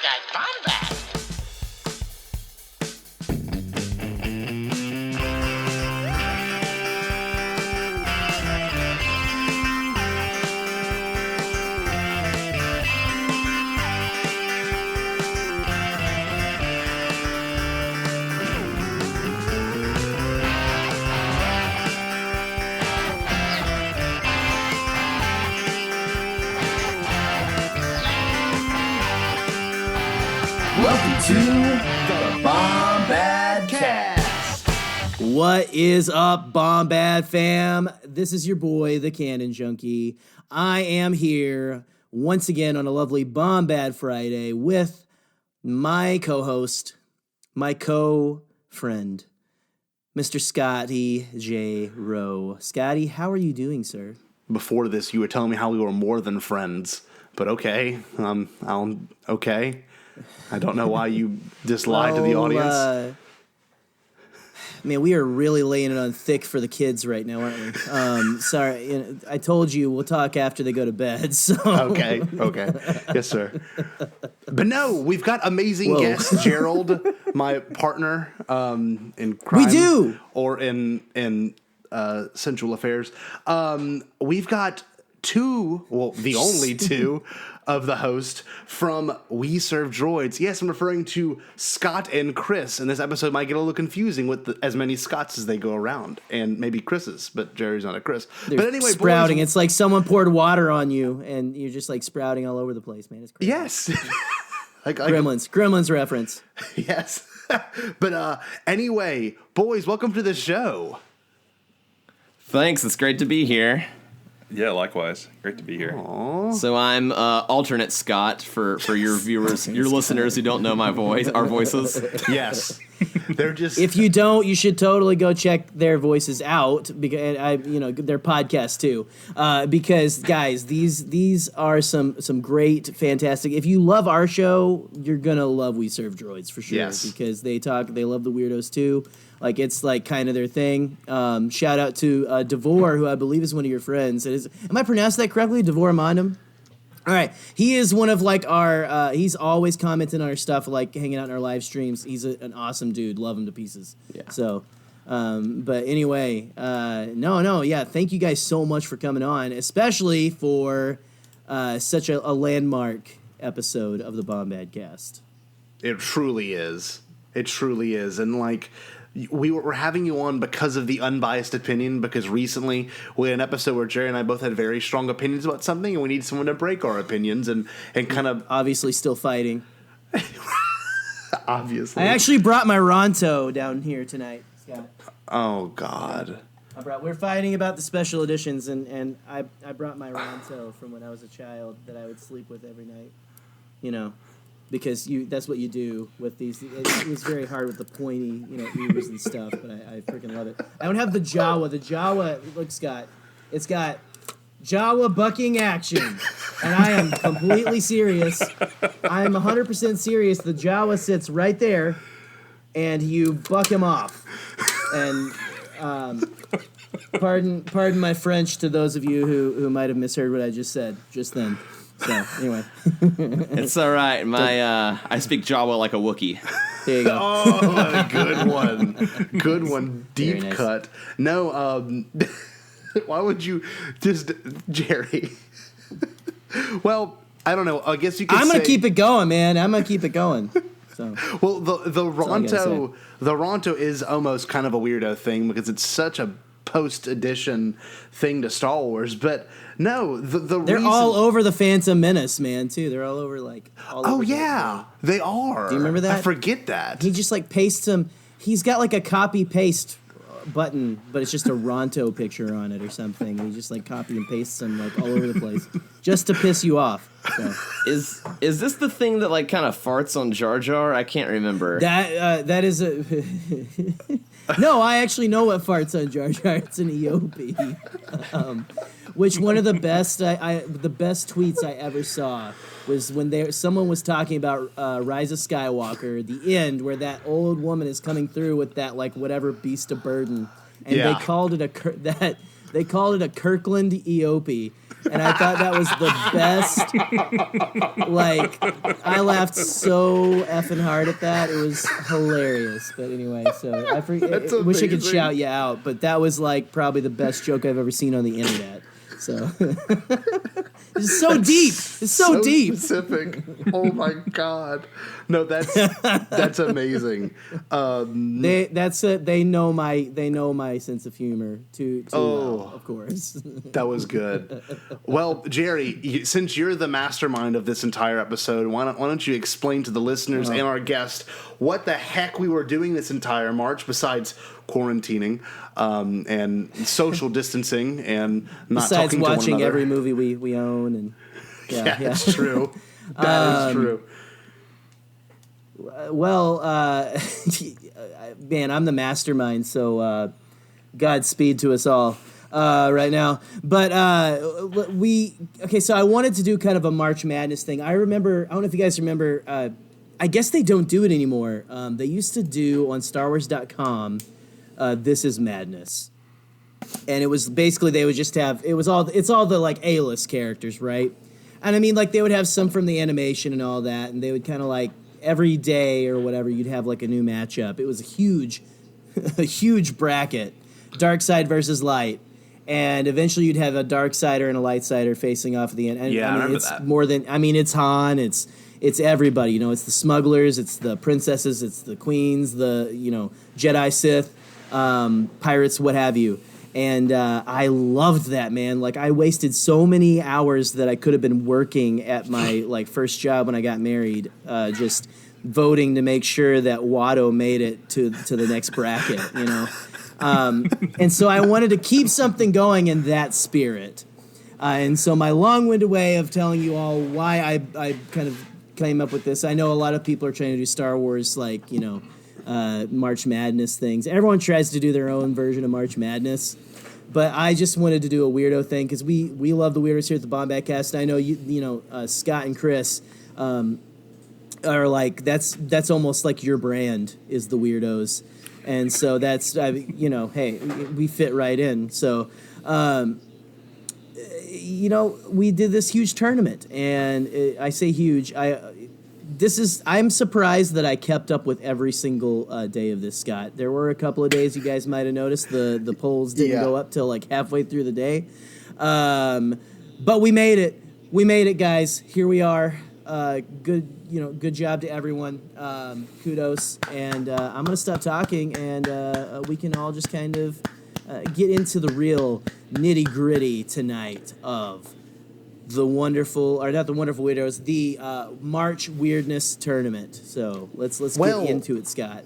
guy Bombad. Welcome to the Bombadcast. What is up, Bombad fam? This is your boy, the Canon Junkie. I am here once again on a lovely Bombad Friday with my co-host, my co-friend, Mr. Scotty J. Rowe. Scotty, how are you doing, sir? Before this, you were telling me how we were more than friends, but okay, I'm okay. I don't know why you just lied to the audience. Man, we are really laying it on thick for the kids right now, aren't we? Sorry, I told you we'll talk after they go to bed. So Okay, yes, sir. But no, we've got amazing guest Gerald, my partner in crime. We do, or in sensual affairs. We've got the only two of the host from We Serve Droids. Yes, I'm referring to Scott and Chris, and this episode might get a little confusing with as many Scotts as they go around, and maybe Chris's, but Jerry's not a Chris. But anyway, sprouting. boys, It's like someone poured water on you, and you're just like sprouting all over the place, man. It's crazy. yes. Gremlins reference. Yes. But anyway, boys, welcome to the show. Thanks, it's great to be here. Yeah, likewise. Great to be here. Aww. So I'm alternate Scott for your viewers, your listeners who don't know our voices. Yes. They're just... If you don't, you should totally go check their voices out, because their podcast too. Because guys, these are some great, fantastic. If you love our show, you're gonna love We Serve Droids for sure. Yes. Because they love the Weirdos too. Like, it's like kind of their thing. Shout out to Devore, who I believe is one of your friends. Am I pronouncing that correctly? Devore Mondam? All right. He is one of like our, he's always commenting on our stuff, like hanging out in our live streams. He's an awesome dude. Love him to pieces. Yeah. So, but anyway, yeah. Thank you guys so much for coming on, especially for such a landmark episode of the Bombadcast. It truly is. It truly is. And like... We're having you on because of the unbiased opinion, because recently we had an episode where Jerry and I both had very strong opinions about something, and we need someone to break our opinions and kind of... Obviously still fighting. Obviously. I actually brought my Ronto down here tonight, Scott. Oh, God. We're fighting about the special editions, and I brought my Ronto from when I was a child that I would sleep with every night. You know, because that's what you do with these. It was very hard with the pointy, ears and stuff, but I freaking love it. I don't have the Jawa. The Jawa, look, Scott, it's got Jawa bucking action, and I am completely serious. I am 100% serious. The Jawa sits right there, and you buck him off. And pardon my French to those of you who might have misheard what I just said just then. So, anyway. It's all right. I speak Jawa like a Wookiee. There you go. Oh, good one. Good one. Deep nice. cut. No, why would you just... Jerry. Well, I don't know. I guess you could I'm going say... to keep it going, man. I'm going to keep it going. So. Well, the Ronto is almost kind of a weirdo thing because it's such a post-edition thing to Star Wars, but no, they're reason... all over the Phantom Menace, man, too. They're all over, like... Oh, yeah, they are. Do you remember that? I forget that. He just, like, pastes them... He's got, like, a copy-paste button, but it's just a Ronto picture on it or something. He just, like, copy and pastes them, like, all over the place, just to piss you off. So. Is this the thing that, like, kind of farts on Jar Jar? I can't remember. That is a... No, I actually know what farts on Jar Jar. It's an EOP. Which one of the best the best tweets I ever saw was when someone was talking about Rise of Skywalker, the end where that old woman is coming through with that like whatever beast of burden, and they called it a Kirkland EOP, And I thought that was the best. Like, I laughed so effing hard at that. It was hilarious. But anyway, so I wish I could shout you out, but that was like probably the best joke I've ever seen on the internet. So it's so deep. It's so deep. Specific. Oh my god. No, that's amazing. They know my sense of humor too well, of course. That was good. Well, Jerry, since you're the mastermind of this entire episode, why don't you explain to the listeners and our guest what the heck we were doing this entire March besides quarantining and social distancing and not besides talking to one watching another. every movie we own and yeah, it's true. That is true. Well, man, I'm the mastermind, so Godspeed to us all right now. But so I wanted to do kind of a March Madness thing. I don't know if you guys remember, I guess they don't do it anymore. They used to do on StarWars.com, This Is Madness. And it was basically, they would just have, it's all the like A-list characters, right? And I mean, like, they would have some from the animation and all that, and they would kind of like, every day or whatever, you'd have like a new matchup. It was a huge bracket, dark side versus light, and eventually you'd have a dark sider and a light sider facing off at the end. And, yeah, I remember it's that. more than, I mean, it's Han, it's everybody. You know, it's the smugglers, it's the princesses, it's the queens, the Jedi, Sith, pirates, what have you. And I loved that, man. Like, I wasted so many hours that I could have been working at my like first job when I got married, just voting to make sure that Watto made it to the next bracket, and so I wanted to keep something going in that spirit. And so my long-winded way of telling you all why I kind of came up with this. I know a lot of people are trying to do Star Wars, like, March Madness things. Everyone tries to do their own version of March Madness, but I just wanted to do a weirdo thing because we love the weirdos here at the Bombadcast. I know Scott and Chris are like, that's almost like your brand is the weirdos, and so that's hey, we fit right in. So we did this huge tournament, and I say huge. I'm surprised that I kept up with every single day of this, Scott. There were a couple of days you guys might have noticed the polls didn't go up till like halfway through the day. But we made it. We made it, guys. Here we are. Good job to everyone. Kudos. And I'm going to stop talking, and we can all just kind of get into the real nitty-gritty tonight of the Weirdos, the March Weirdness tournament. So let's get into it, Scott.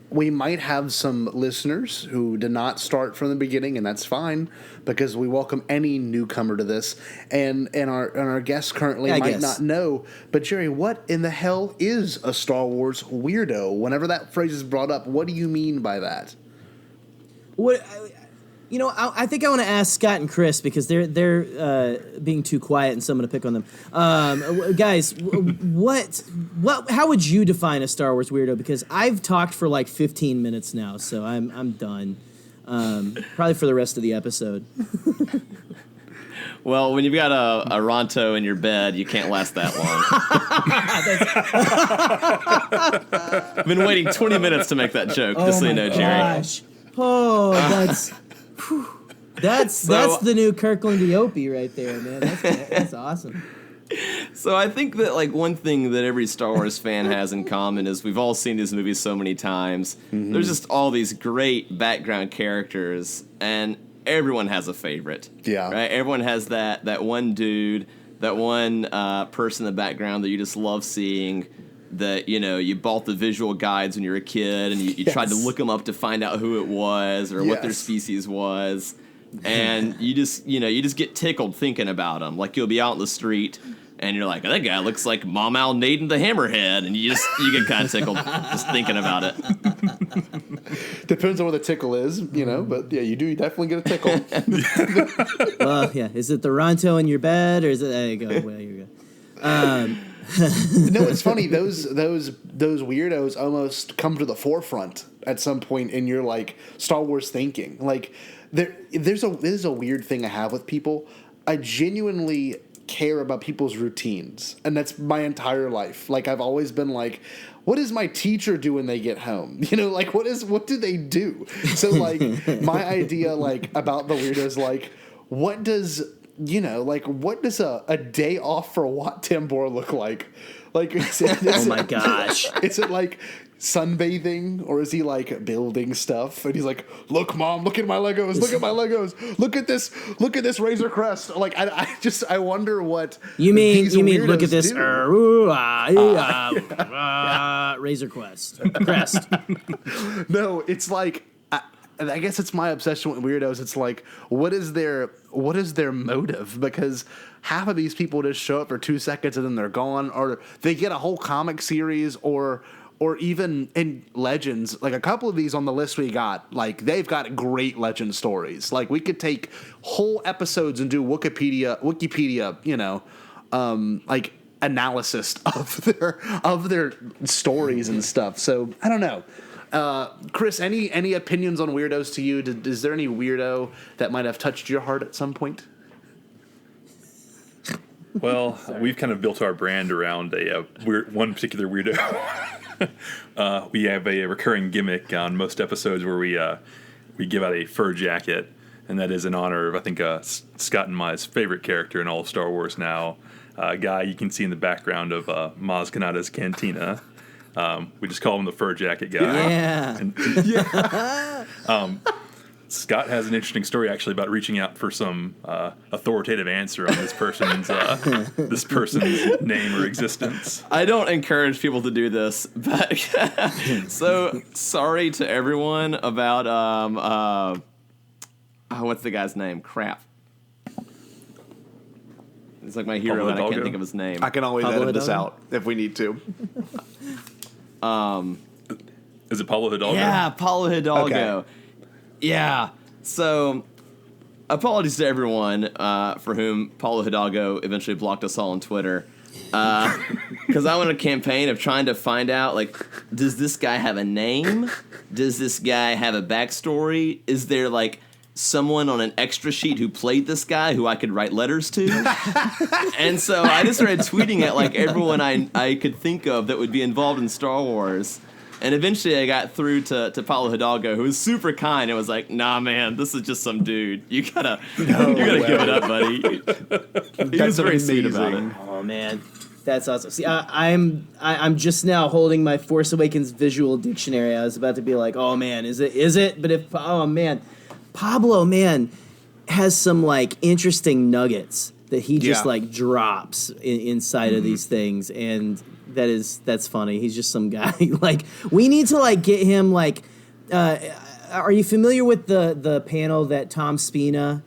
We might have some listeners who did not start from the beginning, and that's fine because we welcome any newcomer to this. And our guests currently might not know. But Jerry, what in the hell is a Star Wars weirdo? Whenever that phrase is brought up, what do you mean by that? I think I want to ask Scott and Chris because they're being too quiet, and so I'm going to pick on them. Guys, how would you define a Star Wars weirdo? Because I've talked for like 15 minutes now, so I'm done. Probably for the rest of the episode. Well, when you've got a Ronto in your bed, you can't last that long. I've been waiting 20 minutes to make that joke, just so you know, Jerry. Gosh. Oh, that's the new Kirkland Iopi right there, man. That's awesome. So I think that like one thing that every Star Wars fan has in common is we've all seen these movies so many times. Mm-hmm. There's just all these great background characters, and everyone has a favorite. Yeah. Right? Everyone has that one dude, that one person in the background that you just love seeing. That you bought the visual guides when you were a kid, and you tried to look them up to find out who it was or what their species was, and you just get tickled thinking about them. Like you'll be out in the street, and you're like, that guy looks like Mom Al Naden the Hammerhead, and you get kind of tickled just thinking about it. Depends on what the tickle is, but yeah, you do definitely get a tickle. Well, yeah, is it the Ronto in your bed, or is it? There you go. Well, you go. No, it's funny. Those weirdos almost come to the forefront at some point in your like Star Wars thinking. Like there's a weird thing I have with people. I genuinely care about people's routines, and that's my entire life. Like, I've always been like, what does my teacher do when they get home? You know, like, what do they do? So, like, my idea, like, about the weirdos, like, what does a day off for Wat Tambor look like? Like, Oh my gosh. Is it like sunbathing, or is he like building stuff? And he's like, "Look, Mom, look at my Legos. Look at my Legos. Look at this Razor Crest." Like, I wonder what You mean weirdos look at this do. Razor Crest. No, it's like, I guess it's my obsession with weirdos. It's like, what is their motive? Because half of these people just show up for 2 seconds and then they're gone, or they get a whole comic series, or even in Legends. Like, a couple of these on the list we got, like, they've got great Legend stories. Like, we could take whole episodes and do Wikipedia, you know, like, analysis of their stories and stuff. So I don't know. Chris, any opinions on weirdos to you? Is there any weirdo that might have touched your heart at some point? Well, we've kind of built our brand around one particular weirdo. We have a recurring gimmick on most episodes where we give out a fur jacket, and that is in honor of, I think, Scott and my favorite character in all of Star Wars now, a guy you can see in the background of Maz Kanata's cantina. We just call him the fur jacket guy. Yeah. Scott has an interesting story, actually, about reaching out for some authoritative answer on this person's name or existence. I don't encourage people to do this, but so sorry to everyone about what's the guy's name? Crap. It's like my hero, Pablo and I can't Hidalgo? think of his name. I can always Pablo edit this Hidalgo? out if we need to. Is it Pablo Hidalgo? Yeah, Paulo Hidalgo. Okay. Yeah. So, apologies to everyone for whom Paulo Hidalgo eventually blocked us all on Twitter. Because I went on a campaign of trying to find out, like, does this guy have a name? Does this guy have a backstory? Is there, like, someone on an extra sheet who played this guy who I could write letters to? And so I just started tweeting at, like, everyone I could think of that would be involved in Star Wars. And eventually I got through to Paulo Hidalgo, who was super kind and was like, "Nah, man, this is just some dude. You gotta give it up, buddy." He was very sweet about it. Oh man, that's awesome. See, I'm just now holding my Force Awakens visual dictionary. I was about to be like, "Oh man, is it?" But Pablo, man, has some like interesting nuggets that he just like drops inside of these things, and that's funny. He's just some guy. Like, we need to like get him like. Are you familiar with the panel that Tom Spina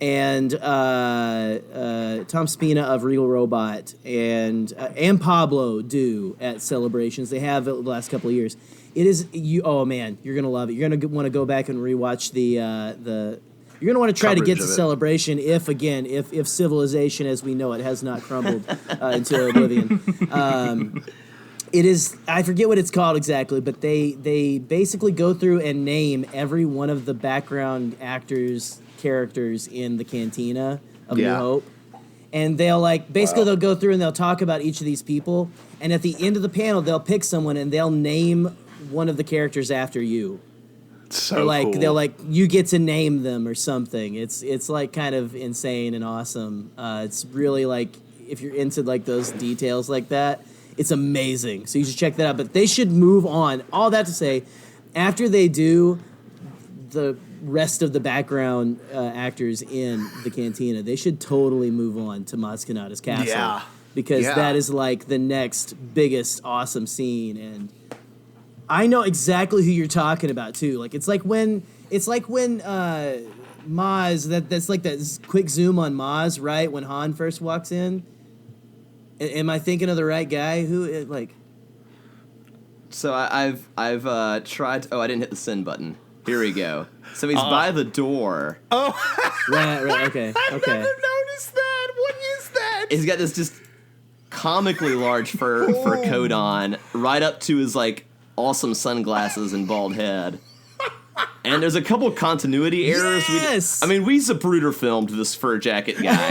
and Tom Spina of Real Robot and Pablo do at celebrations? They have it the last couple of years. It is you. Oh man, you're gonna love it. You're gonna want to go back and rewatch the. You're gonna want to try to get to Celebration if civilization as we know it has not crumbled into oblivion. It is, I forget what it's called exactly, but they basically go through and name every one of the background characters in the Cantina of New Hope. And they'll they'll go through and they'll talk about each of these people. And at the end of the panel, they'll pick someone and they'll name one of the characters after you. So cool. They'll you get to name them or something. It's like kind of insane and awesome. It's really like, if you're into like those details like that, it's amazing. So you should check that out. But they should move on. All that to say, after they do the rest of the background actors in the Cantina, they should totally move on to Maz Kanata's castle. Yeah. Because that is like the next biggest awesome scene, and I know exactly who you're talking about too. Like it's like when Maz, that's like that quick zoom on Maz, right? When Han first walks in. Am I thinking of the right guy? Who like? So I've tried. I didn't hit the send button. Here we go. So he's by the door. Oh, right. Okay. Never noticed that. What is that? He's got this just comically large fur coat on, right up to his like awesome sunglasses and bald head. And there's a couple continuity errors. Yes! We Zapruder filmed this fur jacket guy.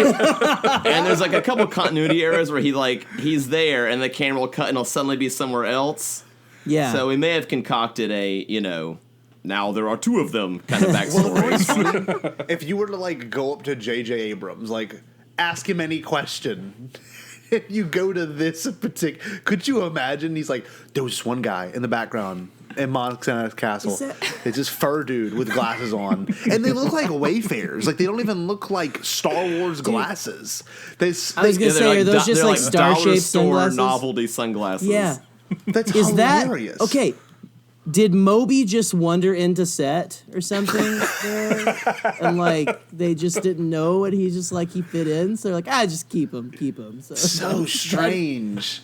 And there's like a couple continuity errors where he's there and the camera will cut and he'll suddenly be somewhere else. Yeah. So we may have concocted a, now there are two of them kind of backstory. If you were to like go up to J.J. Abrams, like ask him any question, if you go to this particular, could you imagine? He's like, there was just one guy in the background in Montana's castle. It's this fur dude with glasses on, and they look like Wayfarers. Like they don't even look like Star Wars glasses. I was gonna say, are those just like star-shaped sunglasses? Novelty sunglasses. Yeah. That's Is hilarious. that okay? Did Moby just wander into set or something there? And like they just didn't know and he fit in, so they're like, just keep him. So strange.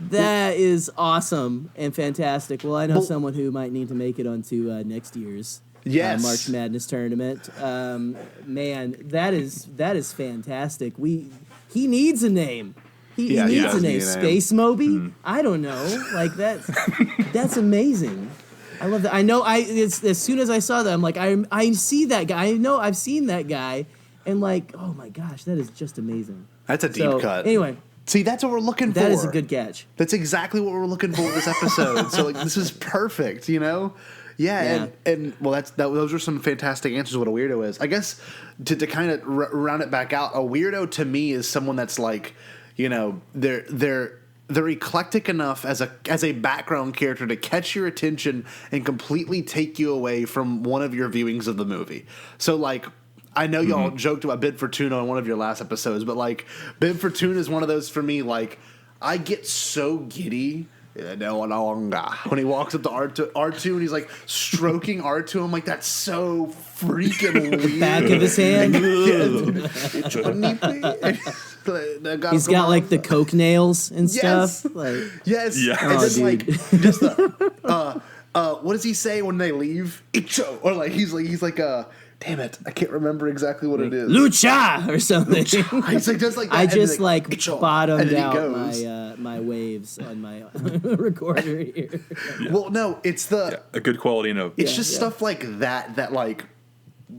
That is awesome and fantastic. Well, I know someone who might need to make it onto next year's March Madness tournament. Man, that is fantastic. He needs a name. He needs a name. Space Moby? Mm. I don't know. Like that's amazing. I love that. I know. As soon as I saw that, I'm like, I see that guy. I know I've seen that guy, and like, oh my gosh, that is just amazing. That's a deep cut. Anyway. See, that's what we're looking for. That is a good catch. That's exactly what we're looking for in this episode. So, like, this is perfect, Yeah. And well, those are some fantastic answers. What a weirdo is, I guess, to kind of round it back out. A weirdo to me is someone that's like, they're eclectic enough as a background character to catch your attention and completely take you away from one of your viewings of the movie. So, like, I know y'all joked about Ben Fortuna on one of your last episodes, but like Ben Fortuna is one of those for me. Like I get so giddy when he walks up to R2 and he's like stroking R2. I'm like, that's so freaking weird. Back of his hand. He's got like the coke nails and stuff. Yes. And just like what does he say when they leave? Icho. Or like he's like damn it, I can't remember exactly what it is. Lucha or something. Lucha. He's like just like that. I just like bottomed out my waves on my recorder here. Yeah. Well, no, it's a good quality note. It's just stuff like that like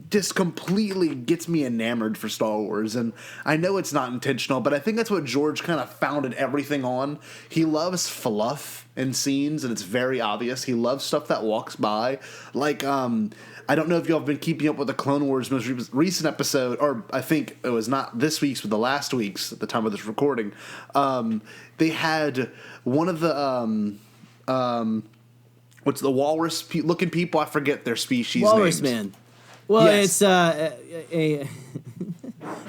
just completely gets me enamored for Star Wars. And I know it's not intentional, but I think that's what George kind of founded everything on. He loves fluff in scenes, and it's very obvious. He loves stuff that walks by. Like, I don't know if y'all have been keeping up with the Clone Wars most recent episode, or I think it was not this week's, but the last week's at the time of this recording. They had one of the what's the walrus-looking people? I forget their species Walrus names. Man. Well, yes. It's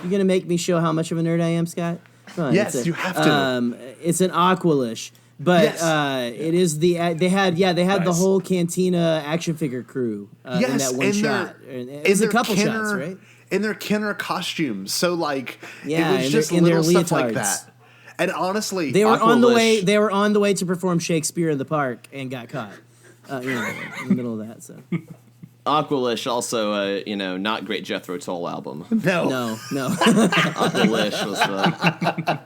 you're gonna make me show how much of a nerd I am, Scott? Come on, yes, you have to. It's an Aqualish. But it is they had the whole Cantina action figure crew in that one shot. It's a couple shots, right? In their Kenner costumes, so like it was just in little their stuff like that. And honestly, they were on the way. They were on the way to perform Shakespeare in the park and got caught. In the middle of that. So Aqualish also, not great Jethro Tull album. No. Aqualish was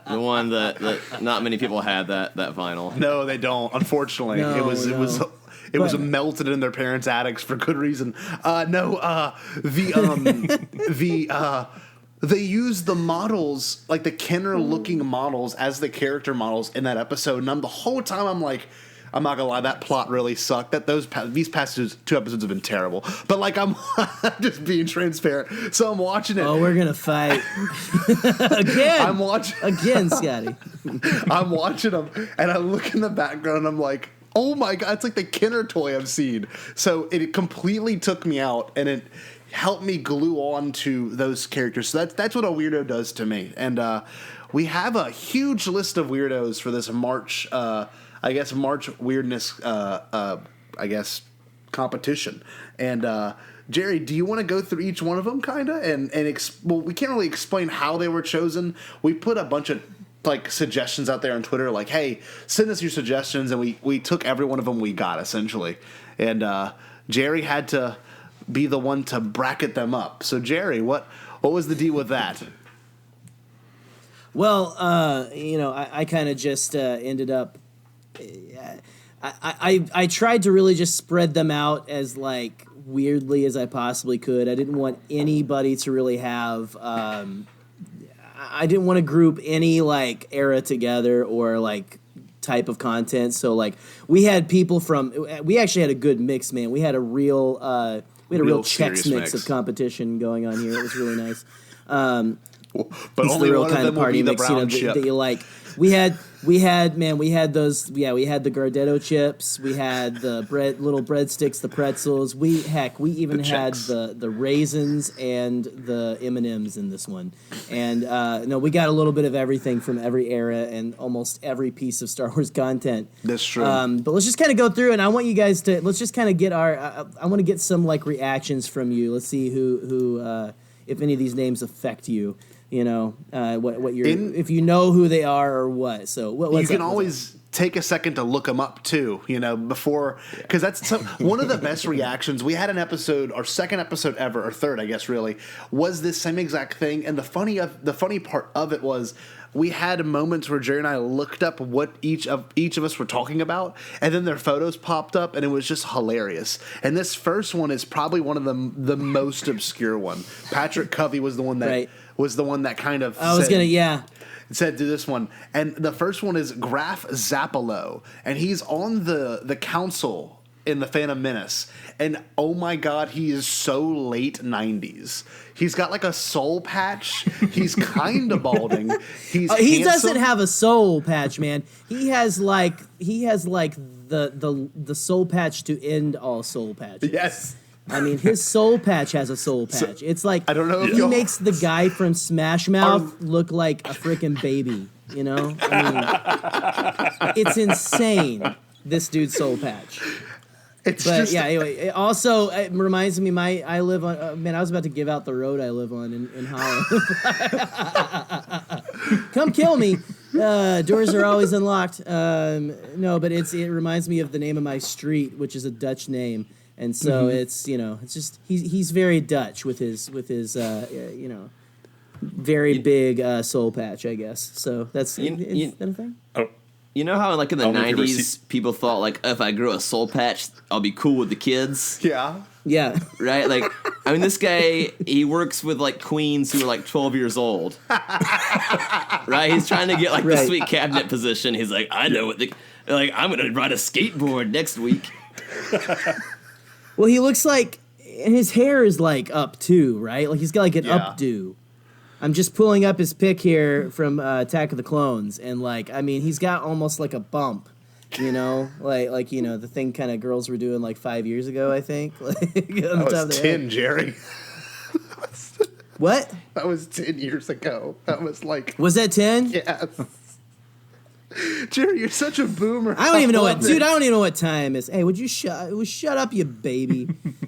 the one that not many people had that vinyl. No, they don't. Unfortunately, it was melted in their parents' attics for good reason. They used the models, like the Kenner-looking models, as the character models in that episode, and the whole time I'm like, I'm not gonna lie, that plot really sucked. These past two episodes have been terrible. But like I'm just being transparent. So I'm watching it. Oh, we're gonna fight again. I'm watching again, Scotty. I'm watching them, and I look in the background, and I'm like, oh my god, it's like the Kenner toy I've seen. So it completely took me out, and it helped me glue on to those characters. So that's what a weirdo does to me. And we have a huge list of weirdos for this March. March Weirdness, competition. And Jerry, do you want to go through each one of them, kind of? And we can't really explain how they were chosen. We put a bunch of like suggestions out there on Twitter, like, hey, send us your suggestions, and we took every one of them we got, essentially. And Jerry had to be the one to bracket them up. So, Jerry, what was the deal with that? Well, I kind of just ended up. I tried to really just spread them out as like weirdly as I possibly could. I didn't want anybody to really have. I didn't want to group any like era together or like type of content. So like we had people from. We actually had a good mix, man. We had a real Chex mix of competition going on here. It was really nice. But it's only the real one of kind them of party will be the mix, you know, brown chip. that you like. We had those. Yeah, we had the Gardetto chips. We had the little breadsticks, the pretzels. We even had the raisins and the M&Ms in this one. And no, we got a little bit of everything from every era and almost every piece of Star Wars content. That's true. But let's just kind of go through, and I want you guys to let's just kind of get our. I want to get some like reactions from you. Let's see who if any of these names affect you. You know, what you're, if you know who they are or what. So what's you can always take a second to look them up too, you know, before, because that's one of the best reactions. We had an episode, our second episode ever, or third, I guess, really, was this same exact thing. And the funny part of it was we had moments where Jerry and I looked up what each of us were talking about, and then their photos popped up, and it was just hilarious. And this first one is probably one of the most obscure one. Patrick Covey was the one that. Right. Was the one that kind of said do this one. And the first one is Graf Zappalo, and he's on the council in the Phantom Menace. And oh my God, he is so late 90s. He's got like a soul patch. He's kind of balding. He doesn't have a soul patch, man. He has like the soul patch to end all soul patches. Yes. I mean, his soul patch has a soul patch. So, it's like I don't know if he makes the guy from Smash Mouth look like a freaking baby. You know, I mean, it's insane. This dude's soul patch. Anyway, it reminds me. I live on. Man, I was about to give out the road I live on in Holland. Come kill me. Doors are always unlocked. No, but it reminds me of the name of my street, which is a Dutch name. And so it's just he's very Dutch with his very big soul patch, I guess. So that's is that a thing? You know how like in the 90s people thought like if I grew a soul patch I'll be cool with the kids? Yeah. Yeah. Right? Like I mean this guy he works with like queens who are like 12 years old. Right? He's trying to get like the sweet cabinet position. He's like, I know what I'm gonna ride a skateboard next week. Well, he looks like, and his hair is like up too, right? Like he's got like an updo. I'm just pulling up his pic here from Attack of the Clones, and like, I mean, he's got almost like a bump, you know, like you know, the thing kind of girls were doing like 5 years ago, I think. Like, that was 10, Jerry. What? That was 10 years ago. That was like. Was that 10? Yes. Jerry, you're such a boomer. I don't even know what, dude. I don't even know what time it is. Hey, would you shut up, you baby?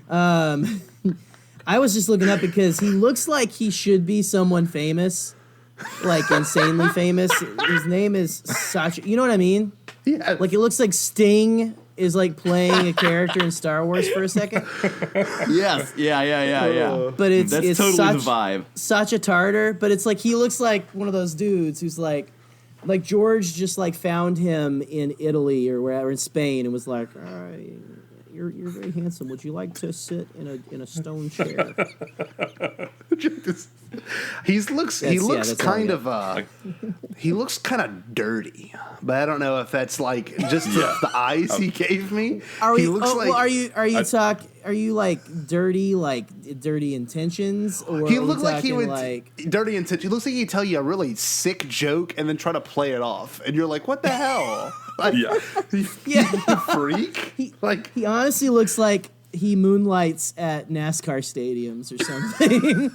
I was just looking up because he looks like he should be someone famous, like insanely famous. His name is Sacha. You know what I mean? Yeah. Like it looks like Sting is like playing a character in Star Wars for a second. Yes. Yeah. But it's totally the vibe. Sacha Tartar, but it's like he looks like one of those dudes who's like George just like found him in Italy or wherever in Spain and was like, you're very handsome. Would you like to sit in a stone chair? He looks kind of dirty, but I don't know if that's like just the eyes he gave me. Are you like dirty intentions, or he looked like he would dirty intentions? He looks like he'd tell you a really sick joke and then try to play it off, and you're like, what the hell? Like, you freak. He honestly looks like he moonlights at NASCAR stadiums or something.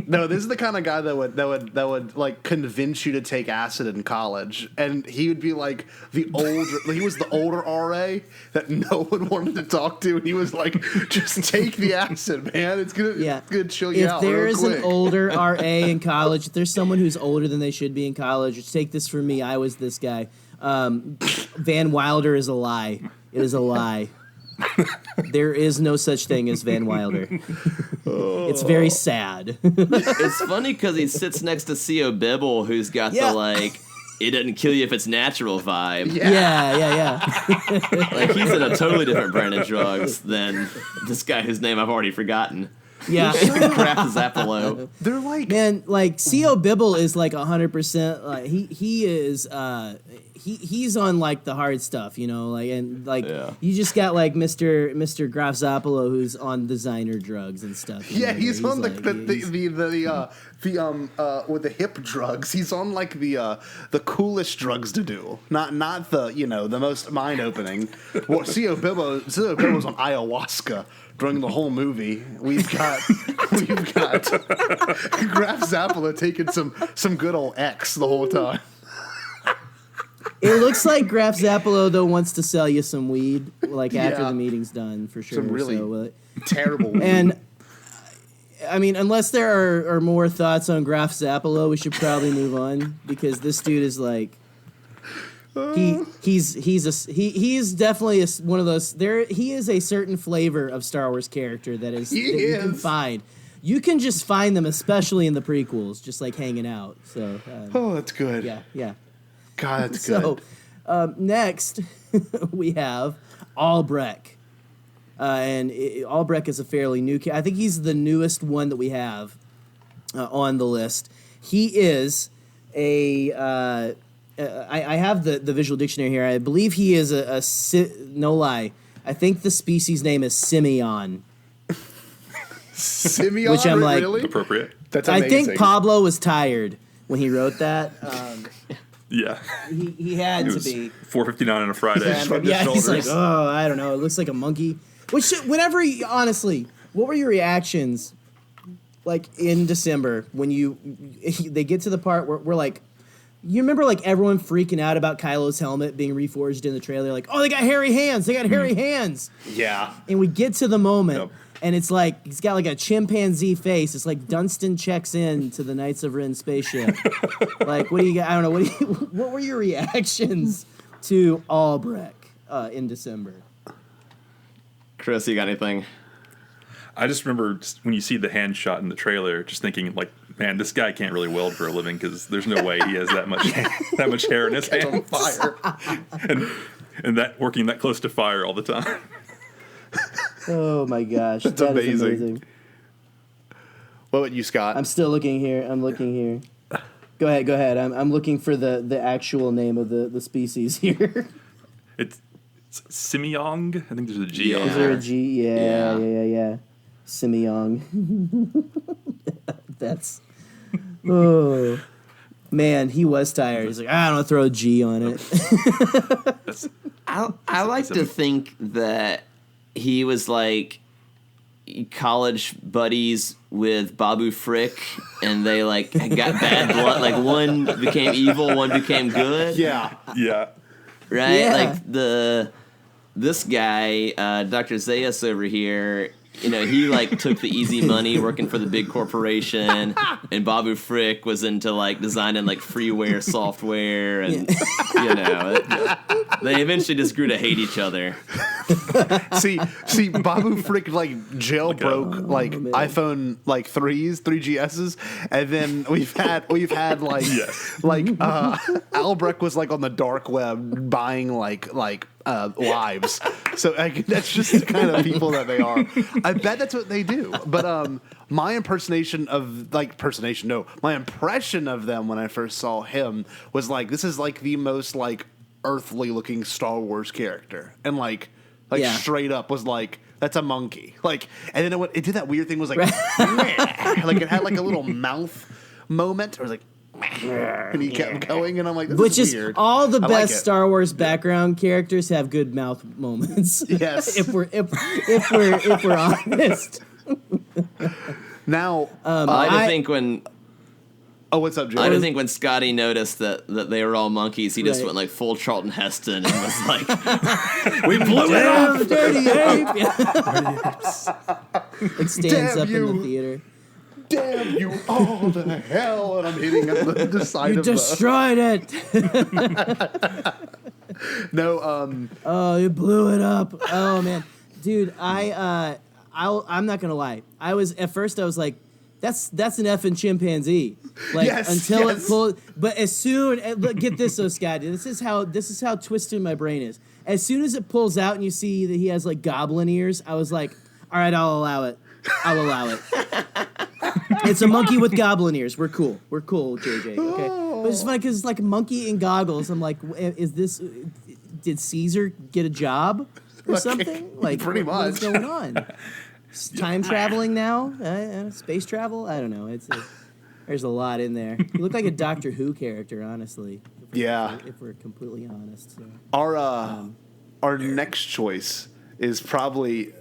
No, this is the kind of guy that would like convince you to take acid in college, and he would be like he was the older RA that no one wanted to talk to, and he was like, just take the acid, man. It's gonna chill you out. If there is an older RA in college, if there's someone who's older than they should be in college, just take this from me. I was this guy. Van Wilder is a lie. It is a lie. There is no such thing as Van Wilder. It's very sad. It's funny because he sits next to C.O. Bibble, who's got the like it doesn't kill you if it's natural vibe. Yeah. Like, he's in a totally different brand of drugs than this guy whose name I've already forgotten. Yeah. Graf Zappolo. They're like, Man, like Co Bibble is like 100%. Like he is he's on like the hard stuff, you know, like and like you just got like Mr. Graf Zappolo who's on designer drugs and stuff. yeah, know, he's on like, with the hip drugs. He's on like the coolest drugs to do, not the the most mind opening. Well, Co Bibbo's on ayahuasca during the whole movie. We've got Graf Zappolo taking some good old X the whole time. It looks like Graf Zappolo though wants to sell you some weed like after the meeting's done for sure. Some really so, terrible weed. and I mean, unless there are more thoughts on Graf Zappolo, we should probably move on because this dude is like he's definitely one of those. He is a certain flavor of Star Wars character that you can find. You can just find them, especially in the prequels, just like hanging out. So that's good. Yeah. God, that's good. So next we have Albrecht. And Albrecht is a fairly new I think he's the newest one that we have on the list. He is I have the visual dictionary here. I believe he is no lie. I think the species name is Simeon. Simeon, which I'm like, really? Appropriate. That's amazing. I think Pablo was tired when he wrote that. Yeah. He had to be. 4:59 on a Friday. Yeah, he's like, oh, I don't know. It looks like a monkey. Which, honestly, what were your reactions, like, in December when they get to the part where we're like, you remember, like, everyone freaking out about Kylo's helmet being reforged in the trailer? Like, oh, they got hairy hands. They got hairy hands. Yeah. And we get to the moment, and it's like, he's got, like, a chimpanzee face. It's like Dunstan checks in to the Knights of Ren spaceship. Like, what do you got? I don't know. What were your reactions to Albrecht in December? Chris, you got anything? I just remember when you see the hand shot in the trailer, just thinking like, man, this guy can't really weld for a living because there's no way he has that much hair in his hands. On fire. and that working that close to fire all the time. Oh my gosh, That's that is amazing. amazing. What about you, Scott? I'm still looking here. Go ahead. I'm looking for the actual name of the species here. It's Simeong. I think there's a G on Is there there. a G? Yeah. Simeong. That's. Oh. Man, he was tired. He's like, I don't want to throw a G on it. I like to think that he was like college buddies with Babu Frick, and they like got bad blood. Like one became evil, one became good. Yeah. Yeah. Right? Yeah. Like this guy, Dr. Zayas over here, he like took the easy money working for the big corporation, and Babu Frick was into like designing like freeware software, and they eventually just grew to hate each other. See, Babu Frick like jailbroke like iPhone like 3GSs, and then we've had like Albrecht was like on the dark web buying like lives. So that's just the kind of people that they are. I bet that's what they do. But my impression of them when I first saw him was like, this is like the most like earthly looking Star Wars character, and like straight up was like, that's a monkey. Like, and then it did that weird thing was like, like it had like a little mouth moment. It was like, and he kept going, and I'm like, this is weird. All the I best like it. Star Wars background characters have good mouth moments. Yes. if we're honest. Now, I like to think when what's up, Jim? I think when Scotty noticed that they were all monkeys, he just Right. went like full Charlton Heston and was like, "We blew it Damn, up." dirty ape! Like stands Damn up you. in the theater. Damn you all to hell, and I'm hitting the side You of the... destroyed it. No, Oh, you blew it up. Oh man, dude, I'm not gonna lie. At first I was like, That's an effing chimpanzee. Like until it pulls, but as soon look, get this though, Scott. This is how twisted my brain is. As soon as it pulls out and you see that he has like goblin ears, I was like, all right, I'll allow it. It's a monkey with goblin ears. We're cool, JJ. Okay, but it's funny because it's like a monkey in goggles. I'm like, did Caesar get a job or something? Like pretty much. What's going on? Time traveling now? Space travel? I don't know. There's a lot in there. You look like a Doctor Who character, honestly. If we're completely honest. So. Our next choice is probably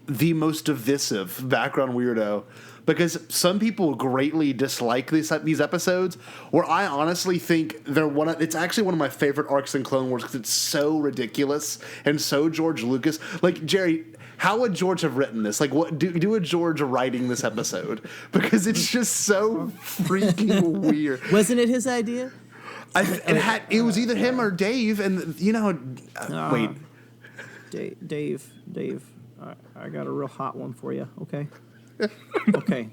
the most divisive background weirdo, because some people greatly dislike these episodes, where I honestly think it's actually one of my favorite arcs in Clone Wars because it's so ridiculous and so George Lucas. Like, Jerry, how would George have written this? Like, what do a George writing this episode? Because it's just so freaking weird. Wasn't it his idea? It was either him or Dave, and wait. Dave, I got a real hot one for you. Okay. Okay.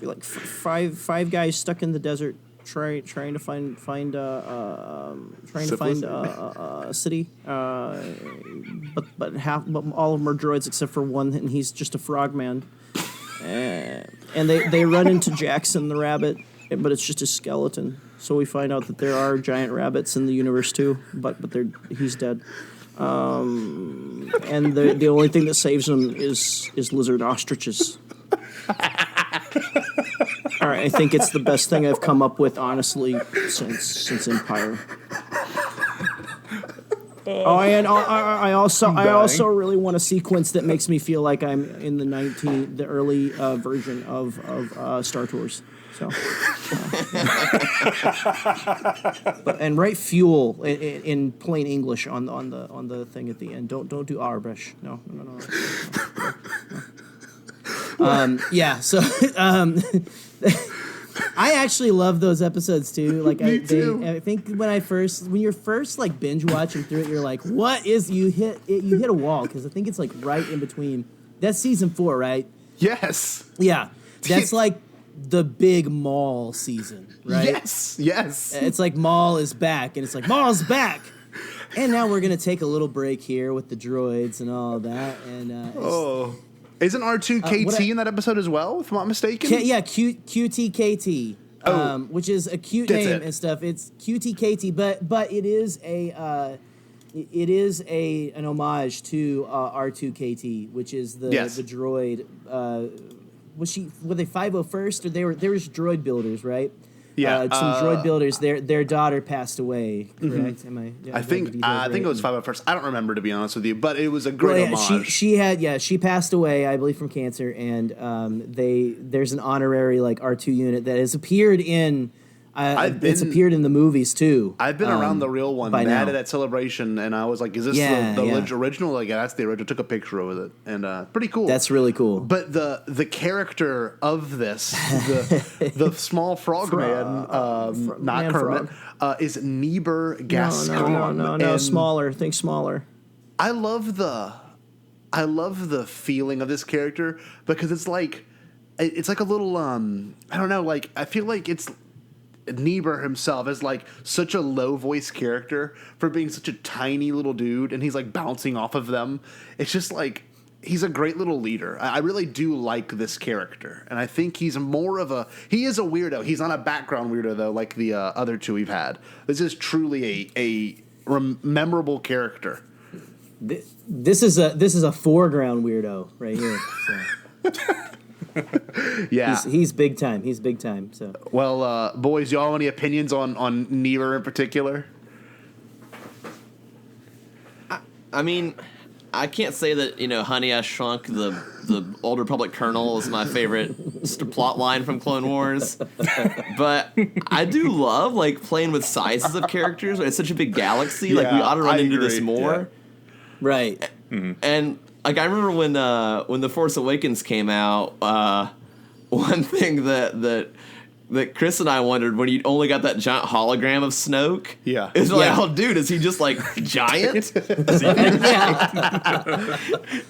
Like five guys stuck in the desert trying to find a city, but all of them are droids except for one, and he's just a frogman. And they run into Jackson the rabbit, but it's just a skeleton. So we find out that there are giant rabbits in the universe too, but he's dead. And the only thing that saves him is lizard ostriches. All right, I think it's the best thing I've come up with, honestly, since Empire. I also really want a sequence that makes me feel like I'm in the early version of Star Tours. So, and write fuel in plain English on the thing at the end. Don't do Arbresh. No. Yeah. So, I actually love those episodes too. Like I think when you're first like binge watching through it, you're like, what is you hit a wall, because I think it's like right in between. That's season 4, right? Yes. Yeah. That's like the big Maul season, right? Yes. It's like Maul is back, and it's like Maul's back, and now we're gonna take a little break here with the droids and all that. And isn't R2KT in that episode as well, if I'm not mistaken? QTKT, which is a cute name and stuff. It's QTKT, but it is an homage to R2KT, which is the droid. Were they 501st, or they were droid builders, right? Yeah, some droid builders. Their daughter passed away. Correct? Mm-hmm. I think it was 501st. I don't remember, to be honest with you, but it was a great homage. She passed away, I believe, from cancer, and there's an honorary like R2 unit that has appeared in. It's appeared in the movies too. I've been around the real one, mad at that celebration, and I was like, "Is this the original?" Like, that's the original. Took a picture with it, and pretty cool. That's really cool. But the character of this, the small frog man, not Kermit, is Niebuhr Gascon. No, smaller. Think smaller. I love the feeling of this character, because it's like a little I don't know, like I feel like it's. Niebuhr himself is like such a low voice character for being such a tiny little dude, and he's like bouncing off of them. It's just like he's a great little leader. I really do like this character, and I think he is a weirdo. He's not a background weirdo though, like the other two we've had. This is truly a memorable character. This is a foreground weirdo right here. So. Yeah, he's big time. He's big time. So, well, boys, y'all have any opinions on Niebuhr in particular? I mean, I can't say that Honey, I Shrunk the Old Republic Colonel is my favorite plot line from Clone Wars, but I do love like playing with sizes of characters. It's such a big galaxy. Like we ought to run into this more, right? Mm-hmm. And like I remember when The Force Awakens came out, one thing that that Chris and I wondered when you only got that giant hologram of Snoke. Yeah. It's like, Yeah. oh, dude, is he just like giant?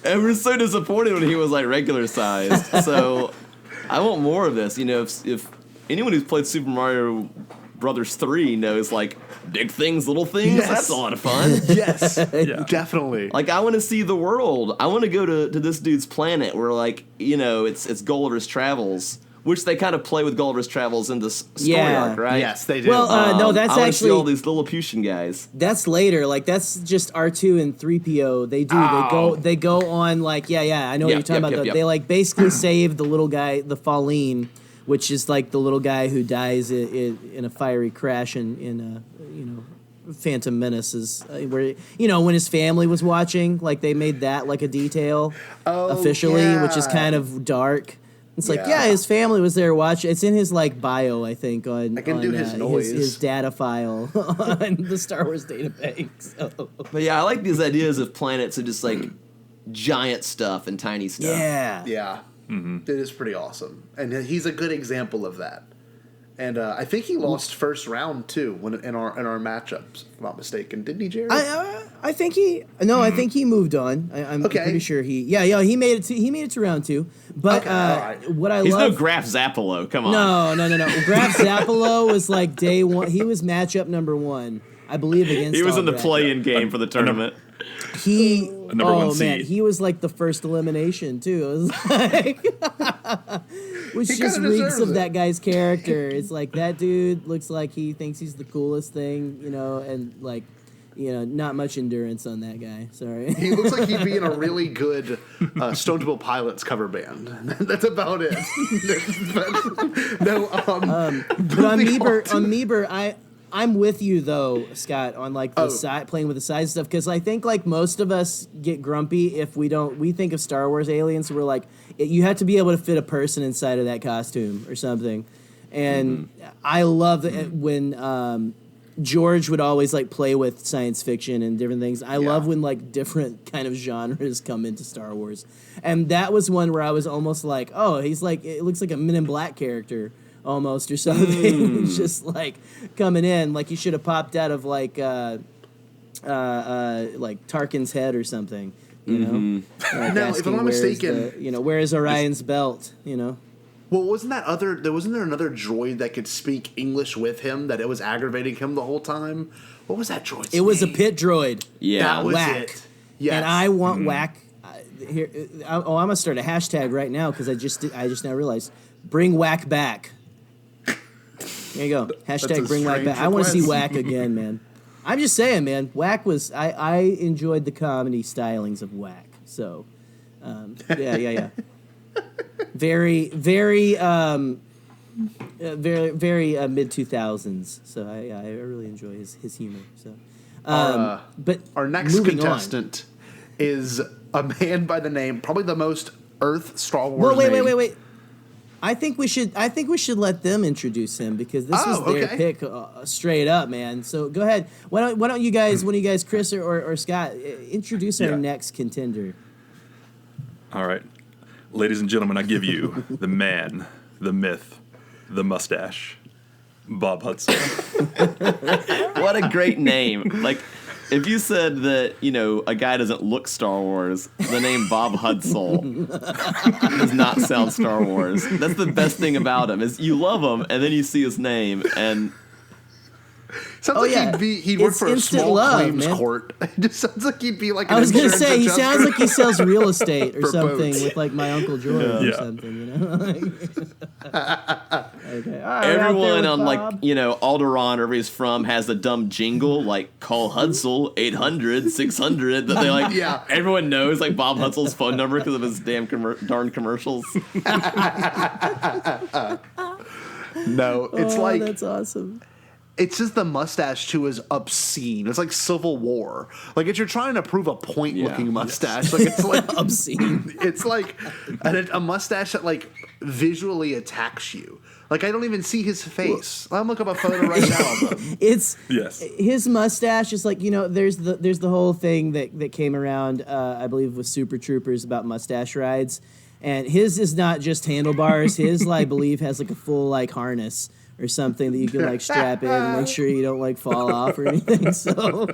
And we're so disappointed when he was like regular sized. So I want more of this. You know, if anyone who's played Super Mario Brothers 3 knows like big things, little things, Yes. that's a lot of fun. Yes, Yeah. definitely. Like, I want to see the world. I want to go to this dude's planet where, like, you know, it's Gulliver's Travels, which they kind of play with Gulliver's Travels in this story Yeah. arc, right? Yes, they do. Well, no, that's I want to see actually all these Lilliputian guys. that's later. Like that's just R2 and 3PO. They do. Oh. They go on like I know what you're talking about. Yep. They like basically save the little guy, the Falleen, which is like the little guy who dies in a fiery crash in Phantom Menace where when his family was watching, like they made that like a detail officially, which is yeah. kind of dark. It's like, Yeah. his family was there watching. It's in his like bio, I think. I can do his noise. his data file on the Star Wars database. So. But yeah, I like these ideas of planets of just like giant stuff and tiny stuff. Yeah. Yeah, it is pretty awesome, and he's a good example of that. And I think he lost first round too when in our matchups, if I'm not mistaken. Didn't he, Jared? I think he I think he moved on. I'm Okay. pretty sure he made it to round 2. But Okay, all right. what I He's love no Graf Zappolo, come on. No. Graf Zappolo was like day 1. He was matchup number 1, I believe, against He was in the Albrecht. play-in game for the tournament. He number one man, seed. he was like the first elimination too. It was like, which He just kinda reeks deserves of it. that guy's character. It's like that dude looks like he thinks he's the coolest thing, and like, not much endurance on that guy. Sorry. He looks like he'd be in a really good Stone Temple Pilots cover band. That's about it. No, But on moving Meeber, I'm with you though, Scott, on like the side playing with the size stuff, because I think like most of us get grumpy if we think of Star Wars aliens, so we're like, you have to be able to fit a person inside of that costume or something. And I love it when George would always like play with science fiction and different things. I love when like different kind of genres come into Star Wars, and that was one where I was almost like, oh, he's like, it looks like a Men in Black character almost or something. Just like coming in, like he should have popped out of like Tarkin's head or something, Like Now, if I'm asking, not "Where's mistaken, where is Orion's belt? well, wasn't there another droid that could speak English with him that it was aggravating him the whole time? What was that droid's It was a name? pit droid. Yeah. That was Whack. it. Yes. And I want whack. Here, I'm gonna start a hashtag right now because I just now realized, bring whack back. There you go. Hashtag a bring whack strange back. I want to see request. whack again, man. I'm just saying, man. Whack was I enjoyed the comedy stylings of whack. So, yeah. Very mid 2000s. So I really enjoy his humor. So, but Our next moving contestant is a man by the name, probably the most Earth Star Wars. Well, wait. name. I think we should let them introduce him because this was their okay. pick straight up, man. So go ahead. Why don't you guys, one of you guys, Chris or Scott, introduce our Yeah. next contender? All right. Ladies and gentlemen, I give you the man, the myth, the mustache, Bob Hudson. What a great name. Like, if you said that, a guy doesn't look Star Wars, the name Bob Hudson does not sound Star Wars. That's the best thing about him, is you love him, and then you see his name, and Sounds like yeah. he'd work It's for a instant small love, claims man. court. It just sounds like he'd be like an I was gonna insurance say he adjuster. sounds like he sells real estate or For something boats. with like my Uncle George or Yeah. something, Okay. All right, everyone out on, there like, with Bob. Alderaan, wherever he's from, has a dumb jingle, like, call Hudson, 800, 600, that they, like, Yeah. everyone knows, like, Bob Hudson's phone number because of his darn commercials. No, it's like that's awesome. it's just the mustache too is obscene. It's like Civil War. Like if you're trying to prove a point looking Yeah. mustache, like it's like Obscene. it's like a mustache that like visually attacks you. Like I don't even see his face. I'm looking up a photo right now of him. It's Yes. his mustache is like, there's the whole thing that came around, I believe, with Super Troopers about mustache rides. And his is not just handlebars. His, I believe, has like a full like harness or something that you can like strap in and make sure you don't like fall off or anything. So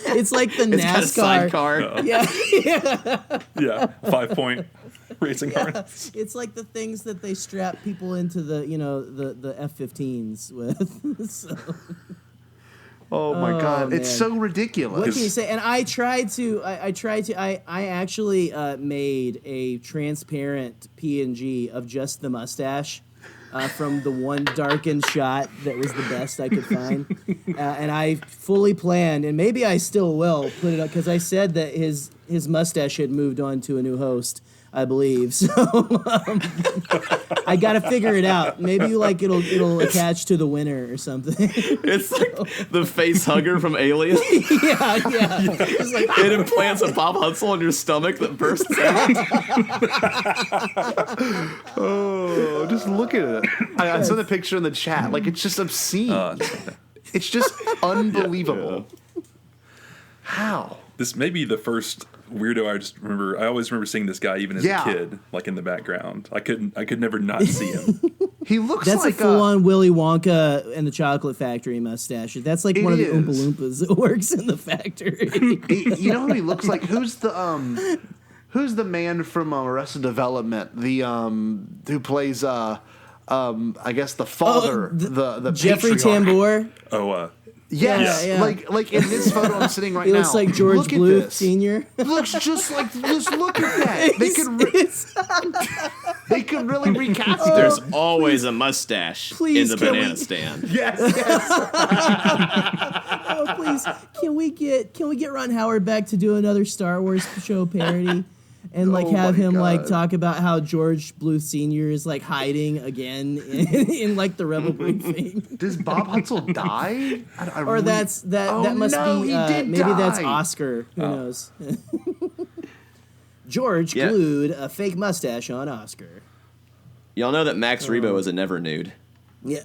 it's like the It's got a NASCAR. sidecar. Yeah. Yeah, 5-point racing harness. It's like the things that they strap people into the the F-15s with. So. Oh my God, it's man. so ridiculous. What can you say? And I actually made a transparent PNG of just the mustache from the one darkened shot that was the best I could find. And I fully planned, and maybe I still will put it up, because I said that his mustache had moved on to a new host, I believe. So I got to figure it out. Maybe it'll attach to the winner or something. It's like the face hugger from Alien. yeah. It's like, It implants a Bob Hutzel in your stomach that bursts out. Oh, just look at it. I saw the picture in the chat. Like, it's just obscene. It's just unbelievable. How? This may be the first weirdo I just remember. I always remember seeing this guy even as a kid, like in the background. I could never not see him. He looks that's like a full-on Willy Wonka and the Chocolate Factory mustache. That's like one of the Oompa Loompas that works in the factory. You know who he looks like? Who's the man from Arrested Development? The who plays I guess the father, the Jeffrey patriarch. Tambor. Oh, Yes, Yeah. like in this photo I'm sitting right He now. looks like George look Bluth at this. Sr. Looks just like. Just look at that. They could really recast it. There's always a mustache Please, in the can banana we- stand. Yes. Oh, please, can we get Ron Howard back to do another Star Wars show parody? And like have my him like God. talk about how George Bluth Sr. is like hiding again in like the Rebel briefing. Does Bob Hutzel die? Or that Oh, must no, be he did maybe that's die. Oscar. Who knows? George Yeah. glued a fake mustache on Oscar. Y'all know that Max Rebo is a never nude. Yeah.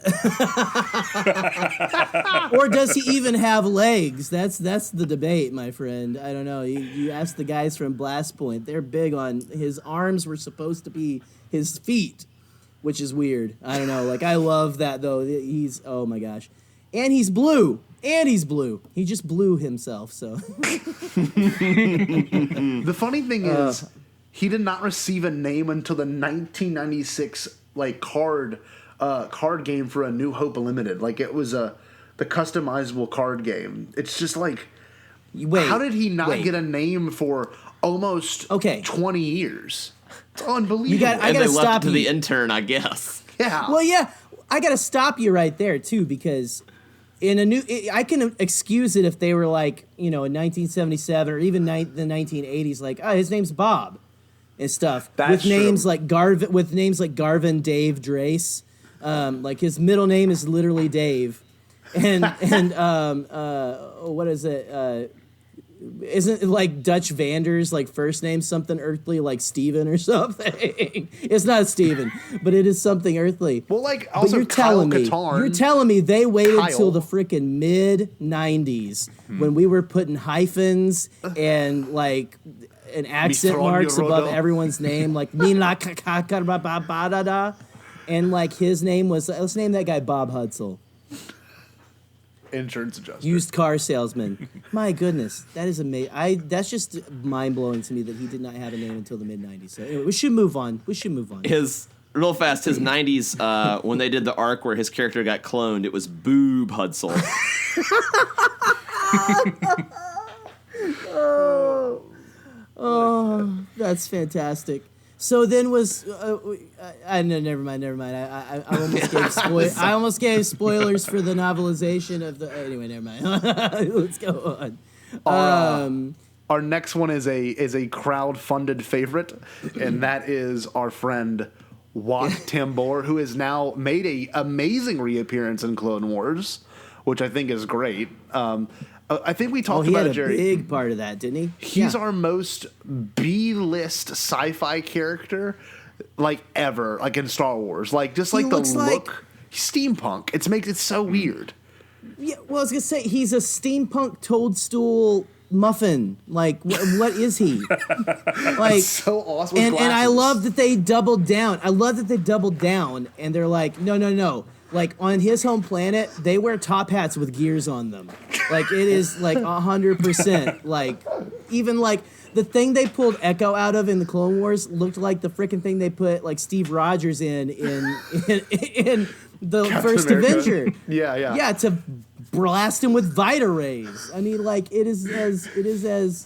Or does he even have legs? That's the debate, my friend. I don't know. You ask the guys from Blast Point. They're big on his arms were supposed to be his feet, which is weird. I don't know. Like, I love that, though. He's, oh my gosh. And he's blue. He just blew himself, so. The funny thing is, he did not receive a name until the 1996 card game for A New Hope Limited. Like, it was the customizable card game. It's just like, Wait. how did he not get a name for almost 20 years? It's unbelievable. I And gotta they left stop it to you. the intern, I guess. Yeah. Well, yeah, I got to stop you right there too, because I can excuse it if they were like, in 1977 or even the 1980s, like, oh, his name's Bob and stuff. That's with names true. like Garvin Dave Drace. Like his middle name is literally Dave. And what is it? Isn't it like Dutch Vander's like first name something earthly, like Steven or something? It's not Steven, but it is something earthly. Well, like, But also you're Kyle telling Katarn. me they waited Kyle. till the freaking mid '90s when we were putting hyphens and like an accent Mr. marks above Onyorodo. everyone's name, like Mina Kakakababada, and like his name was, let's name that guy Bob Hutzel, Insurance adjuster. used car salesman. My goodness, that is amazing. That's just mind blowing to me that he did not have a name until the mid '90s. So anyway, we should move on. His 90s, when they did the arc where his character got cloned, it was Boob Hutzel. Oh, that's fantastic. So then was no, never mind. I almost gave spoilers for the novelization of the. Anyway, never mind. Let's go on. Our next one is a crowd-funded favorite, and that is our friend Wat Tambor, who has now made a amazing reappearance in Clone Wars, which I think is great. I think we talked he about had it, Jerry. a big part of that, didn't he? He's Yeah. our most B-list sci-fi character, like ever, like in Star Wars. Like just like the looks like- look, steampunk. It makes it so weird. Yeah, well, I was gonna say he's a steampunk toadstool muffin. Like, what is he? Like, so awesome. And I love that they doubled down. And they're like, no. Like, on his home planet, they wear top hats with gears on them. Like, it is, like, 100%. Like, even, like, the thing they pulled Echo out of in the Clone Wars looked like the freaking thing they put, like, Steve Rogers in the Captain first America. Avenger. Yeah. Yeah, to blast him with Vita rays. I mean, like, it is as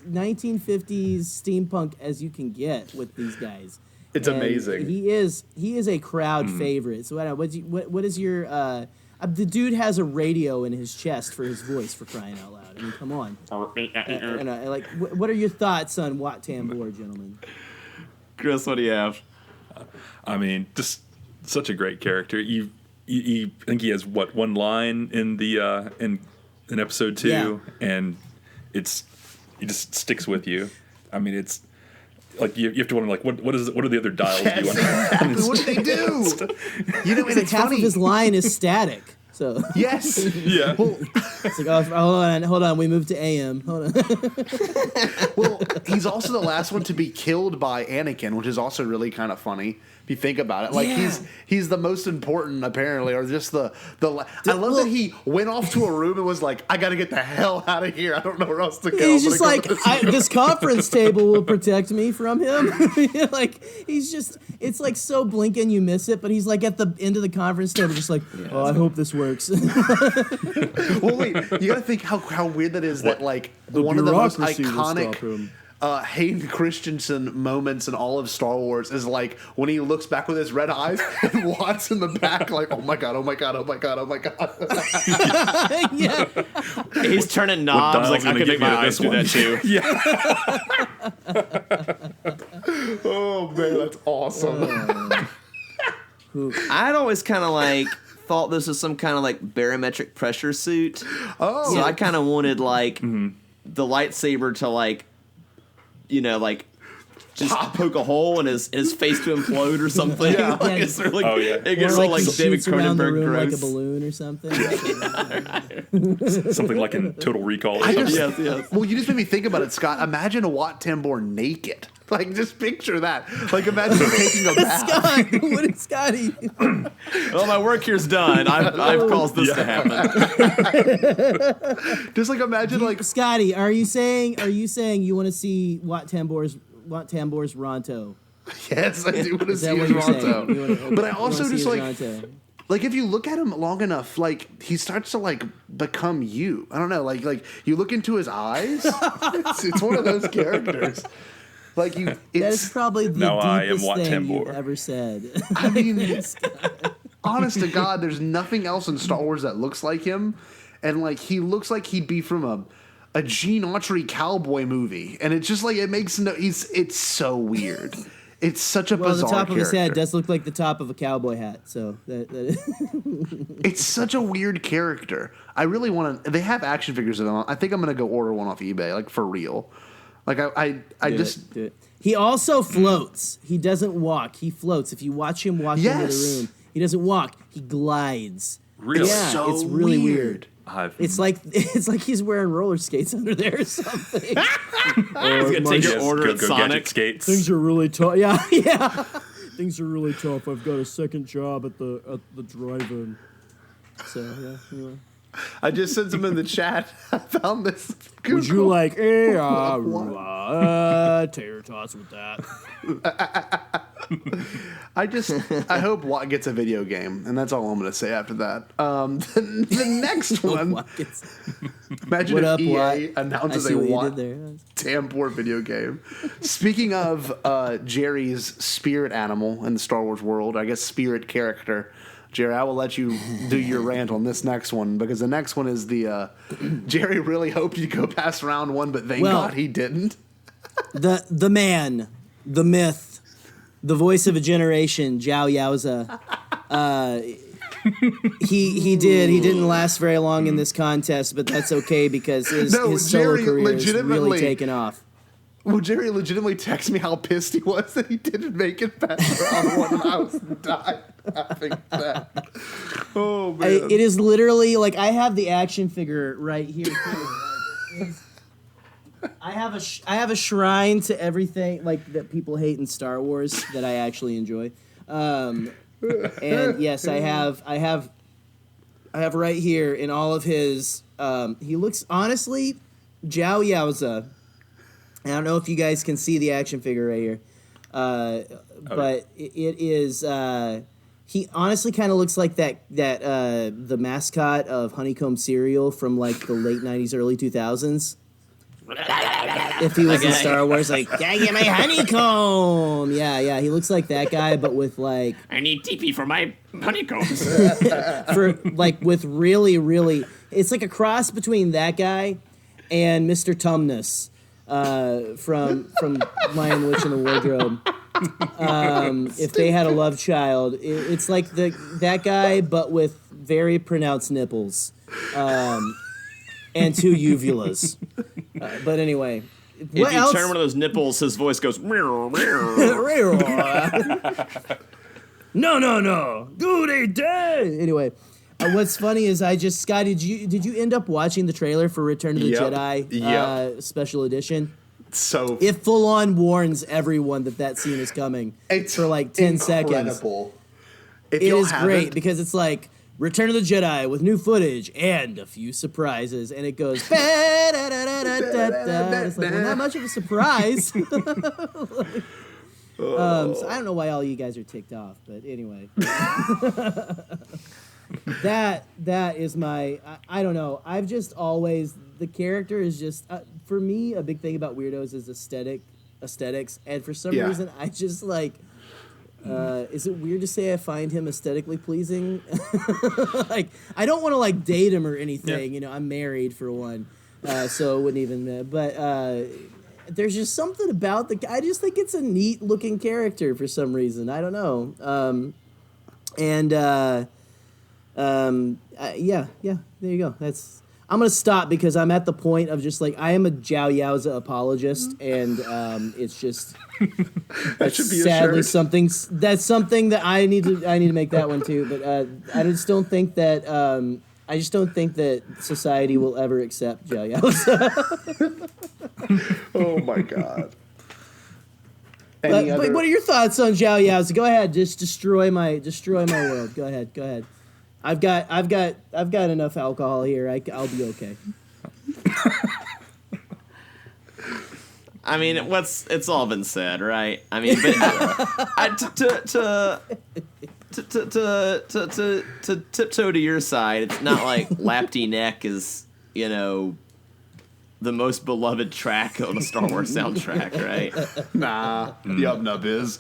1950s steampunk as you can get with these guys. It's And amazing. He is a crowd favorite. So what is your the dude has a radio in his chest for his voice, for crying out loud. I mean, come on. Like, what are your thoughts on Wat Tambor, gentlemen? Chris, what do you have? I mean, just such a great character. I think he has one line in the in episode 2, and he just sticks with you. I mean, it's like you have to wonder, like, what are the other dials do? Exactly. What did they do? You know, and it's Half funny. of his line is static. So Yes. Yeah. Well, it's like, oh, hold on, we moved to AM. Hold on. well, he's also the last one to be killed by Anakin, which is also really kind of funny if you think about it. Like, he's the most important, apparently, or just the. I love that he went off to a room and was like, "I got to get the hell out of here. I don't know where else to go." He's just I'm like, gonna go to this conference table will protect me from him. Like, he's just, it's like so blink and you miss it, but he's like at the end of the conference table, just like, I hope this works. Well, wait, you got to think how weird that is. That like one of the most iconic Hayden Christensen moments in all of Star Wars is like when he looks back with his red eyes and Watts in the back, like, oh my god. Yeah. He's turning knobs. Like, I gonna could get make me my to eyes this do that one? too. Oh man, that's awesome. I'd always kind of like thought this was some kind of like barometric pressure suit. Oh, So I kind of wanted like the lightsaber to like, like just poke a hole in his face to implode or something. Yeah. Like, it's really, Oh, yeah. it gets Or all like he David shoots around the Cronenberg room like a gross. balloon or something. Something like in Total Recall. Or I something. just, Yes. well, you just made me think about it, Scott. Imagine a Wat Tambor naked. Like, just picture that. Like, imagine him taking a bath. Scott, what is Scotty? Well, my work here's done. I've caused this to happen. Just like imagine, like, Scotty, are you saying you want to see Wat Tambor's Ronto? yes, I do want to Is see that what his you're saying? Ronto. But I also just like, Ronto. like if you look at him long enough, like he starts to like become you. I don't know, like you look into his eyes. It's one of those characters. Like you, That is it's. probably the Now I am deepest Wat thing you've Tambor. ever said. I mean, honest to God, there's nothing else in Star Wars that looks like him, and like he looks like he'd be from a Gene Autry cowboy movie, and it's just like it makes no. It's so weird. It's such a Well, the bizarre top of his head character. does look like the top of a cowboy hat. So that It's such a weird character. I really want to. They have action figures of him. I think I'm gonna go order one off eBay, like for real. Like I just. do it. He also floats. He doesn't walk. He floats. If you watch him walk into the Yes. room, he doesn't walk. He glides. Really? Yeah, So it's really weird. It's like he's wearing roller skates under there or something. He's gonna take your order at go Sonic. Gadget Skates. Things are really tough. Yeah. Things are really tough. I've got a second job at the drive-in. So yeah. Anyway. I just sent them in the chat. I found this. Would you like tater tots with that? I hope Watt gets a video game, and that's all I'm going to say after that. The next one. Imagine What if up, EA Watt? I announces see a what you Watt did there. Tambor video game. Speaking of Jerry's spirit animal in the Star Wars world, I guess spirit character, Jerry, I will let you do your rant on this next one, because the next one is the Jerry really hoped you'd go past round one, but thank God he didn't. The man, the myth, the voice of a generation, Zhao Yaoza. He didn't last very long in this contest, but that's okay because his solo Jerry career is legitimately really taken off. Well, Jerry legitimately texted me how pissed he was that he didn't make it past round one, and I was dying laughing at that. Oh, man. It is literally like I have the action figure right here. Too. I have a shrine to everything like that people hate in Star Wars that I actually enjoy. And yes, I have right here in all of his. He looks honestly, Zhao Yaoza. I don't know if you guys can see the action figure right here, but it is. He honestly kind of looks like that the mascot of Honeycomb cereal from like the late '90s, early 2000s. If he was in Star Wars, like, can I get my honeycomb? Yeah, he looks like that guy, but with like I need TP for my honeycombs. with really, really, it's like a cross between that guy and Mr. Tumnus from Lion, Witch, and the Wardrobe. If they had a love child, it's like that guy, but with very pronounced nipples. And 2 uvulas. But anyway. If you turn one of those nipples, his voice goes... No. Goody day. Anyway, what's funny is Scott, did you end up watching the trailer for Return of the Jedi special edition? So it full on warns everyone that scene is coming for like 10 seconds. It is great because it's like Return of the Jedi with new footage and a few surprises, and it goes. It's like, well, not much of a surprise. So I don't know why all you guys are ticked off, but anyway, that is my. I don't know. I've just always the character is just for me a big thing about Weirdos is aesthetics, and for some reason I just like. Is it weird to say I find him aesthetically pleasing? Like, I don't want to like date him or anything. You know, I'm married for one, so it wouldn't even. But there's just something about I just think it's a neat looking character for some reason. I don't know. Yeah. There you go. I'm gonna stop because I'm at the point of just like I am a Zhao Yaoza apologist, and it's just that should be sadly something that I need to make that one too. But I just don't think that society will ever accept Zhao Yaoza. Oh my god. But what are your thoughts on Zhao Yaoza? Go ahead, just destroy my world. Go ahead. I've got enough alcohol here. I'll be okay. I mean, it's all been said, right? I mean, but to tiptoe to your side, it's not like Lapty Neck is, you know, the most beloved track on the Star Wars soundtrack, right? Nah, Yub Nub is.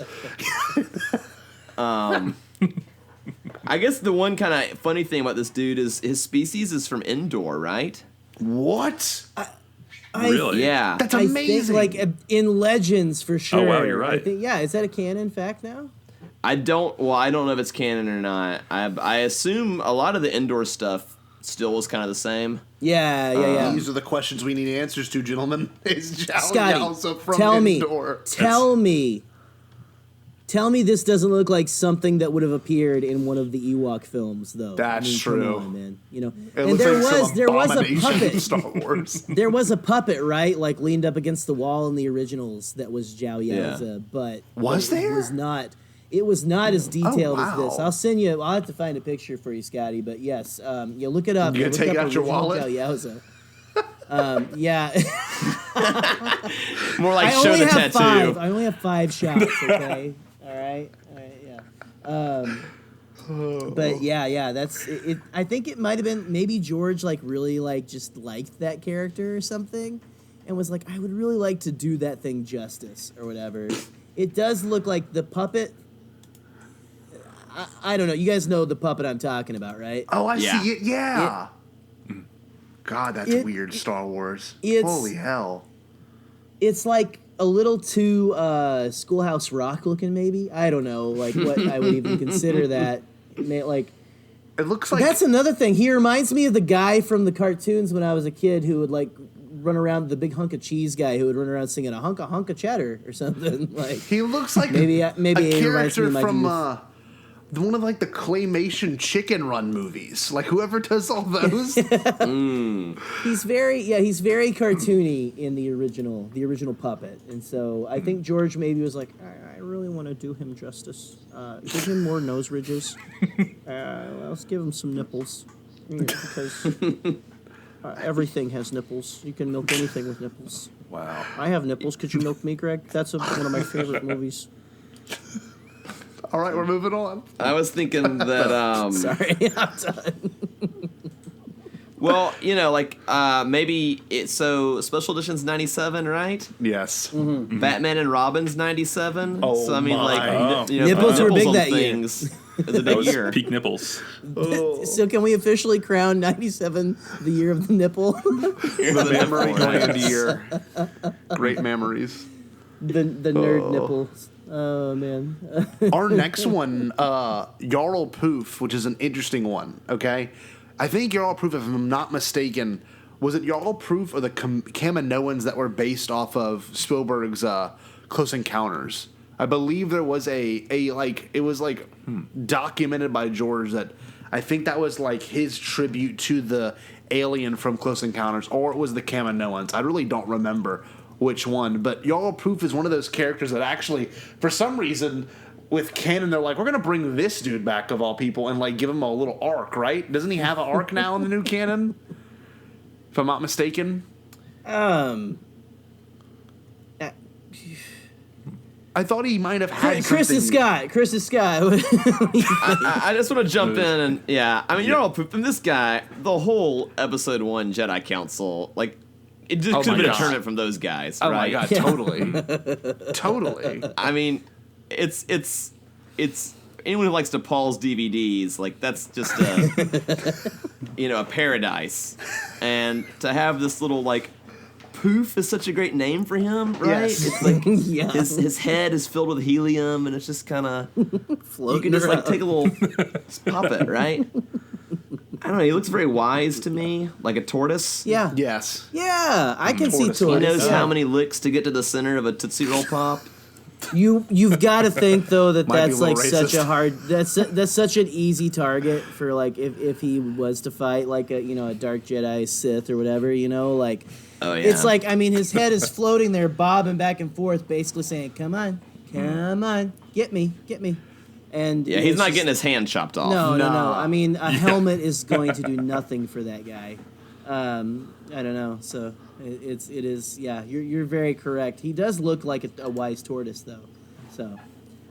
I guess the one kind of funny thing about this dude is his species is from Endor, right? What? Really? Yeah. That's amazing. I think, like, in Legends, for sure. Oh, wow, you're right. I think, is that a canon fact now? I don't know if it's canon or not. I assume a lot of the Endor stuff still was kind of the same. Yeah. These are the questions we need answers to, gentlemen. Is Zhao Scotty, Yaoza from Endor? Tell me this doesn't look like something that would have appeared in one of the Ewok films, though. That's true. Come on, man. You know, and there was a puppet. Star Wars. There was a puppet, right? Like leaned up against the wall in the originals. That was Zhao Yaoza, but there? It was not as detailed as this. Wow. I'll have to find a picture for you, Scotty. But yes, look it up. You gonna take out your wallet? Zhao Yaoza. Yeah. More like show the tattoo. I only have 5 shots. Okay. All right. Yeah. But yeah. That's it. I think it might have been maybe George really just liked that character or something, and was like, I would really like to do that thing justice or whatever. It does look like the puppet. I don't know. You guys know the puppet I'm talking about, right? Oh, I see it. Yeah. God, that's weird. Star Wars. Holy hell. It's like a little too Schoolhouse Rock looking, maybe. I don't know, what I would even consider that. It looks like that's another thing. He reminds me of the guy from the cartoons when I was a kid who would run around, the big hunk of cheese guy who would run around singing a hunk of cheddar or something. He looks like maybe a he reminds me character of my from one of like the claymation Chicken Run movies. Like whoever does all those. He's very cartoony in the original puppet, and so I think George maybe was like, I really want to do him justice. Give him more nose ridges. Let's give him some nipples, because everything has nipples. You can milk anything with nipples. Wow. I have nipples. Could you milk me, Greg? That's one of my favorite movies. All right, we're moving on. I was thinking that. Sorry, I'm done. Well, maybe so special edition's 97, right? Yes. Mm-hmm. Batman and Robin's 97. Oh, so I mean, my. Nipples were big on that year. things is a That big was year. peak nipples. So can we officially crown 97 the year of the nipple? The memory gland year. Great memories. the nerd nipple. Oh, man. Our next one, Jarl Poof, which is an interesting one, okay? I think Jarl Poof, if I'm not mistaken, was it Jarl Poof or the Kaminoans that were based off of Spielberg's Close Encounters? I believe there was it was documented by George that I think that was like his tribute to the alien from Close Encounters, or it was the Kaminoans. I really don't remember which one, but Jarl Poof is one of those characters that actually, for some reason, with canon, they're like, we're gonna bring this dude back of all people and like give him a little arc, right? Doesn't he have an arc now in the new canon? If I'm not mistaken. I thought he might have had Chris something. is Scott. I just want to jump in and you're all pooping. This guy, the whole episode 1 Jedi Council, like it just could have been a tournament from those guys. Oh right? my god, totally, totally. I mean, it's anyone who likes DePaul's DVDs, like that's just a paradise, and to have this little like Poof is such a great name for him, right? Yes. It's like Yeah. his head is filled with helium, and it's just kind of Floating you can just around. like take a little just pop it, right? I don't know. He looks very wise to me, like a tortoise. Yeah. Yes. Yeah, I can see Tortoise. He tortoise. knows Yeah. how many licks to get to the center of a Tootsie Roll Pop. You've got to think though that Might be that's a little like such a racist. hard that's such an easy target for like if he was to fight like a dark Jedi Sith or whatever, like Oh yeah. it's like, I mean, his head is floating there bobbing back and forth basically saying, come on, get me, and yeah, he's it's not just- getting his hand chopped off. no. No. I mean, a helmet is going to do nothing for that guy. I don't know. So it is. Yeah, you're very correct. He does look like a wise tortoise, though. So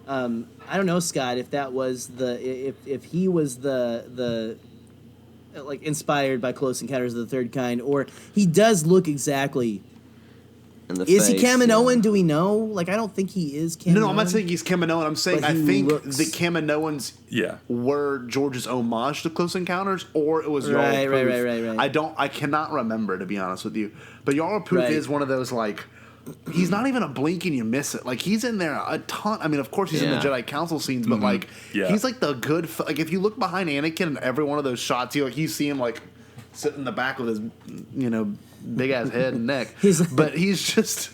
I don't know, Scott, if that was if he was the like inspired by Close Encounters of the Third Kind, or he does look exactly. In the Is he face, Kaminoan? yeah. Do we know? Like, I don't think he is Kaminoan. No, I'm not saying he's Kaminoan. I'm saying But I he think looks- the Kaminoans Yeah. were George's homage to Close Encounters, or it was Jarl Right, Poof. right. I cannot remember, to be honest with you. But Jarl Poof Right. is one of those like. He's not even a blink and you miss it. Like, he's in there a ton. I mean, of course, he's in the Yeah. Jedi Council scenes, but like, Yeah. he's like the good. Like, if you look behind Anakin in every one of those shots, you see him like sitting in the back with his, big ass head and neck. But he's just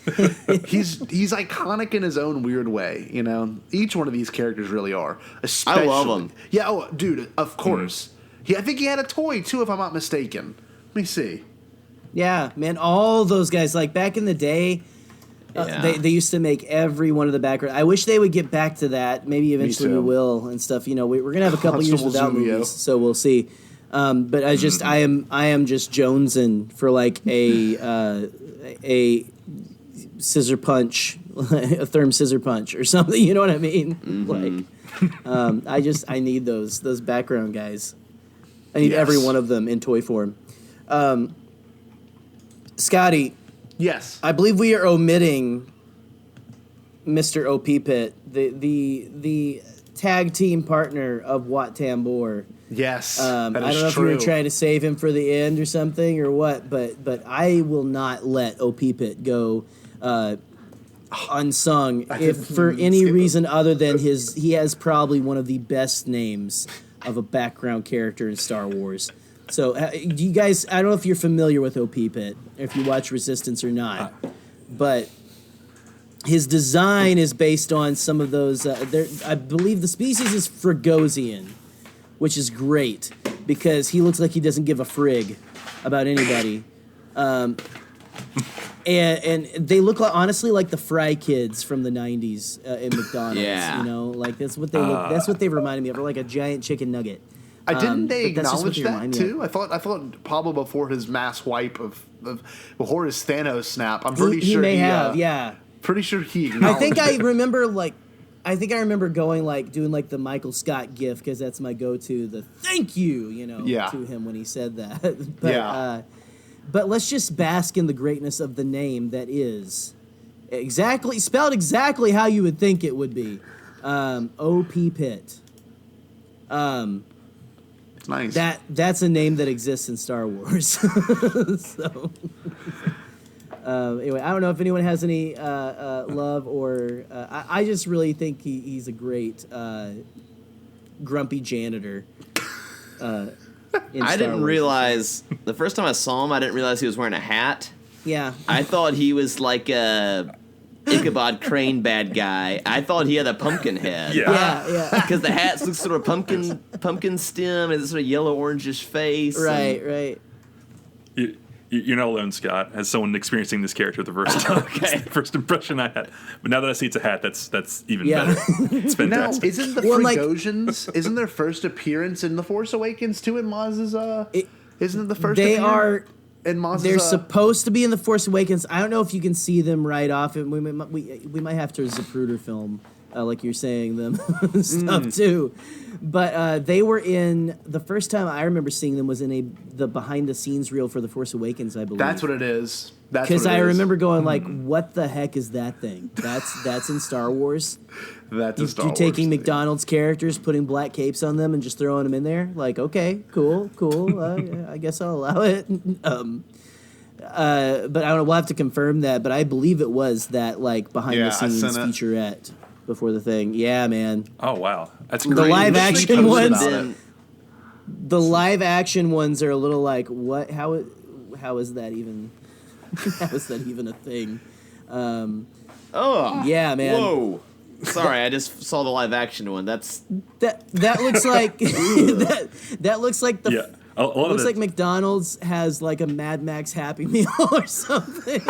he's iconic in his own weird way. Each one of these characters really are. Especially, love him. Yeah. Oh, dude. Of course. I think he had a toy too, if I'm not mistaken. Let me see. Yeah, man, all those guys, like back in the day, Yeah. they used to make every one of the background. I wish they would get back to that. Maybe eventually we too. will and stuff. We're gonna have a couple years Constable without Zumio. movies, so we'll see. But I am just jonesing for like a scissor punch, a therm scissor punch or something. You know what I mean? Like, I need those background guys. I need every Yes. one of them in toy form. Scotty, Yes. I believe we are omitting Mr. OP Pit, the tag team partner of Wat Tambor. Yes. I that don't is know if you true. were trying to save him for the end or something or what, but I will not let OP Pit go unsung if for any reason other than he has probably one of the best names of a background character in Star Wars. So, do you guys, I don't know if you're familiar with OP Pit, if you watch Resistance or not, but his design is based on some of those. I believe the species is Fragosian, which is great because he looks like he doesn't give a frig about anybody. And they look like, honestly, like the Fry Kids from the '90s in McDonald's. Yeah. You know, like that's what they look. That's what they reminded me of, or like a giant chicken nugget. Didn't they but that's just what acknowledge they that remind me too? of. I thought Pablo before his mass wipe before his Thanos snap. I'm He, pretty he sure may he have, yeah. Pretty sure he. I think I remember going like doing like the Michael Scott gif because that's my go-to. The thank you, to him when he said that. But, Yeah. But let's just bask in the greatness of the name that is spelled exactly how you would think it would be. O.P. Pitt. It's nice. That's a name that exists in Star Wars. So anyway, I don't know if anyone has any love or I just really think he's a great grumpy janitor. I didn't realize the first time I saw him, I didn't realize he was wearing a hat. Yeah. I thought he was like a Ichabod Crane bad guy. I thought he had a pumpkin head. Yeah. Because the hat looks sort of pumpkin stem and this sort of yellow orangish face. Right. You're not alone, Scott. As someone experiencing this character the first time, Okay. it's the first impression I had. But now that I see it's a hat, that's even Yeah. better. It's Now, fantastic. isn't the Fragosians, isn't their first appearance in The Force Awakens too in Maz's, isn't it the first They appearance are. in Maz's, They're supposed to be in The Force Awakens. I don't know if you can see them right off. We might have to Zapruder film, like you're saying them stuff too. But they were in the first time I remember seeing them was in the behind the scenes reel for The Force Awakens, I believe. That's what it is. Because I remember going like, "What the heck is that thing? That's in Star Wars." That's a Star You're Wars taking thing. McDonald's characters, putting black capes on them, and just throwing them in there. Like, okay, cool. I guess I'll allow it. But I don't know. We'll have to confirm that. But I believe it was that like behind the scenes featurette before the thing. Yeah, man. Oh wow, that's The great. live Wish they action posted ones. about it. The live action ones are a little like, what? How is that even? How is that even a thing? Oh. Yeah, man. Whoa. Sorry, I just saw the live action one. That looks like that looks like the. Yeah. A lot Looks of like McDonald's has like a Mad Max Happy Meal or something.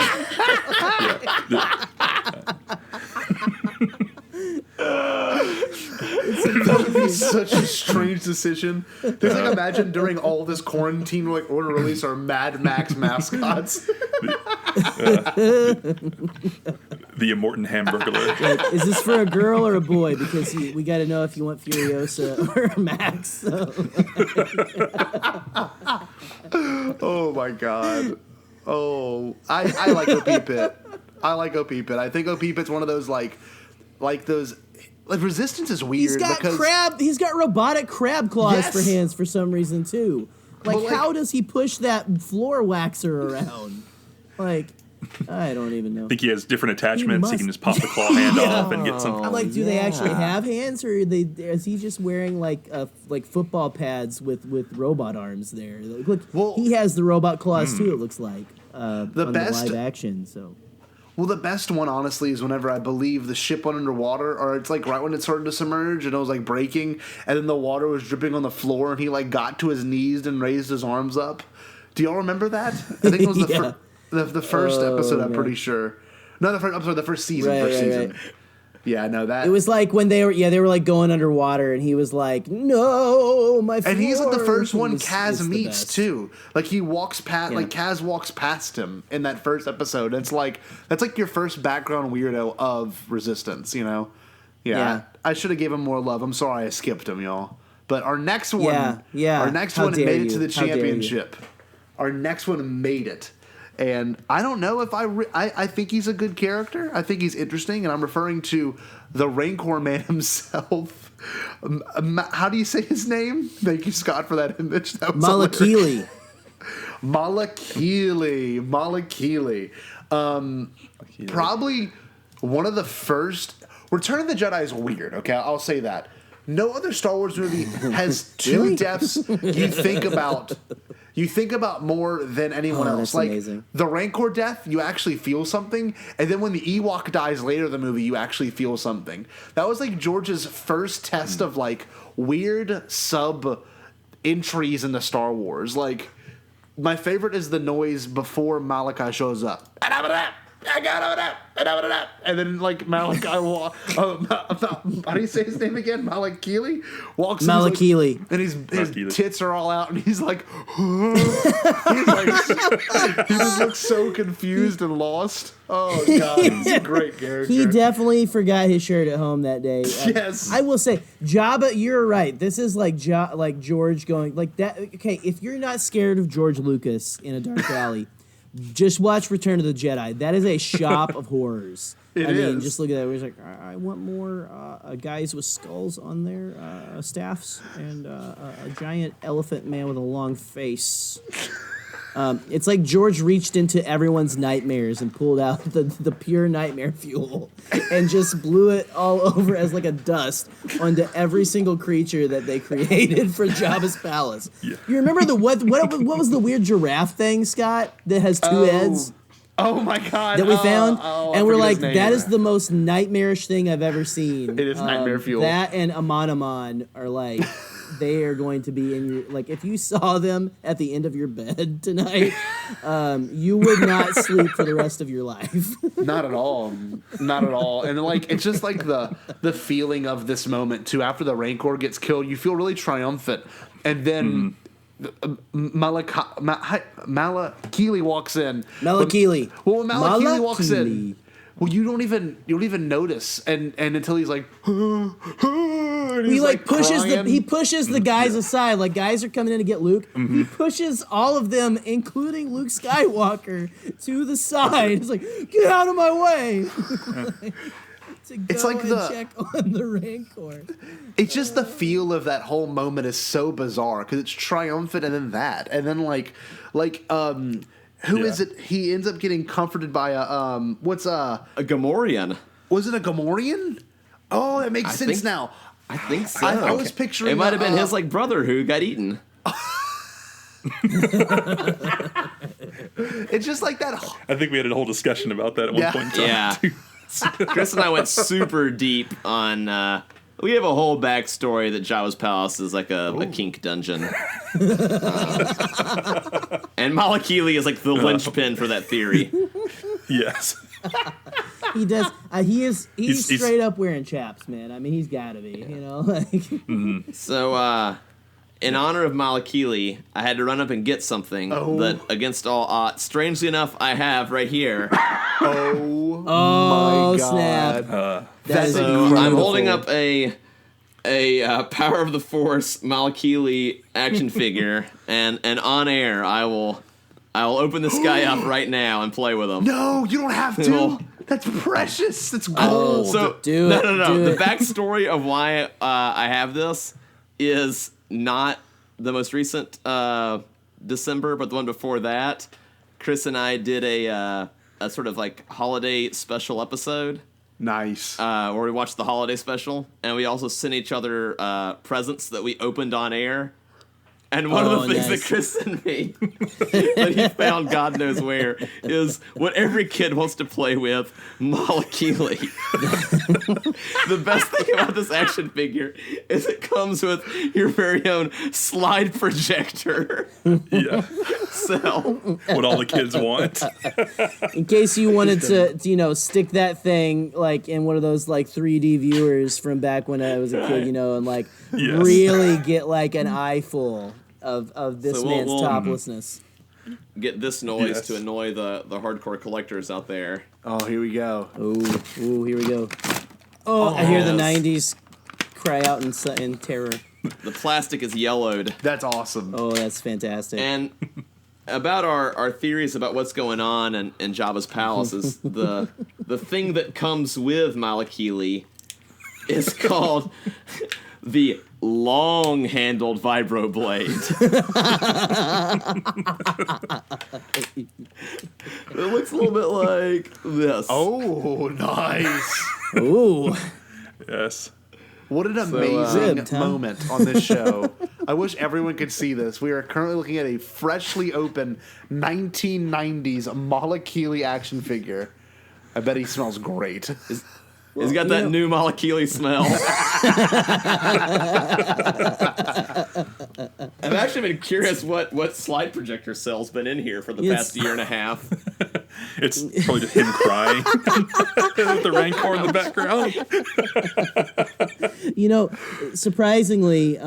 That would be such a strange decision. Just like imagine during all this quarantine, like we're gonna release our Mad Max mascots. the Immortan Hamburglar. Like, is this for a girl or a boy? Because we got to know if you want Furiosa or Max. So. Oh my god. Oh, I like O.P. Pitt. I like O.P. Pitt. I think O.P. Pitt's one of those like those. Like Resistance is weird. He's got robotic crab claws Yes. for hands for some reason too. Like, But, like- how does he push that floor waxer around? Like, I don't even know. I think he has different attachments. He must- can just pop the claw hand off and get some. I'm like, do they actually have hands, or is he just wearing like football pads with robot arms there? Look, Well- he has the robot claws too. It looks like on best- the live action. So Well, the best one, honestly, is whenever I believe the ship went underwater, or it's like right when it started to submerge and it was like breaking, and then the water was dripping on the floor, and he like got to his knees and raised his arms up. Do y'all remember that? I think it was Yeah. the first episode. I'm man. pretty sure. No, the first season. Right, first right, season. right. Yeah, no, that. it was like when they were like going underwater, and he was like, "No, my." And he's like the floor." first one It's Kaz the meets best. too. Like he walks past, Yeah. like Kaz walks past him in that first episode. It's like that's like your first background weirdo of Resistance, you know? Yeah. I should have gave him more love. I'm sorry I skipped him, y'all. But our next one, Yeah. our next How one dare made it you. to the How dare you. championship. Our next one made it. And I don't know if I think he's a good character. I think he's interesting, and I'm referring to the Rancor man himself. How do you say his name? Thank you, Scott, for that image. That was hilarious. Malakili. Malakili. Probably one of the first. Return of the Jedi is weird, okay? I'll say that. No other Star Wars movie has two Really? deaths you think about. you think about more than anyone else. That's Like amazing. the Rancor death, you actually feel something, and then when the Ewok dies later in the movie, you actually feel something. That was like George's first test of like weird sub entries into Star Wars. Like my favorite is the noise before Malachi shows up. And then like Malachi, how do you say his name again? Malakili walks. Malakili. And his Malakili. tits are all out, and he's like, he's like, he just looks so confused and lost. Oh god, he's a great character. He definitely forgot his shirt at home that day. Yes. I will say, Jabba, you're right. This is like George going like that. Okay, if you're not scared of George Lucas in a dark alley, just watch Return of the Jedi. That is a shop of horrors. It I mean, is. just look at that. Where he's like, I want more guys with skulls on their staffs and a giant elephant man with a long face. It's like George reached into everyone's nightmares and pulled out the pure nightmare fuel and just blew it all over as like a dust onto every single creature that they created for Jabba's palace. Yeah. You remember what was the weird giraffe thing, Scott, that has two heads Oh my god! that we found? I And we're forget like, his name. that is the most nightmarish thing I've ever seen. It is nightmare fuel. That and Amanaman are like, they are going to be in your, like, if you saw them at the end of your bed tonight, you would not sleep for the rest of your life. Not at all. Not at all. And like it's just like the feeling of this moment too. After the Rancor gets killed, you feel really triumphant, and then Malakili walks in. Malakili. Well, when Malakili walks Malakili. in, well, you don't even notice, and until he's like, and He he's like pushes crying. he pushes the guys aside. Like guys are coming in to get Luke. He pushes all of them, including Luke Skywalker, to the side. He's like, "Get out of my way!" to go It's like and the- check on the Rancor. It's just the feel of that whole moment is so bizarre because it's triumphant and then that and then who is it? He ends up getting comforted by a what's A Gamorrean. was it a Gamorrean? Oh, that makes sense think- now. I think so. I was picturing it might have been the, his like brother who got eaten. It's just like that. I think we had a whole discussion about that at one Yeah. point in time. Yeah. too. Chris and I went super deep on. We have a whole backstory that Jabba's palace is like a kink dungeon, and Malakili is like the linchpin for that theory. Yes. He does. He's He's- straight up wearing chaps, man. I mean, he's got to be. You know, like So, in honor of Malakili, I had to run up and get something that, against all odds, strangely enough, I have right here. Oh oh my god! snap! That is So incredible. I'm holding up a Power of the Force Malakili action figure, and on air I will open this guy up right now and play with him. No, you don't have to. No. That's precious. That's gold. So Do no, it, no, no. do The it. backstory of why I have this is not the most recent December, but the one before that. Chris and I did a sort of like holiday special episode Nice. where we watched the holiday special, and we also sent each other presents that we opened on air. And one of Oh, the things nice. that Chris sent me that he found God knows where is what every kid wants to play with, Malakili. The best thing about this action figure is it comes with your very own slide projector Yeah. cell. What all the kids want. In case you wanted to, stick that thing like in one of those like 3D viewers from back when I was a kid, and like Yes. really get like an eyeful of this So we'll- man's we'll- toplessness. Get this noise Yes. to annoy the hardcore collectors out there. Oh, here we go. Ooh, here we go. Oh, I hear the yes. 90s cry out in terror. The plastic is yellowed. That's awesome. Oh, that's fantastic. And about our theories about what's going on in Jabba's palace is the thing that comes with Malakili is called the long-handled vibroblade. It looks a little bit like this. Oh, nice. Ooh. Yes. What an Good amazing time. moment on this show. I wish everyone could see this. We are currently looking at a freshly open 1990s Mala Keely action figure. I bet he smells great. He's got that new Mala Keely smell. I've actually been curious what slide projector cell's been in here for the past year and a half. It's probably just him crying with the Rancor in the background. Surprisingly,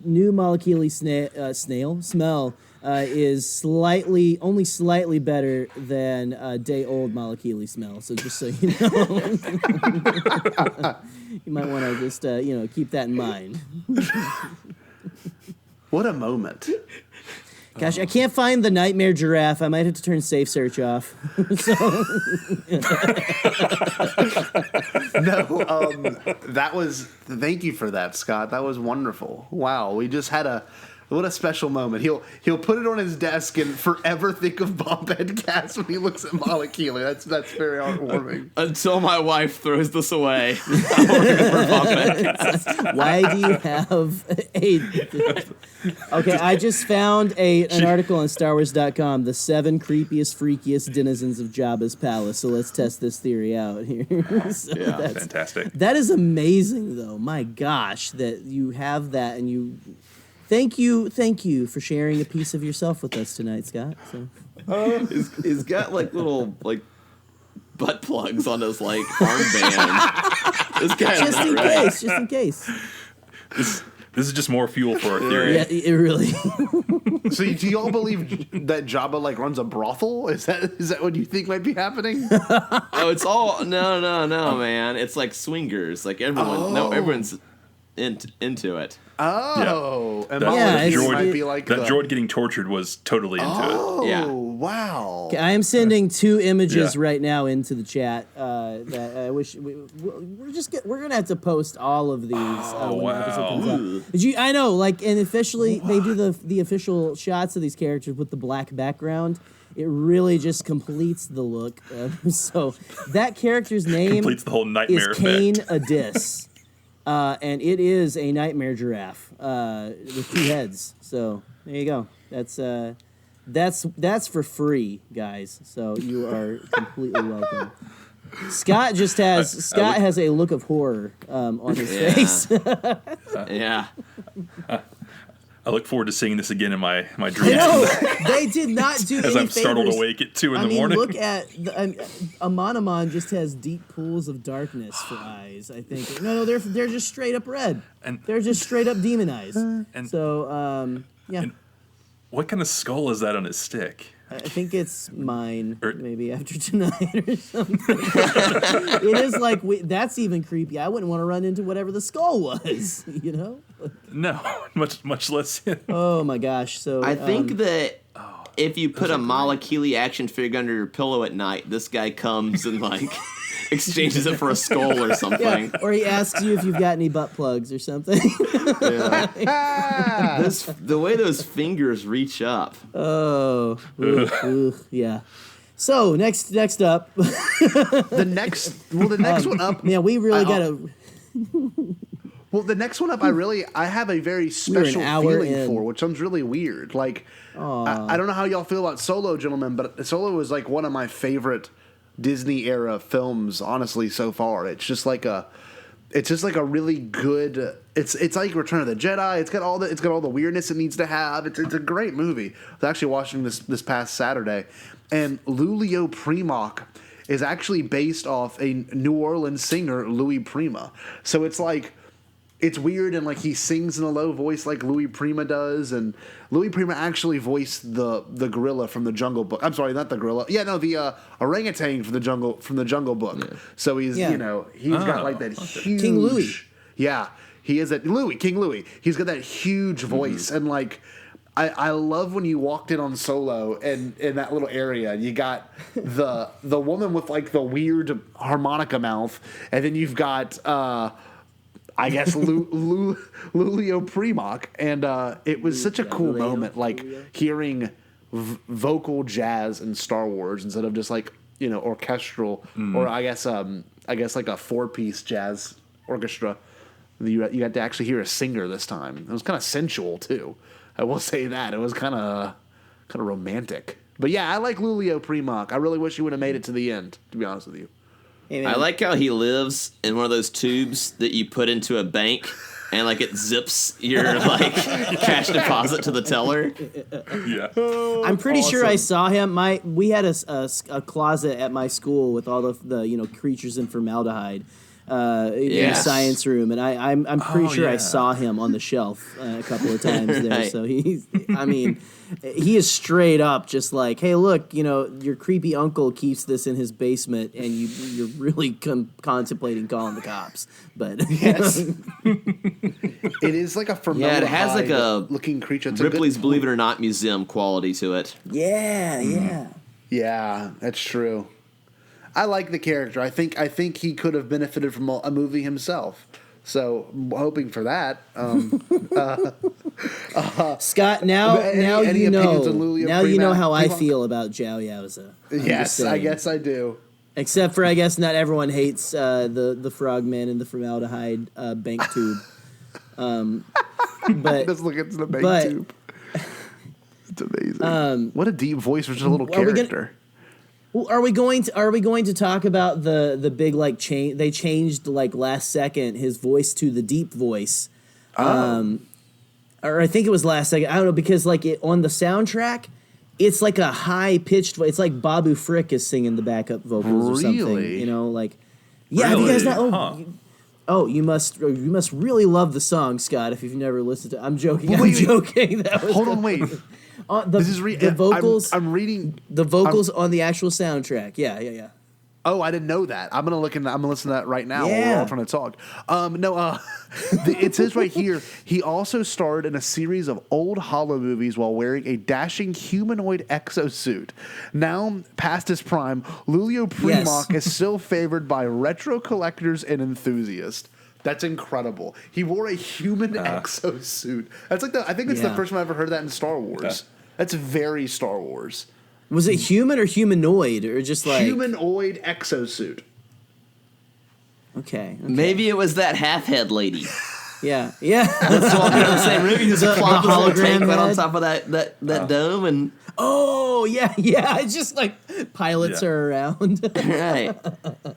new Mala Keely snail smell is only slightly better than day-old Mala Keely smell. So just so you know, you might want to just keep that in mind. What a moment. Gosh, I can't find the nightmare giraffe. I might have to turn safe search off. Thank you for that, Scott. That was wonderful. Wow, we just had what a special moment. He'll put it on his desk and forever think of Bombadcast when he looks at Mala Keely. That's very heartwarming. Until my wife throws this away. I'll remember Bombadcast. Why do you have a... Okay, I just found an article on StarWars.com, the 7 creepiest, freakiest denizens of Jabba's palace. So let's test this theory out here. Fantastic. That is amazing, though. My gosh, that you have that, and you... Thank you for sharing a piece of yourself with us tonight, Scott. So. He's got little butt plugs on his armband. This guy's just in case. This is just more fuel for our theory. Yeah, it really. So do you all believe that Jabba runs a brothel? Is that what you think might be happening? Oh, it's all no, man. It's like swingers. Everyone's into it. Oh, yeah. and Droid might be like that droid getting tortured was totally into it. Yeah. Wow. Okay, I am sending 2 images right now into the chat. That I wish we're gonna have to post all of these. When the episode comes out. I know, and officially they do the official shots of these characters with the black background. It really just completes the look. So that character's name Completes the whole nightmare is Kane effect. Adis. And it is a nightmare giraffe with 2 heads. So there you go. That's for free, guys. So you are completely welcome. Scott has a look of horror on his face. Yeah. I look forward to seeing this again in my dreams. No, they did not do as any I'm startled favors. awake at 2 in the morning. Look at Amanaman just has deep pools of darkness for eyes. I think they're just straight up red. And they're just straight up demon eyes. And what kind of skull is that on his stick? I think it's mine, maybe after tonight or something. It is that's even creepy. I wouldn't want to run into whatever the skull was, No, much less him. Oh my gosh! So I think that if you put a Mala Keely action figure under your pillow at night, this guy comes and exchanges it for a skull or something. Yeah, or he asks you if you've got any butt plugs or something. The way those fingers reach up. Oh, yeah. So next up, the next one up. Yeah, we really gotta. Well, the next one up, I have a very special feeling for, which sounds really weird. I don't know how y'all feel about Solo, gentlemen, but Solo was one of my favorite Disney era films, honestly, so far. It's just like a really good. It's like Return of the Jedi. It's got all the weirdness it needs to have. It's a great movie. I was actually watching this past Saturday, and Lulio Primoc is actually based off a New Orleans singer, Louis Prima. So it's weird, and he sings in a low voice like Louis Prima does, and Louis Prima actually voiced the gorilla from the Jungle Book. I'm sorry, not the gorilla. Yeah, no, the orangutan from the Jungle Book. Yeah. So he's he's got that huge King Louis. Yeah, he is King Louis. He's got that huge voice, and I love when you walked in on Solo and in that little area, you got the woman with the weird harmonica mouth, and then you've got I guess Lulio Primoc, and it was such a cool moment, hearing vocal jazz in Star Wars instead of just orchestral, or I guess a 4-piece jazz orchestra. You got to actually hear a singer this time. It was kind of sensual too. I will say that it was kind of romantic. But yeah, I like Lulio Primoc. I really wish he would have made it to the end. To be honest with you, Hey, man. I like how he lives in one of those tubes that you put into a bank and like it zips your like cash deposit to the teller. Yeah. I'm pretty sure I awesome. saw him. We had a closet at my school with all of the creatures in formaldehyde in the Yes. science room, and I'm pretty Oh, sure I yeah. saw him on the shelf a couple of times there. Right. So he is straight up just like, hey, look, your creepy uncle keeps this in his basement, and you're really contemplating calling the cops. But yes, it is like a formaldehyde Yeah, it has like a looking creature. It's Ripley's a good, Believe It or Not museum quality to it. yeah. Yeah, that's true. I like the character. I think he could have benefited from a movie himself. So I'm hoping for that. Scott, now any you know. opinions on Lulio Now you know how I Primoc? feel about Zhao Yaoza. I'm just Yes, I saying. guess I do. Except for, I guess, not everyone hates the frogman in the formaldehyde bank tube. But Let's look at the bank but- tube. It's amazing. What a deep voice for just a little are we gonna- character. well, are we going to talk about the big change? They changed last second his voice to the deep voice. Or I think it was last second. I don't know, because on the soundtrack, it's like a high pitched voice. It's like Babu Frick is singing the backup vocals or Really? something. Yeah, have you guys Really? not? Huh. You must really love the song, Scott. If you've never listened to, I'm joking. Wait, I'm wait. joking. That was Hold on, wait. the, This is the vocals. I'm reading. the vocals on the actual soundtrack. Yeah. Oh, I didn't know that. I'm gonna listen to that right now while we're Yeah. all trying to talk. It says right here he also starred in a series of old Hollow movies while wearing a dashing humanoid exosuit. Now past his prime, Lulio Primoc is still favored by retro collectors and enthusiasts. That's incredible. He wore a human exosuit. That's I think it's the Yeah. first time I ever heard that in Star Wars. Yeah. That's very Star Wars. Was it human or humanoid or just Humanoid exosuit. Okay. Maybe it was that half-head lady. Yeah. That's walking around the same room. He just The plopped his little hologram tank right on head? top of that dome and Oh yeah. It's just pilots Yeah. are around. right.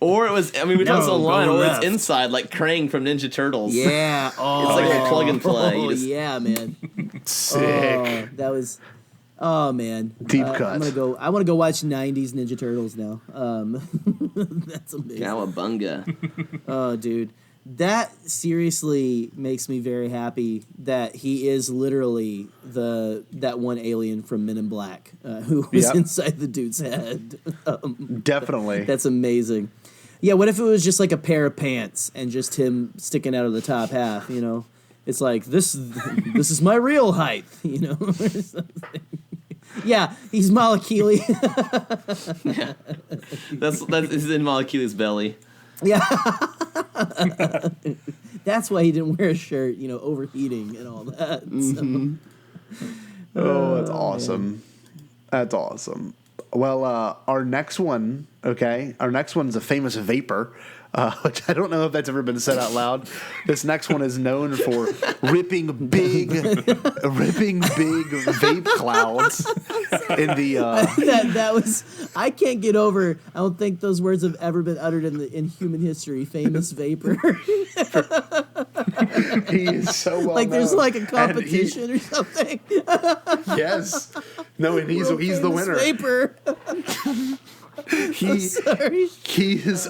Or it was. I mean, we talked No, online. go Or left. it's inside like Krang from Ninja Turtles. Yeah. Oh, It's like a plug and play. You Oh just- yeah, man. Sick. Oh, that was. Oh man. Deep cut. I want to go watch '90s Ninja Turtles now. That's amazing. Cowabunga. Oh, dude. That seriously makes me very happy that he is literally that one alien from Men in Black who was Yep. inside the dude's head. Definitely. That's amazing. Yeah, what if it was just like a pair of pants and just him sticking out of the top half, It's like, this is my real height, or something. Yeah, he's Malakili. That's in Molecule's belly. Yeah. That's why he didn't wear a shirt, overheating and all that. Oh, that's awesome. That's awesome. Well, our next one, our next one's a famous vapor, which I don't know if that's ever been said out loud. This next one is known for ripping big vape clouds in the. that was, I can't get over. I don't think those words have ever been uttered in human history. Famous vapor. He is so well Like there's known. like a And competition or something. yes. No, and he's Real the famous winner. Vapor. Sorry. He is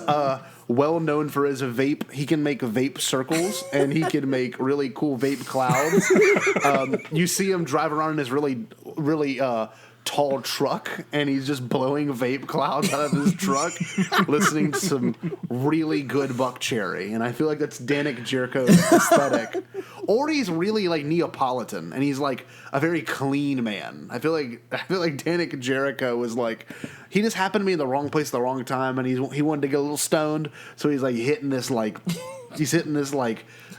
well known for his vape. He can make vape circles, and he can make really cool vape clouds. You see him drive around in his really tall truck, and he's just blowing vape clouds out of his truck, listening to some really good Buck Cherry. And I feel like that's Danik Jericho's aesthetic. Or he's really like Neapolitan, and he's like a very clean man. I feel like Danik Jericho was like, he just happened to be in the wrong place at the wrong time, and he wanted to get a little stoned, so he's like hitting this I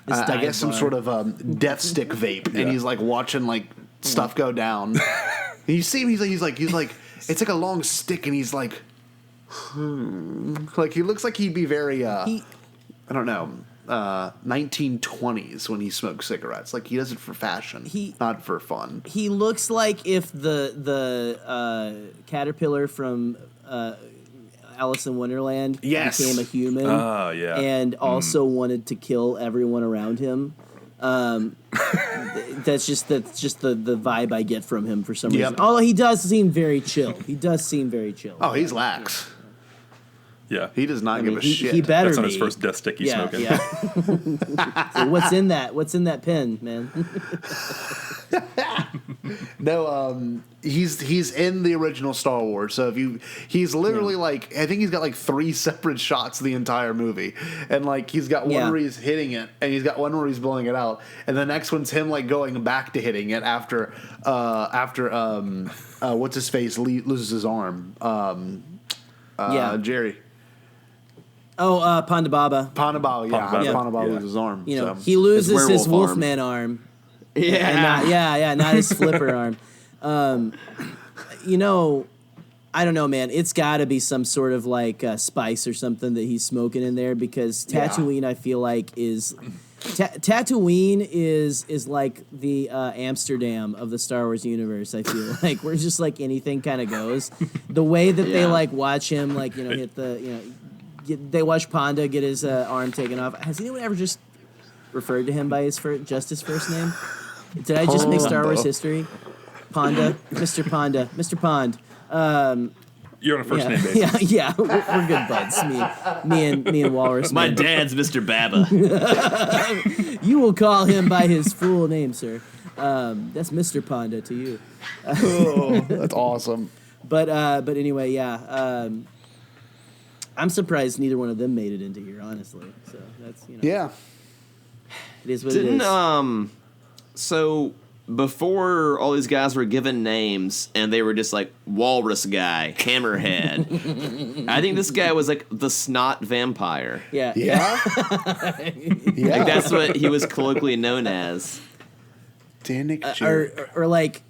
dive guess some bar. sort of death stick vape, and he's like watching like stuff go down. And you see him, he's like it's like a long stick, and he's like he looks like he'd be very I don't know. 1920s when he smokes cigarettes. Like, he does it for fashion, not for fun. He looks like if the caterpillar from Alice in Wonderland became a human and also wanted to kill everyone around him. That's just the vibe I get from him for some reason. Although he does seem very chill. Oh, he's lax. Yeah. He does not give a shit. He better That's on be. his first death stick he's smoking. Yeah. So what's in that? What's in that pen, man? No, he's in the original Star Wars. So he's literally like, I think he's got like 3 separate shots the entire movie, and like he's got one where he's hitting it, and he's got one where he's blowing it out, and the next one's him like going back to hitting it after what's his face loses his arm. Jerry. Oh, Ponda Baba. Ponda Baba loses his arm. You know, he loses his Wolfman arm. Yeah. Not his flipper arm. You know, I don't know, man. It's got to be some sort of like spice or something that he's smoking in there, because Tatooine, I feel like, is Tatooine is like the Amsterdam of the Star Wars universe. I feel like where just like anything kind of goes. The way that they like watch him, like, you know, hit the, you know, they watch Ponda get his arm taken off. Has anyone ever just referred to him by his first name? Did I just make Star Wars history? Ponda, Mr. Ponda, Mr. Pond. You're on a first name basis. Yeah, we're good buds. Me and Walrus. My dad's Mr. Baba. You will call him by his full name, sir. That's Mr. Ponda to you. That's awesome. But anyway, yeah. I'm surprised neither one of them made it into here, honestly. So that's, you know. Yeah. It is what it is. So before all these guys were given names and they were just like Walrus guy, Hammerhead, I think this guy was like the snot vampire. Yeah. Like that's what he was colloquially known as. Danik Jericho. Or like,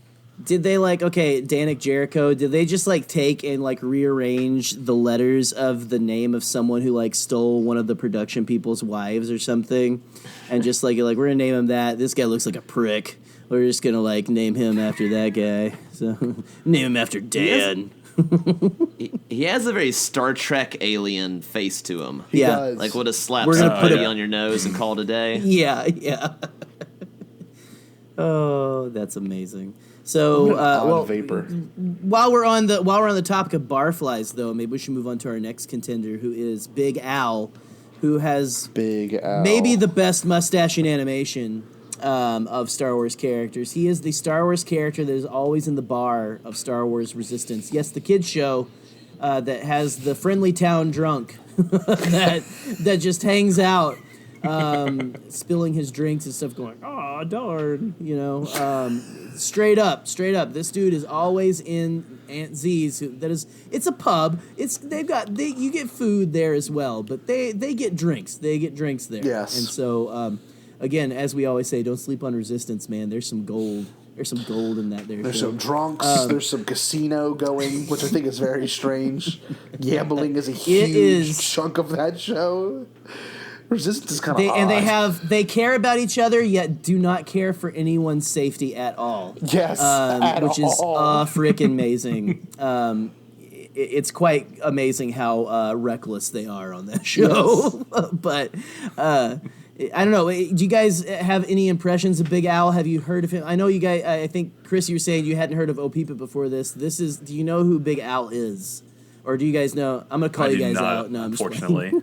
did they like, okay, Danik Jericho, did they just like take and like rearrange the letters of the name of someone who like stole one of the production people's wives or something, and just like we're gonna name him that. This guy looks like a prick. We're just gonna like name him after that guy. So name him after Dan. He has a very Star Trek alien face to him. He does. Like would have slapped We're gonna somebody on your nose and called a day. Yeah. Oh, that's amazing. So, vapor. While we're on the topic of barflies, though, maybe we should move on to our next contender, who is Big Al, who has maybe the best mustache in animation of Star Wars characters. He is the Star Wars character that is always in the bar of Star Wars Resistance. Yes, the kids show that has the friendly town drunk that just hangs out. Spilling his drinks and stuff, going, oh darn, you know. Straight up, this dude is always in Aunt Z's. It's a pub. You get food there as well, but they get drinks. They get drinks there. Yes. And so, again, as we always say, don't sleep on Resistance, man. There's some gold. There's some gold in that there. There's some drunks. There's some casino going, which I think is very strange. Gambling is a huge chunk of that show. Resistance is kind of odd. And they care about each other, yet do not care for anyone's safety at all. Yes, which is freaking amazing. It's quite amazing how reckless they are on that show. Yes. But I don't know. Do you guys have any impressions of Big Al? Have you heard of him? I know you guys. I think Chris, you were saying you hadn't heard of Opeepa before this. Do you know who Big Al is? Or do you guys know? I'm going to call you guys out. No, I'm unfortunately.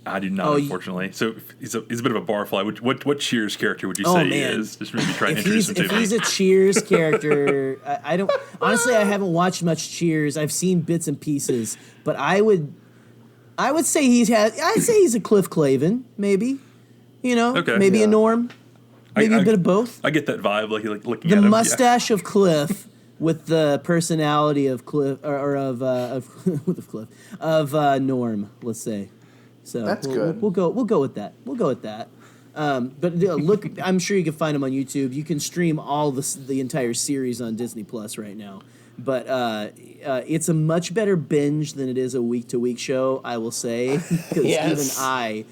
I do not, unfortunately. So he's a bit of a barfly. What Cheers character would you say he is? Just maybe try and introduce him to me. If he's a Cheers character, I don't. Honestly, I haven't watched much Cheers. I've seen bits and pieces, but I would say I'd say he's a Cliff Clavin, maybe. You know, maybe a Norm, maybe a bit of both. I get that vibe, like looking at him. The mustache of Cliff. With the personality of Cliff of Norm, let's say. So that's good. We'll go with that. But look, I'm sure you can find him on YouTube. You can stream all the entire series on Disney Plus right now. But it's a much better binge than it is a week-to-week show, I will say. Because even I,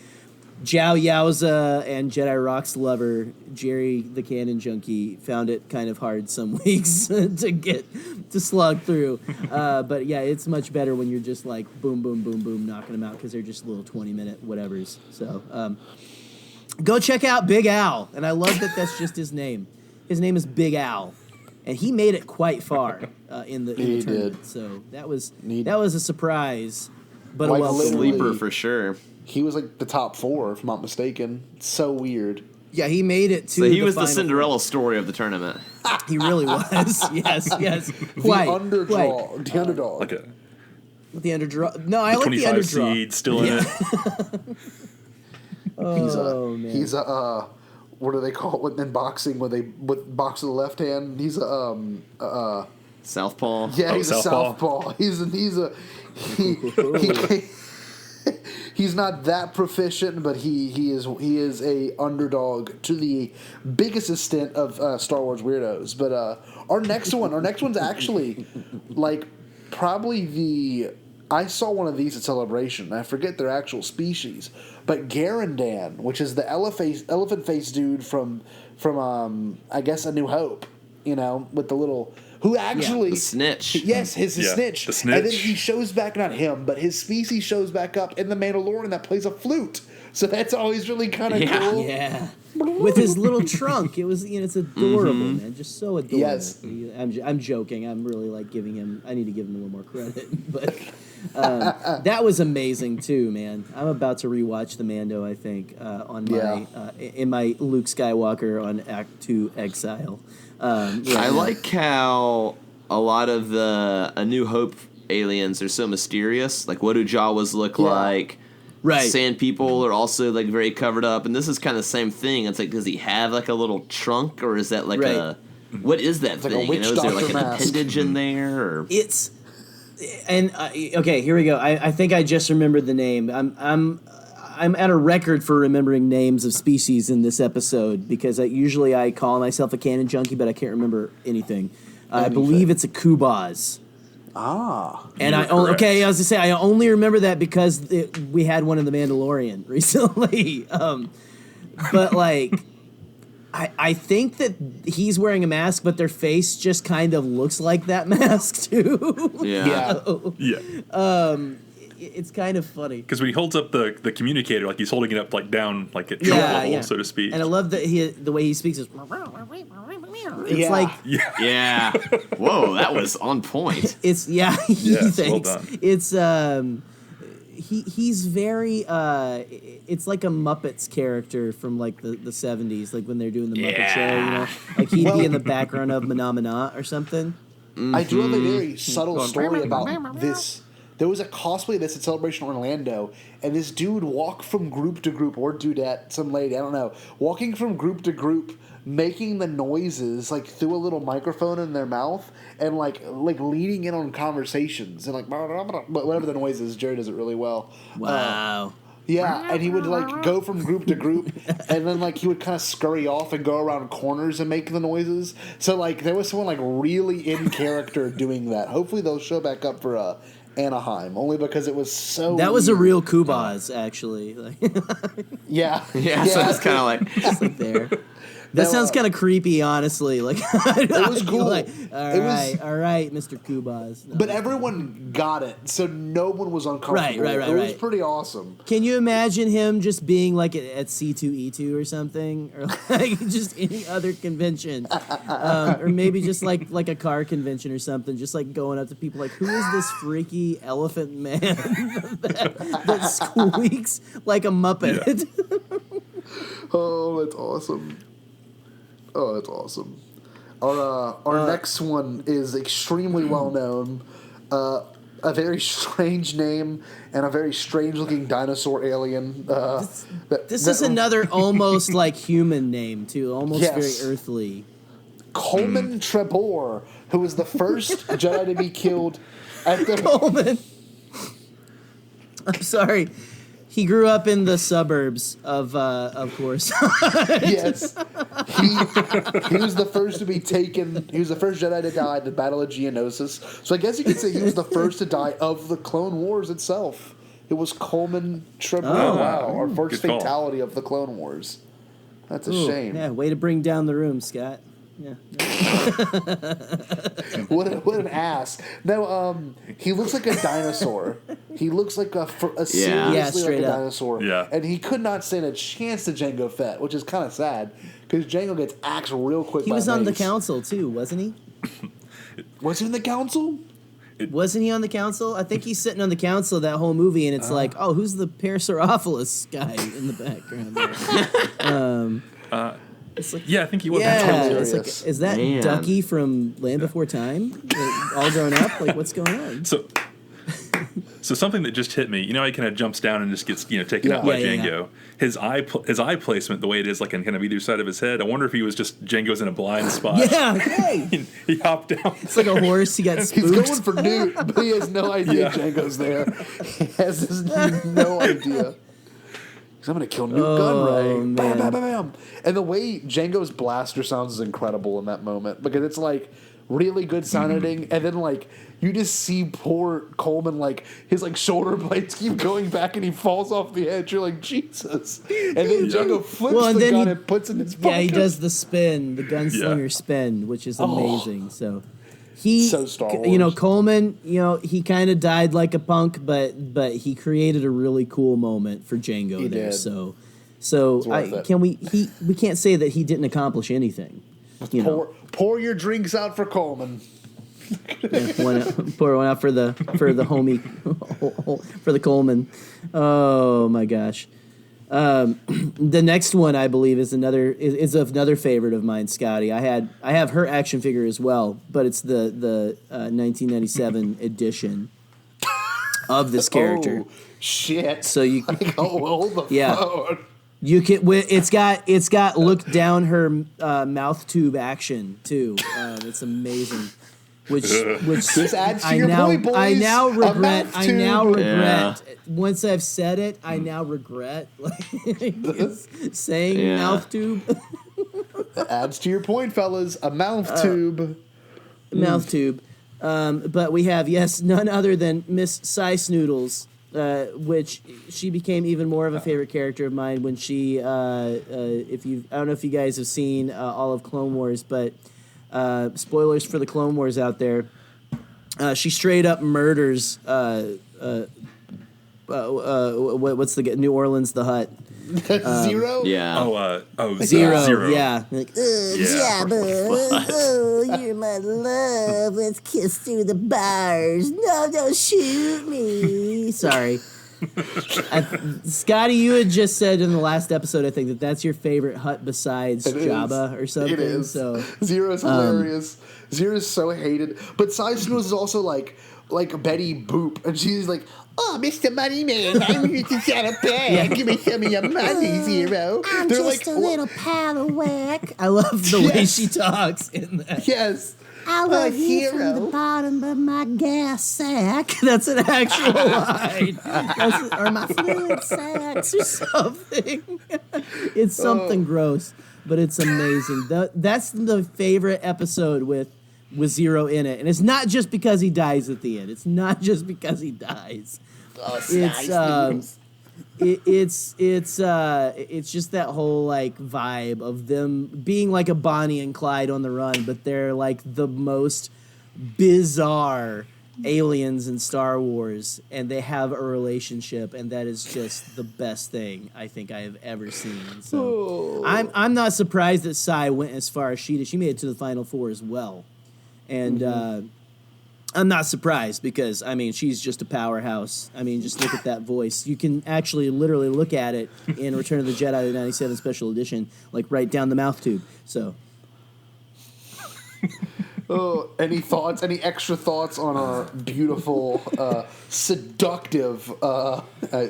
Jiao Yaoza and Jedi Rock's lover, Jerry the Canon Junkie, found it kind of hard some weeks to slog through. But yeah, it's much better when you're just like boom, boom, boom, boom, knocking them out because they're just little 20-minute whatevers. So go check out Big Al. And I love that that's just his name. His name is Big Al. And he made it quite far in the tournament. Did. So that was a surprise, but Like a welcome. Sleeper for sure. He was like the top 4, if I'm not mistaken. It's so weird. Yeah, he made it to So he was the final Cinderella story of the tournament. four. He really was. Yes. The underdog. Like a The underdog. No, I like the 25 underdog. seed still in it. Man. He's a what do they call it in boxing when they box with the left hand? He's a Southpaw. yeah, he's a southpaw. southpaw. He's not that proficient, but he is a underdog to the biggest extent of Star Wars weirdos. But our next one's actually like probably I saw one of these at Celebration. I forget their actual species, but Garandan, which is the elephant face dude from I guess A New Hope, with the little. Who actually... the snitch. Yes, his snitch. The snitch. And then he shows back, not him, but his species shows back up in The Mandalorian that plays a flute. So that's always really kind of cool. Yeah. With his little trunk. It was, it's adorable, man. Just so adorable. Yes. I'm joking. I'm really like giving him, I need to give him a little more credit. But that was amazing too, man. I'm about to rewatch The Mando, I think, on my, in my Luke Skywalker on Act 2 Exile. I like how a lot of the A New Hope aliens are so mysterious. Like, what do Jawas look like? Right. Sand people are also like very covered up, and this is kind of the same thing. It's like, does he have like a little trunk, or is that like what is that like a thing? witch Is there like doctor an mask. appendage in there? Or? Okay, here we go. I think I just remembered the name. I'm at a record for remembering names of species in this episode because usually I call myself a canon junkie, but I can't remember anything. I believe it's a Kubaz. Ah. And I was to say I only remember that because we had one in The Mandalorian recently. But like, I think that he's wearing a mask, but their face just kind of looks like that mask too. Yeah. Yeah. It's kind of funny. Because when he holds up the communicator, like he's holding it up like down, like at trunk level, so to speak. And I love that the way he speaks is. It's like Yeah. Whoa, that was on point. it's Yes, well thanks. done. It's he's very it's like a Muppets character from like the 70s, like when they're doing the Muppet Show, like he'd be in the background of Mana or something. I do have a very subtle story about this. There was a cosplay of this at Celebration Orlando, and this dude walked from group to group, or dudette, some lady, I don't know, walking from group to group, making the noises like through a little microphone in their mouth, and like leading in on conversations, and like whatever the noise is. Jerry does it really well. Wow. Yeah, and he would like go from group to group, and then like he would kind of scurry off and go around corners and make the noises. So like there was someone like really in character doing that. Hopefully they'll show back up for Anaheim, only because it was so. That was weird. a real Kubaz, actually. Like, Yeah. Yeah, so it's kind of like. just like there. That sounds kind of creepy, honestly. Like it was cool. Like, all right, Mr. Kubaz. No. But everyone got it, so no one was uncomfortable. Right. It was pretty awesome. Can you imagine him just being like at C2E2 or something, or like just any other convention, or maybe just like a car convention or something, just like going up to people like, who is this freaky elephant man that squeaks like a Muppet? Yeah. Oh, that's awesome. Our next one is extremely well known. A very strange name and a very strange looking dinosaur alien. This is another almost like human name too, almost Yes. very earthly. Coleman Trebor, who was the first Jedi to be killed at the. Coleman. I'm sorry. He grew up in the suburbs of course. Yes. He was the first to be taken. He was the first Jedi to die in the Battle of Geonosis. So I guess you could say he was the first to die of the Clone Wars itself. It was Coleman Trevor. Oh, wow. Our first good call. fatality of the Clone Wars. That's a Ooh, shame. Yeah, way to bring down the room, Scott. Yeah. What an ass. No, he looks like a dinosaur. He looks like seriously Yeah, like straight a up. dinosaur. Yeah. And he could not stand a chance to Jango Fett, which is kind of sad because Jango gets axed real quick. He by was on the Mace. council too, wasn't he? Was he in the council? Wasn't he on the council? I think he's sitting on the council that whole movie, and it's like, oh, who's the Parasaurolophus guy in the background there? It's like, Yeah, I think he was. yeah, hilarious. it's like, is that Man. Ducky from Land Before Time? Like, all grown up? Like, what's going on? So something that just hit me, you know, he kind of jumps down and just gets, taken Yeah. out by Yeah, yeah, Django. His eye placement, the way it is, like on kind of either side of his head. I wonder if he was just Django's in a blind spot. Yeah, hey. He hopped down. It's like a horse. He got He's spooked. going for Newt, but he has no idea Yeah. Django's there. He has no idea. I'm going to kill Newt Gunray. Bam, man. bam, bam, bam. And the way Django's blaster sounds is incredible in that moment because it's like really good sounding, and then like you just see poor Coleman, like his like shoulder blades keep going back and he falls off the edge. You're like, Jesus. And then Django flips Well, and the then gun he- and puts it in his pocket. Yeah, he does the spin, the gunslinger Yeah. spin, which is Oh. amazing. So he, So Star Wars. Coleman, he kind of died like a punk, but he created a really cool moment for Django He there. did. So worth it. we can't say that he didn't accomplish anything. Pour your drinks out for Coleman. Pour one out for the homie for the Coleman. Oh my gosh. The next one I believe is another favorite of mine, Scotty. I have her action figure as well, but it's the 1997 edition of this character. Oh, shit. So you Hold the Yeah. phone. you can it's got look down her mouth tube action too. It's amazing. Which This adds to I your now point, boys. I now A regret mouth tube. Yeah. once I've said it, I now regret saying Yeah. mouth tube. Adds to your point, fellas. A mouth tube. Mouth tube. But we have, yes, none other than Miss Cy Snoodles, which she became even more of a favorite character of mine when she, I don't know if you guys have seen all of Clone Wars, but spoilers for the Clone Wars out there. She straight up murders, what's the New Orleans, the Hut. Zero? Yeah. Zero. Yeah. Like, Yeah. you're my love. Let's kiss through the bars. No, don't shoot me. Sorry. Scotty, you had just said in the last episode, I think, that that's your favorite Hut besides It is. Jabba or something. It is. So Zero's hilarious. Zero's so hated. But Cy Snoodles is also like Betty Boop. And she's like, oh, Mr. Moneyman, I'm here to set a bag. Give me some of your money, Zero. I'm They're just like, a little powder whack. I love the way Yes. she talks in that. yes. I love you from hero. the bottom of my gas sack. That's an actual line. Or my fluid sacks or something. It's something gross, but it's amazing. That's the favorite episode with Zero in it. And it's not just because he dies at the end. It's not just because he dies. Oh, It's it's just that whole like vibe of them being like a Bonnie and Clyde on the run, but they're like the most bizarre aliens in Star Wars, and they have a relationship, and that is just the best thing I think I have ever seen. So I'm not surprised that Sai went as far as she did. She made it to the Final Four as well, and I'm not surprised because, I mean, she's just a powerhouse. I mean, just look at that voice. You can actually literally look at it in Return of the Jedi, the 97 Special Edition, like right down the mouth tube. So, Oh, any thoughts? Any extra thoughts on our beautiful, seductive? I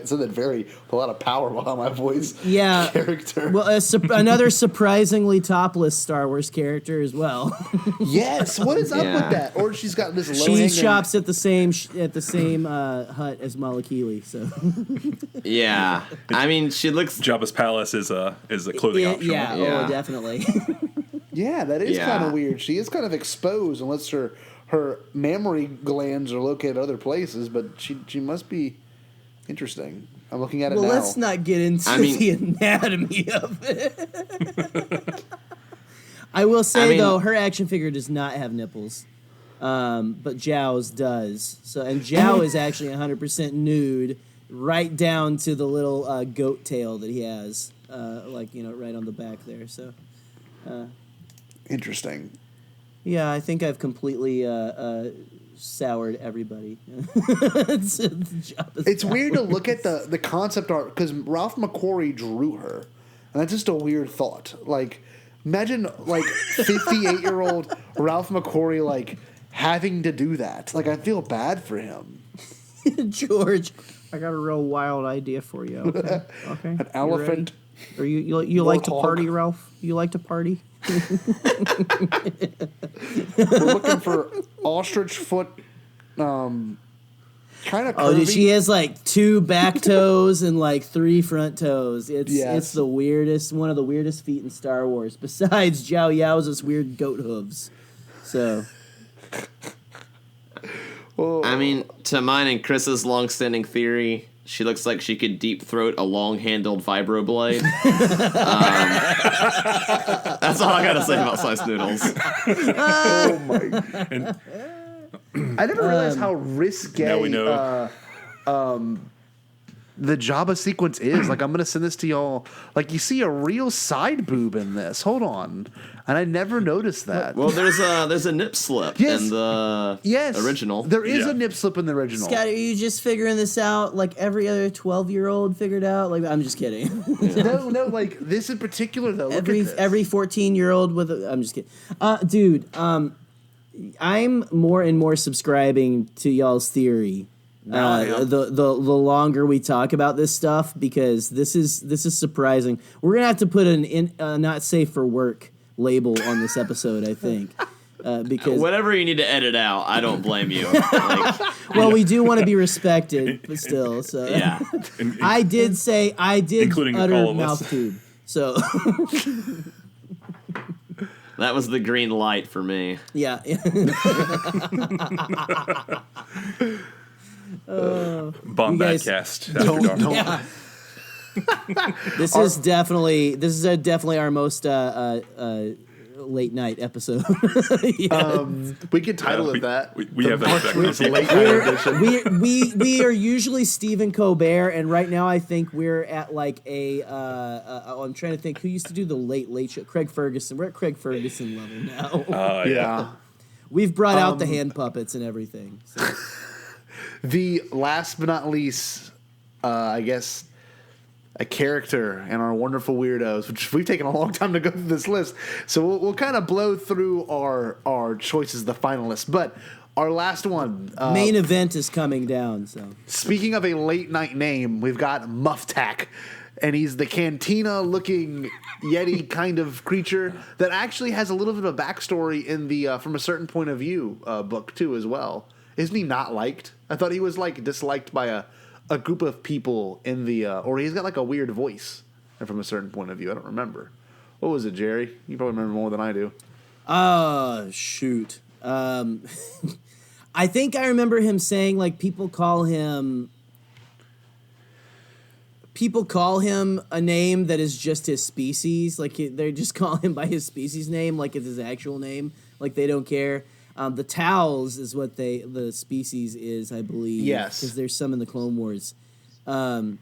said that with a lot of power behind my voice. Yeah. Character. Well, another surprisingly topless Star Wars character as well. Yes. What is up Yeah. with that? Or she's got this low. She shops at the same hut as Malakili. So Yeah, I mean, she looks. Jabba's palace is a clothing optional. yeah, Yeah. oh, definitely. Yeah, that is Yeah. kind of weird. She is kind of exposed, unless her mammary glands are located other places. But she must be interesting. I'm looking at it Well, now. let's not get into the anatomy of it. I will say though, her action figure does not have nipples, but Zhao's does. So, and Zhao is actually 100% nude, right down to the little goat tail that he has, right on the back there. So, Interesting. yeah, I think I've completely soured everybody. It's weird to look at the concept art because Ralph McQuarrie drew her, and that's just a weird thought. Like, imagine 58-year-old Ralph McQuarrie having to do that. Like, I feel bad for him. George, I got a real wild idea for you. Okay, okay. An elephant. Or you like to Warthog. party, Ralph? You like to party? We're looking for ostrich foot. Kind of. Oh, dude, she has 2 back toes and 3 front toes. It's the weirdest, one of the weirdest feet in Star Wars. Besides Zhao Yao's weird goat hooves. So. I mean, to mine and Chris's long-standing theory, she looks like she could deep throat a long-handled vibroblade. That's all I gotta say about sliced noodles. Oh my! I never realized how risque. Now we know. The Jabba sequence is. I'm gonna send this to y'all. You see a real side boob in this. Hold on, and I never noticed that. Well, there's a nip slip Yes. in the original. There is Yeah. a nip slip in the original. Scott, are you just figuring this out like every other 12-year-old figured out? I'm just kidding. No, this in particular though. Look at this. Every 14-year-old with I'm just kidding. Dude, I'm more and more subscribing to y'all's theory. The longer we talk about this stuff, because this is surprising. We're gonna have to put an not safe for work label on this episode, I think. Because Whatever you need to edit out, I don't blame you. well, we do want to be be but still. So Yeah. I did Including utter all of us. mouth tube. So That was the green light for me. yeah. Bombadcast. After dark. Yeah. This is definitely our most late night episode. We could title it that. We have that effect. Late night edition. we are usually Stephen Colbert, and right now I think we're at I'm trying to think who used to do the late show. Craig Ferguson. We're at Craig Ferguson level now. Yeah. We've brought out the hand puppets and everything. So. The last but not least, I guess, a character in our wonderful weirdos, which we've taken a long time to go through this list. So we'll kind of blow through our choices, the finalists. But our last one. Main event is coming down. So Speaking of a late night name, we've got Muftak. And he's the cantina-looking Yeti kind of creature that actually has a little bit of a backstory in the From a Certain Point of View book, too, as well. Isn't he not liked? I thought he was, disliked by a group of people in the... or he's got, a weird voice From a Certain Point of View. I don't remember. What was it, Jerry? You probably remember more than I do. Shoot. I think I remember him saying, people call him a name that is just his species. They just call him by his species name, like it's his actual name. They don't care. The Towels is what the species is, I believe. Yes. Because there's some in the Clone Wars. But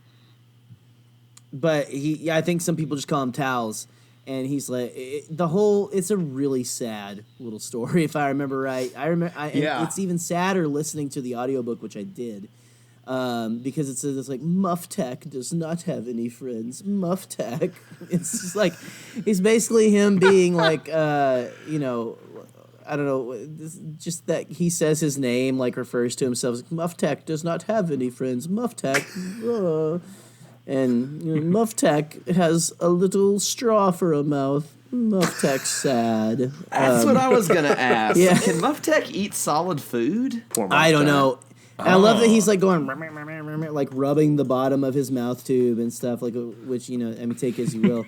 I think some people just call him Towels. And he's it's a really sad little story, if I remember right. And it's even sadder listening to the audiobook, which I did. Because it says Muftak does not have any friends. Muftak. It's just he's basically him being I don't know, just that he says his name, like refers to himself as Muff-Tech does not have any friends. Muff-Tech, and Muff-Tech has a little straw for a mouth. Muff-Tech's sad. That's what I was gonna ask. Yeah. Can Muff-Tech eat solid food? I don't know. And I love that he's like going like rubbing the bottom of his mouth tube and stuff, like, which, I mean, take as you will.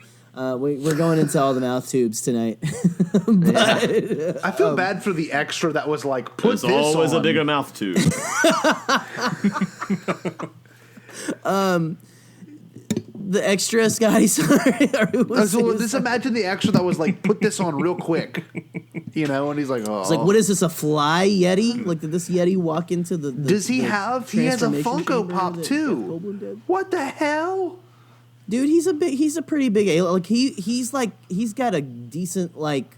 We're going into all the mouth tubes tonight. I feel bad for the extra that was like, put There's this always on. a bigger mouth tube. The extra, Scotty, sorry. Just imagine the extra that was like, put this on real quick. And he's like, oh. It's like, what is this, a fly Yeti? Like, did this Yeti walk into the Does he have? He has a transformation Funko chamber Pop that too. Jeff Goldblum did? What the hell? Dude, he's a pretty big alien. Like, he's got a decent, like,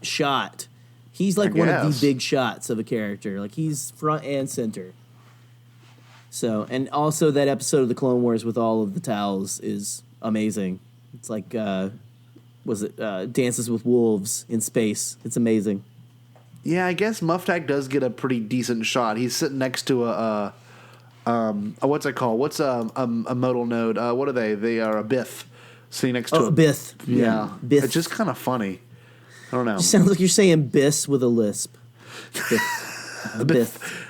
shot. He's like one of the big shots of a character. Like, he's front and center. So, and also that episode of the Clone Wars with all of the towels is amazing. It's like, Dances with Wolves in space. It's amazing. Yeah, I guess Muff-Tech does get a pretty decent shot. He's sitting next to what's it called? What's a modal node? What are they? They are a Biff. Sitting next to a Biff. Yeah. Biff. It's just kind of funny. I don't know. It sounds like you're saying Biss with a lisp. Biff.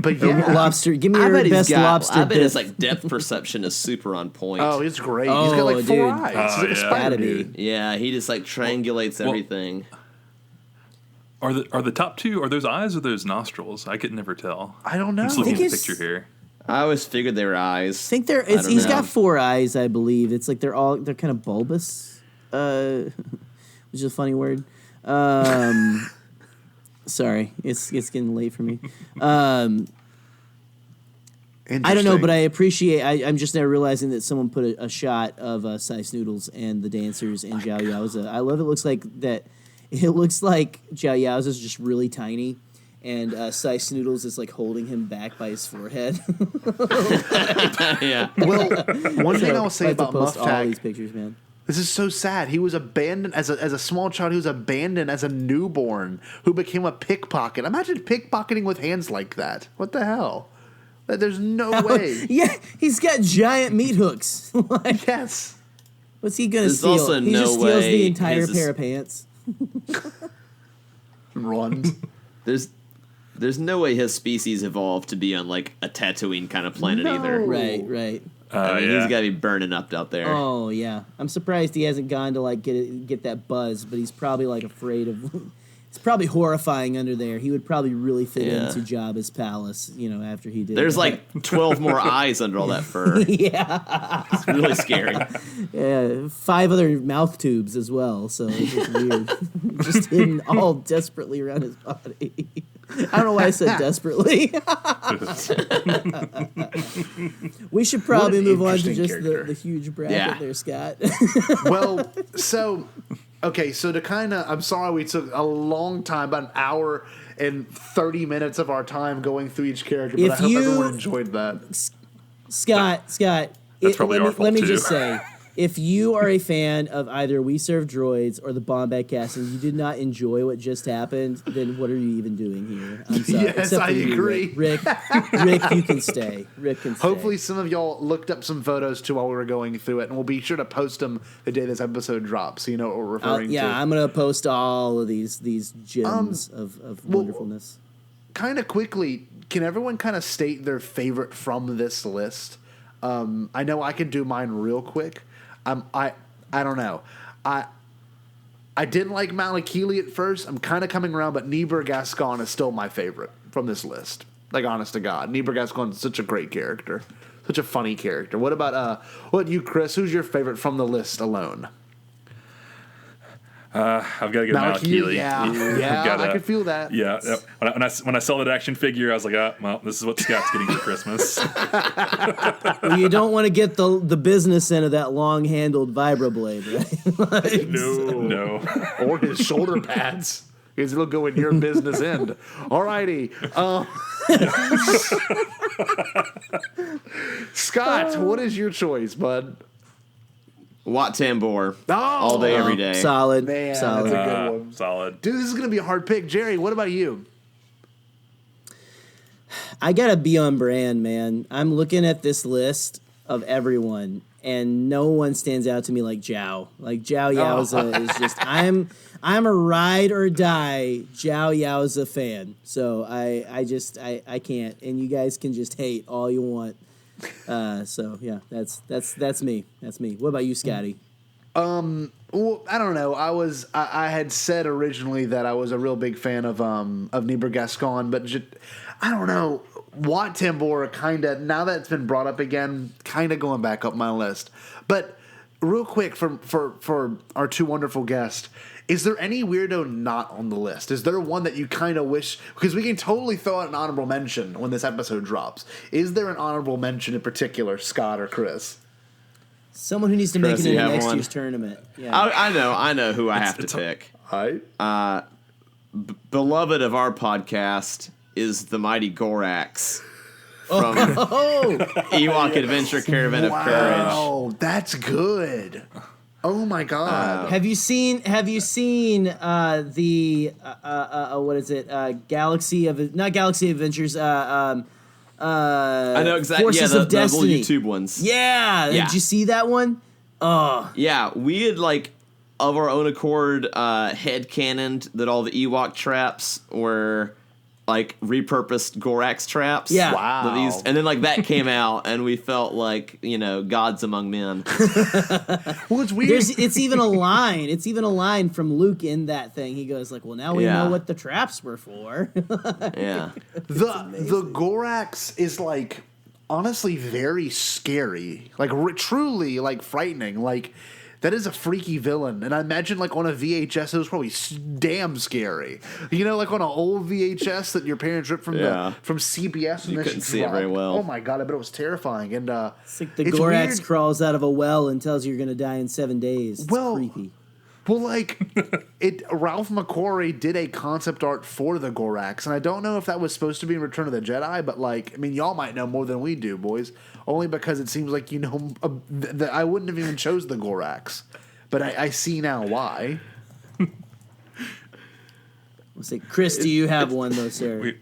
But yeah. Lobster. Give me your best lobster. I bet Biff. his like depth perception is super on point. Oh, he's great. He's got like 4 dude. eyes. He's like a yeah. spider Gotta be. dude. Yeah, he just like triangulates everything. Are the top two, are those eyes or those nostrils? I could never tell. I don't know. I'm just looking at the it's- picture here. I always figured they were eyes. I think he's got 4 eyes, I believe. It's like they're kind of bulbous, which is a funny word. Sorry, it's getting late for me. I don't know, but I appreciate. I'm just now realizing that someone put a shot of Sice Noodles and the dancers and Zhao Yaoza. I love it. Looks like that. It looks like Zhao Yaoza is just really tiny, and Sice Noodles is like holding him back by his forehead. Yeah. Well, one thing I'll say I have to about post all Muff-Tech. these pictures, man. This is so sad. He was abandoned as a small child. He was abandoned as a newborn who became a pickpocket. Imagine pickpocketing with hands like that. What the hell? There's no way. Yeah, he's got giant meat hooks. Like, Yes. what's he gonna There's steal? also He no just steals way the entire his- pair of pants. Runs. There's no way his species evolved to be on like a Tatooine kind of planet either. Right. I mean, yeah. he's got to be burning up out there. Oh yeah, I'm surprised he hasn't gone to like get that buzz, but he's probably like afraid of. It's probably horrifying under there. He would probably really fit Yeah. into Jabba's palace, after he did. There's that. like 12 more eyes under all that fur. yeah, It's really scary. 5 other mouth tubes as well. So it's just weird, just hidden all desperately around his body. I don't know why I said desperately. We should probably move on to interesting just character. the huge bracket Yeah. there, Scott. Well, so to kind of, I'm sorry we took a long time, about an hour and 30 minutes of our time going through each character, but If I hope you- everyone enjoyed that. Scott, That's probably our fault, let me too. just say, if you are a fan of either We Serve Droids or the Bombadcast and you did not enjoy what just happened, then what are you even doing here? I'm sorry. Yes, Except for I you, agree. Rick, you can stay. Rick can stay. Hopefully some of y'all looked up some photos too while we were going through it, and we'll be sure to post them the day this episode drops, so you know what we're referring to. I'm going to post all of these gems of wonderfulness. Kind of quickly, can everyone kind of state their favorite from this list? I know I can do mine real quick. I don't know. I didn't like Malakili at first. I'm kind of coming around, but Niebuhr Gascon is still my favorite from this list. Like, honest to God, Niebuhr Gascon is such a great character, such a funny character. What about you, Chris? Who's your favorite from the list alone? I've got to get Malakili. Yeah, I could feel that. Yeah, when I saw that action figure, I was like, well, this is what Scott's getting for Christmas. Well, you don't want to get the business end of that long-handled vibroblade, right? No. Or his shoulder pads. Because it'll go in your business end. Alrighty. Scott, what is your choice, bud? Wat Tambor. Oh, All day, every day. Solid. Man, solid. that's a good one. Solid. Dude, this is going to be a hard pick. Jerry, what about you? I gotta be on brand, man. I'm looking at this list of everyone, and no one stands out to me like Zhao. Like Zhao Yaoza is just I'm a ride or die Zhao Yaoza fan. So I can't, and you guys can just hate all you want. So yeah, that's me. That's me. What about you, Scotty? Well, I don't know. I had said originally that I was a real big fan of Niebuhr Gascon, but I don't know. Wat Tambor kind of, now that it's been brought up again, kind of going back up my list. But real quick, for our two wonderful guests, is there any weirdo not on the list? Is there one that you kind of wish, because we can totally throw out an honorable mention when this episode drops. Is there an honorable mention in particular, Scott or Chris? Someone who needs to make Chris, it you into have next one? year's tournament. Yeah. I know who I have to pick. Beloved of our podcast is the mighty Gorax from Ewok Adventure Caravan of Courage. Oh, that's good. Oh my God. Have you seen the what is it? Galaxy of not Galaxy Adventures. I know exactly. Forces Yeah, of the little Destiny. YouTube ones. Yeah. Yeah. Did you see that one? Oh. Yeah, we had of our own accord headcanoned that all the Ewok traps were repurposed Gorax traps. Yeah. Wow. And then that came out and we felt like, gods among men. Well, it's weird. It's even a line. It's even a line from Luke in that thing. He goes well, now we Yeah. know what the traps were for. Yeah. The Gorax is honestly very scary, truly frightening. That is a freaky villain, and I imagine on a VHS it was probably damn scary. On an old VHS that your parents ripped from CBS. And You couldn't see it very well. Oh my God! I bet it was terrifying. And It's like the it's Gorax weird. crawls out of a well and tells you you're going to die in 7 days. It's Well, creepy. Well, Ralph McQuarrie did a concept art for the Gorax, and I don't know if that was supposed to be in Return of the Jedi, but y'all might know more than we do, boys. Only because it seems like that I wouldn't have even chose the Gorax, but I see now why. Let's say, Chris, do you have one though, sir?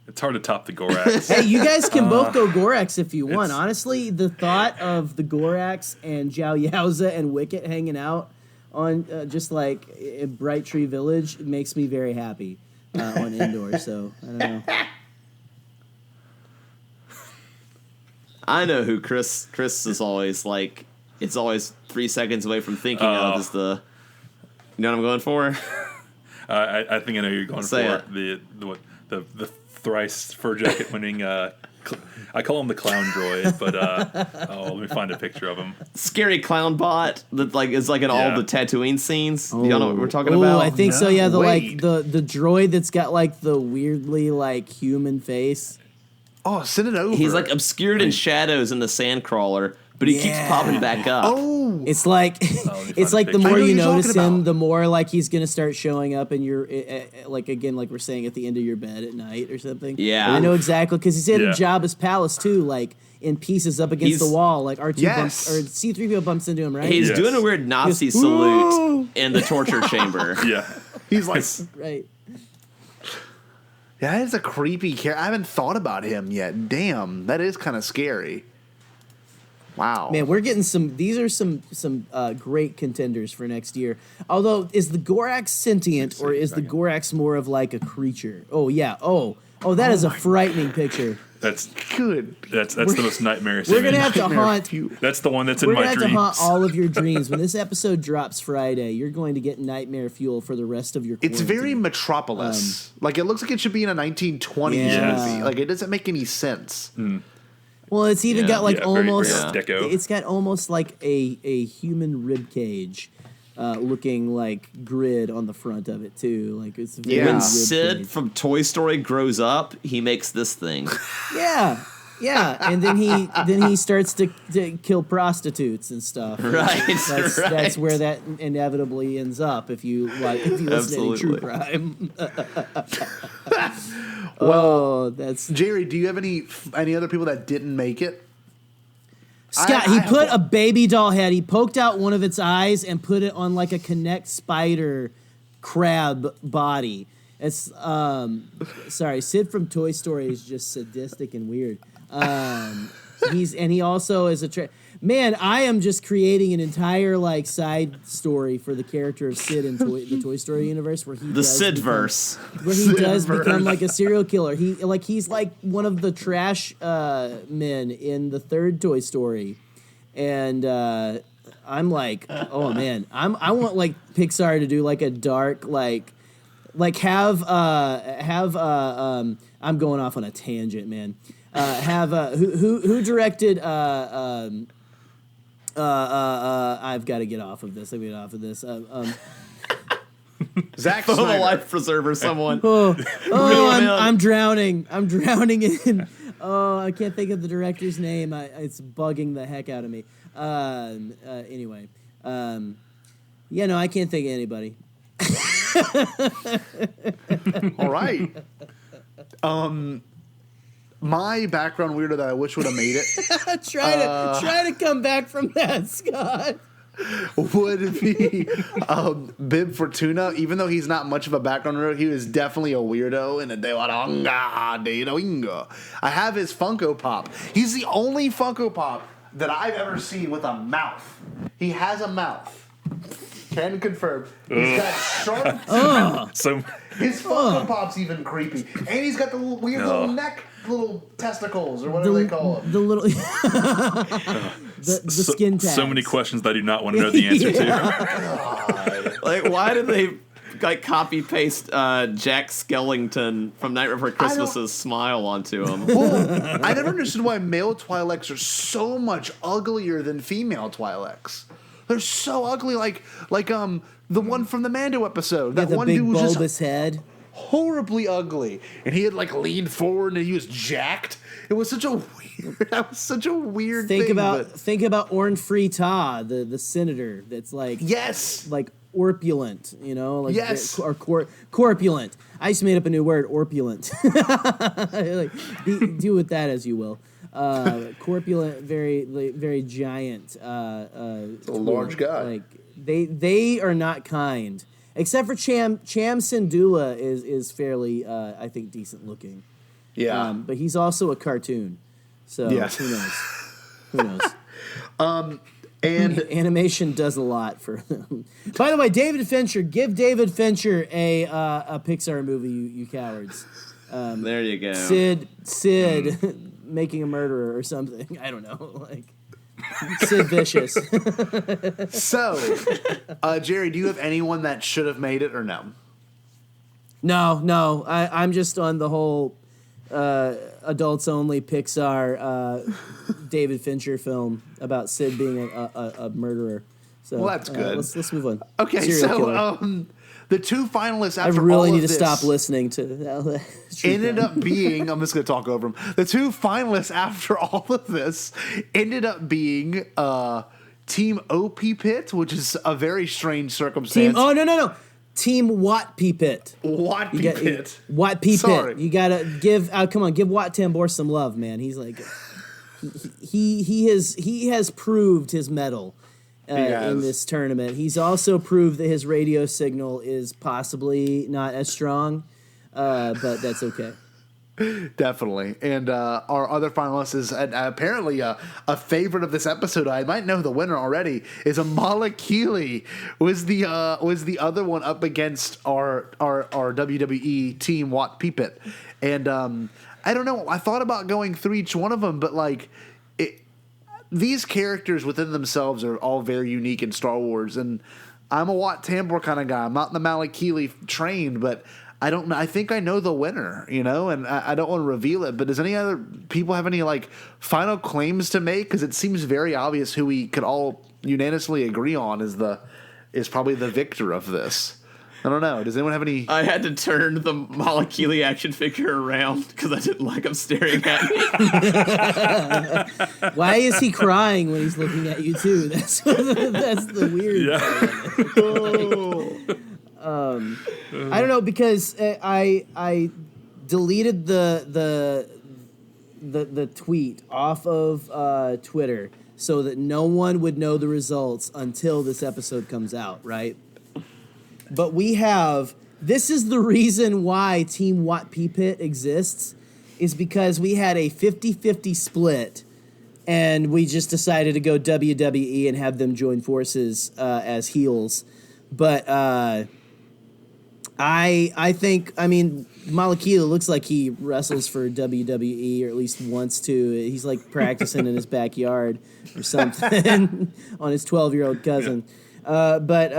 It's hard to top the Gorax. Hey, you guys can both go Gorax if you want. Honestly, the thought of the Gorax and Zhao Yaoza and Wicket hanging out on in Bright Tree Village makes me very happy on Endor. So I don't know. I know who Chris is always it's always 3 seconds away from thinking of is the, you know what I'm going for? I think I know who you're going Say for. The thrice fur jacket winning. I call him the clown droid, but let me find a picture of him. Scary clown bot that is in all the Tatooine scenes. Do y'all know what we're talking Oh, about? I think so. Yeah, wait. the droid that's got the weirdly human face. Oh, send it over. He's obscured in shadows in the Sandcrawler, but he keeps popping back up. Oh, It's like it's find a the picture. more I know you you're notice talking him, about. the more he's gonna start showing up in your again we're saying at the end of your bed at night or something. Yeah. I know exactly because he's in Yeah. Jabba's palace too, in pieces up against He's- the wall. R2 Yes. bumps or C-3PO bumps into him, right? He's Yes. doing a weird Nazi Yes. salute in the torture chamber. Yeah. he's right. yeah, that is a creepy character. I haven't thought about him yet. Damn, that is kind of scary. Wow, Man, we're getting some. These are some great contenders for next year. Although, is the Gorax sentient or is the Gorax more of a creature? Oh yeah. Oh, that is a frightening picture. That's good. that's the most nightmarish. We're gonna image. have to haunt. That's the one that's in We're gonna my have dreams. to haunt all of your dreams. When this episode drops Friday, you're going to get nightmare fuel for the rest of your It's quarantine. very Metropolis. It looks like it should be in a 1920s Yeah. movie. It doesn't make any sense. Well, it's even got Yeah, very almost. Art Deco. It's got almost a human rib cage, looking grid on the front of it too. It's very Yeah. When rib Sid cage. from Toy Story grows up, he makes this thing. Yeah, and then he starts to kill prostitutes and stuff. Right, That's right. where that inevitably ends up if you listen to any true Absolutely. crime. Oh, that's Jerry, do you have any other people that didn't make it? Scott, he put a baby doll head. He poked out one of its eyes and put it on like a Connect spider crab body. It's sorry, Sid from Toy Story is just sadistic and weird. He also is man. I am just creating an entire like side story for the character of Sid in the Toy Story universe, where he Sidverse, where he does become like a serial killer. He's like one of the trash men in the third Toy Story, and I'm like, oh man, I want like Pixar to do like a dark have I'm going off on a tangent, man. Who directed I've got to get off of this. Zack the Snyder. life preserver, someone. I'm drowning. I'm drowning in. Oh, I can't think of the director's name. It's bugging the heck out of me. Anyway, yeah, no, I can't think of anybody. All right. My background weirdo that I wish would have made it Try to come back from that, Scott. would be Bib Fortuna. Even though he's not much of a background weirdo, he was definitely a weirdo in a Dewaranga de Doingo. I have his Funko Pop. He's the only Funko Pop that I've ever seen with a mouth. He has a mouth. Can confirm. He's got sharp teeth. So His Funko Pop's even creepy. And he's got the weird little neck, little testicles, or whatever they call them. The little the skin tags. So many questions that I do not want to know the answer to. Like, why did they like copy paste Jack Skellington from Night Before Christmas's smile onto him? Well, I never understood why male Twi'leks are so much uglier than female Twi'leks. They're so ugly, like the one from the Mando episode. That the one big dude was bulbous just head. horribly ugly, and he had like leaned forward and he was jacked. It was such a weird. That was such a weird thing. Think about Orn Free Ta, the senator. That's like like orpulent, you know, like or corpulent. I just made up a new word, orpulent. Like, do with that as you will. Corpulent, very giant. A large guy. Like they are not kind, except for Cham Syndulla is fairly I think decent looking. Yeah, but he's also a cartoon, so yes. Who knows? Who knows? And animation does a lot for them. By the way, David Fincher, give David Fincher a Pixar movie, you cowards. There you go. Sid making a murderer or something. I don't know, like Sid Vicious. so, Jerry, do you have anyone that should have made it or no? No. I'm just on the whole adults only Pixar David Fincher film about Sid being a murderer. So Well, that's good. Let's move on. Okay, Serial killer. The two finalists I after really all need of to this stop listening to ended up being, I'm just going to talk over them. The two finalists after all of this ended up being Team OP Pit, which is a very strange circumstance. No. Team Watt P Pit. Watt P Pit. Watt P Sorry. Pit. You gotta give. Come on, give Watt Tambor some love, man. He's like, he has proved his mettle in this tournament. He's also proved that his radio signal is possibly not as strong, but that's okay. Definitely. And our other finalist is apparently a favorite of this episode. I might know the winner already. Is Amala Keeley was the other one up against our WWE team Watt Peepit. And I don't know. I thought about going through each one of them, but like these characters within themselves are all very unique in Star Wars. And I'm a Watt Tambor kind of guy. I'm not in the Malakili trained, but I don't know. I think I know the winner, you know, and I don't want to reveal it. But does any other people have any like final claims to make? Because it seems very obvious who we could all unanimously agree on is probably the victor of this. I don't know. Does anyone have any? I had to turn the Malakili action figure around because I didn't like him staring at me. Why is he crying when he's looking at you too? That's the weird part. I don't know, because I deleted the tweet off of Twitter so that no one would know the results until this episode comes out, right? But this is the reason why Team Watt Pea Pit exists, is because we had a 50-50 split, and we just decided to go WWE and have them join forces as heels. But I think, Malakila looks like he wrestles for WWE, or at least wants to. He's like practicing in his backyard or something on his 12-year-old cousin. Yeah. But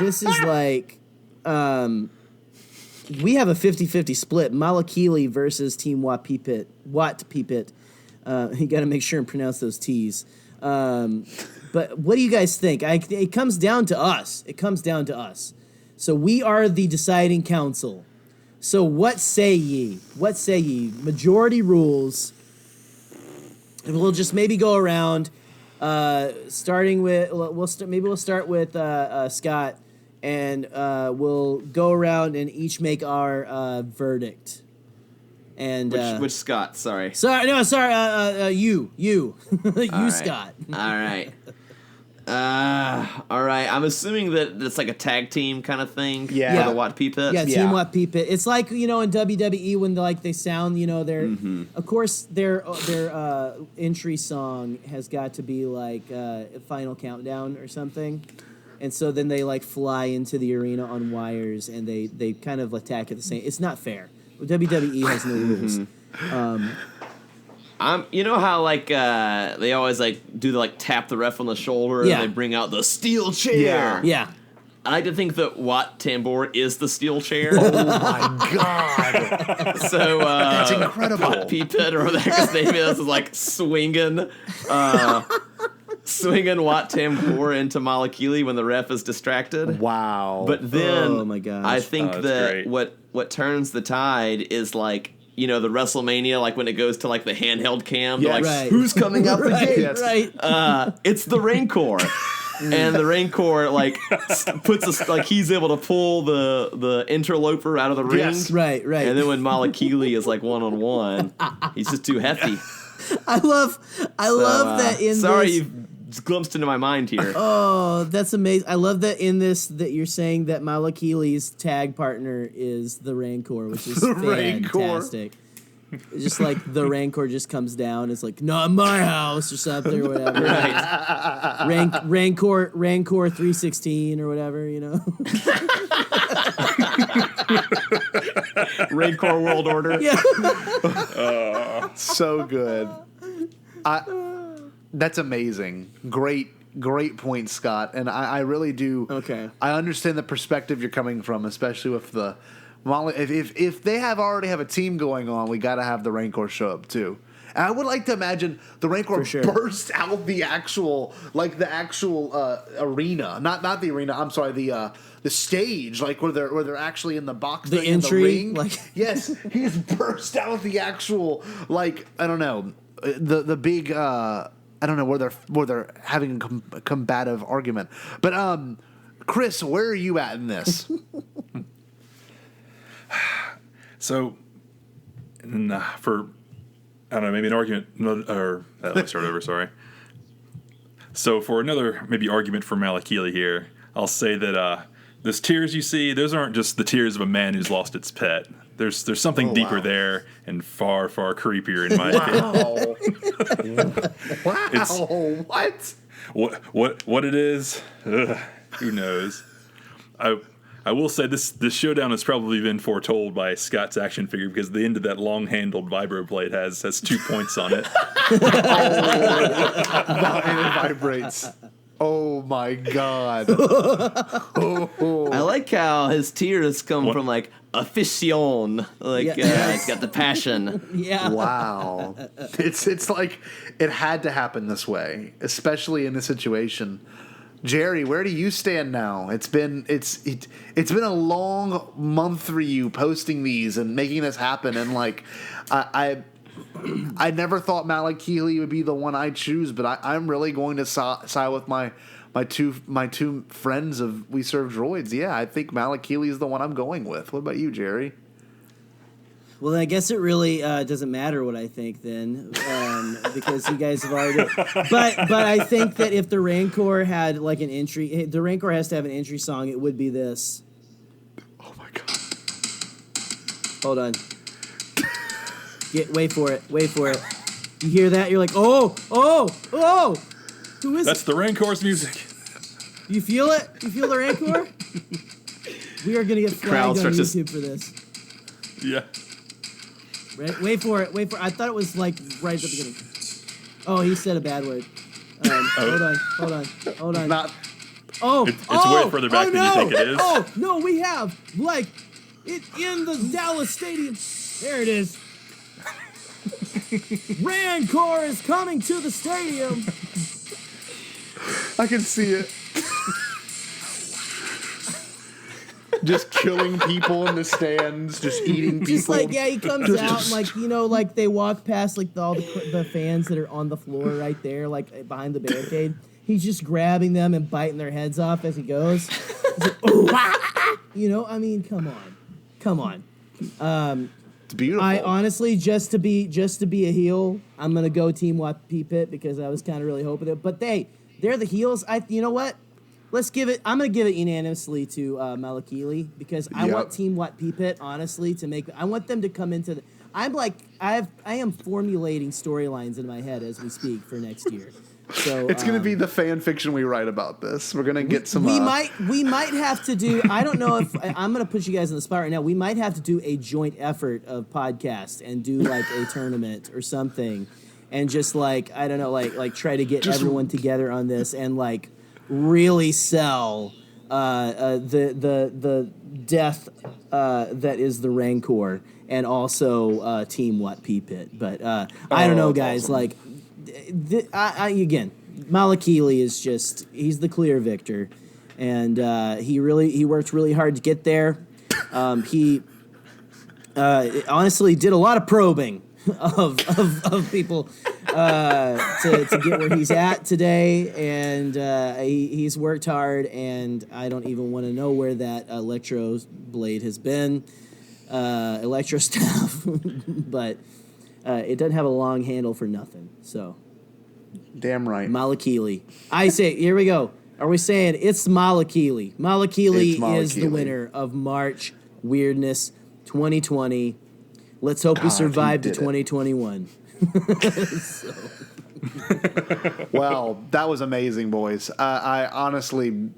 this is like, we have a 50-50 split. Malakili versus Team Watt Pea Pit. You got to make sure and pronounce those T's. But what do you guys think? It comes down to us. So we are the deciding council. So what say ye? Majority rules. And we'll just maybe go around, starting with. We'll start with Scott, and we'll go around and each make our verdict. And which Scott? Sorry. You, you, right. Scott. All right. All right. I'm assuming that it's like a tag team kind of thing. Yeah. For the Watt Pea Pit. Yeah, Team Watt Pea Pit. It's like, in WWE when they sound, their of course their entry song has got to be like Final Countdown or something. And so then they like fly into the arena on wires and they kind of attack at the same. It's not fair. WWE has no rules. You know how like they always like do the like tap the ref on the shoulder Yeah. and they bring out the steel chair. Yeah. I like to think that Watt Tambor is the steel chair. Oh my god! So That's incredible. Watt Pea Pit or whatever his name is like swinging Watt Tambor into Malakili when the ref is distracted. Wow! But then Oh my gosh. I think that great. what turns the tide is like, the WrestleMania, like when it goes to like the handheld cam, Yes. like Right. who's coming out the Right, gate? right. It's the Rancor. And the Rancor like puts us like he's able to pull the interloper out of the ring. Yes. Right. And then when Malakili is like 1-on-1, he's just too hefty. I love that in sorry, this. you've glimpsed into my mind here. Oh, that's amazing. I love that in this that you're saying that Malakili's tag partner is the Rancor, which is fantastic. It's just like the Rancor just comes down. It's like, not my house or something or whatever. Right. Rancor 316 or whatever, Rancor World Order. Yeah. So good. That's amazing. Great point, Scott. And I really do. Okay. I understand the perspective you're coming from, especially with the. If they already have a team going on, we got to have the Rancor show up too. And I would like to imagine the Rancor burst out the actual arena, not the arena. I'm sorry, the stage, like where they're actually in the box, The thing, entry, in the ring. Yes, he's burst out the actual I don't know the big I don't know where they're having a combative argument. But Chris, where are you at in this? So, for, I don't know, maybe an argument, or let me start over, sorry. So for another maybe argument for Malakili here, I'll say that those tears you see, those aren't just the tears of a man who's lost its pet. There's something deeper there and far, far creepier in my opinion. Wow. What it is, who knows? I will say this showdown has probably been foretold by Scott's action figure because the end of that long-handled vibroblade has 2 points on it. And it vibrates. Oh my god. I like how his tears come from like afición, like he's got the passion. Yeah. Wow. It's like it had to happen this way, especially in this situation. Jerry, where do you stand now? It's been a long month for you posting these and making this happen, and like I never thought Malakili would be the one I choose, but I'm really going to side with my two friends of We Serve Droids. Yeah, I think Malakili is the one I'm going with. What about you, Jerry? Well, then I guess it really doesn't matter what I think then, because you guys have already. But I think that if the Rancor had like an entry, the Rancor has to have an entry song. It would be this. Oh my god! Hold on. Wait for it. Wait for it. You hear that? You're like, oh! Who is That's it? the Rancor's music. You feel it? You feel the Rancor? We are gonna get flagged on YouTube for this. Yeah. Right? Wait for it. Wait for it. I thought it was like right at the beginning. Oh, he said a bad word. Hold on. Not. It's way further back than you think it is. Oh, no, we have, like, it in the Dallas Stadium. There it is. Rancor is coming to the stadium. I can see it. Just killing people in the stands, just eating people. Just like, yeah, he comes out and, like, you know, like they walk past like all the fans that are on the floor right there, like behind the barricade. He's just grabbing them and biting their heads off as he goes. He's like, oh, you know, I mean, come on. It's beautiful. I honestly, just to be a heel, I'm gonna go Team Watt Pit because I was kind of really hoping it. But they're the heels. You know what? I'm gonna give it unanimously to Malakili because I want Team Watt Pit honestly to make. I want them to come into the. I am formulating storylines in my head as we speak for next year. So it's going to be the fan fiction we write about this. We're going to get some. We might have to do. I don't know if I'm going to put you guys in the spot right now. We might have to do a joint effort of podcast and do like a tournament or something, and just like I don't know, like try to get everyone together on this and like really sell the death that is the Rancor and also Team Watt Pit. But I don't know, guys. Awesome. Like. Again, Malakili is he's the clear victor, and he worked really hard to get there. He honestly did a lot of probing of people to get where he's at today, and he's worked hard, and I don't even want to know where that electro blade has been, electro staff, but it doesn't have a long handle for nothing, so. Damn right. Malakili. I say, here we go. Are we saying it's Malakili? Malakili is the winner of March Weirdness 2020. Let's hope we survive to 2021. Well, that was amazing, boys. I honestly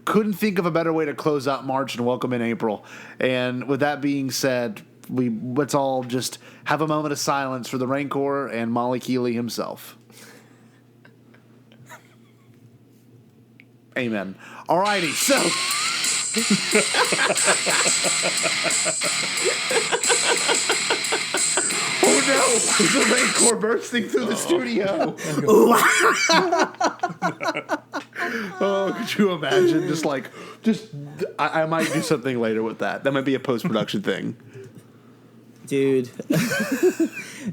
couldn't think of a better way to close out March and welcome in April. And with that being said, let's all just have a moment of silence for the Rancor and Malakili himself. Amen. Alrighty, so. Oh no! There's a Rancor bursting through the studio. Oh, could you imagine? I might do something later with that. That might be a post-production thing. Dude,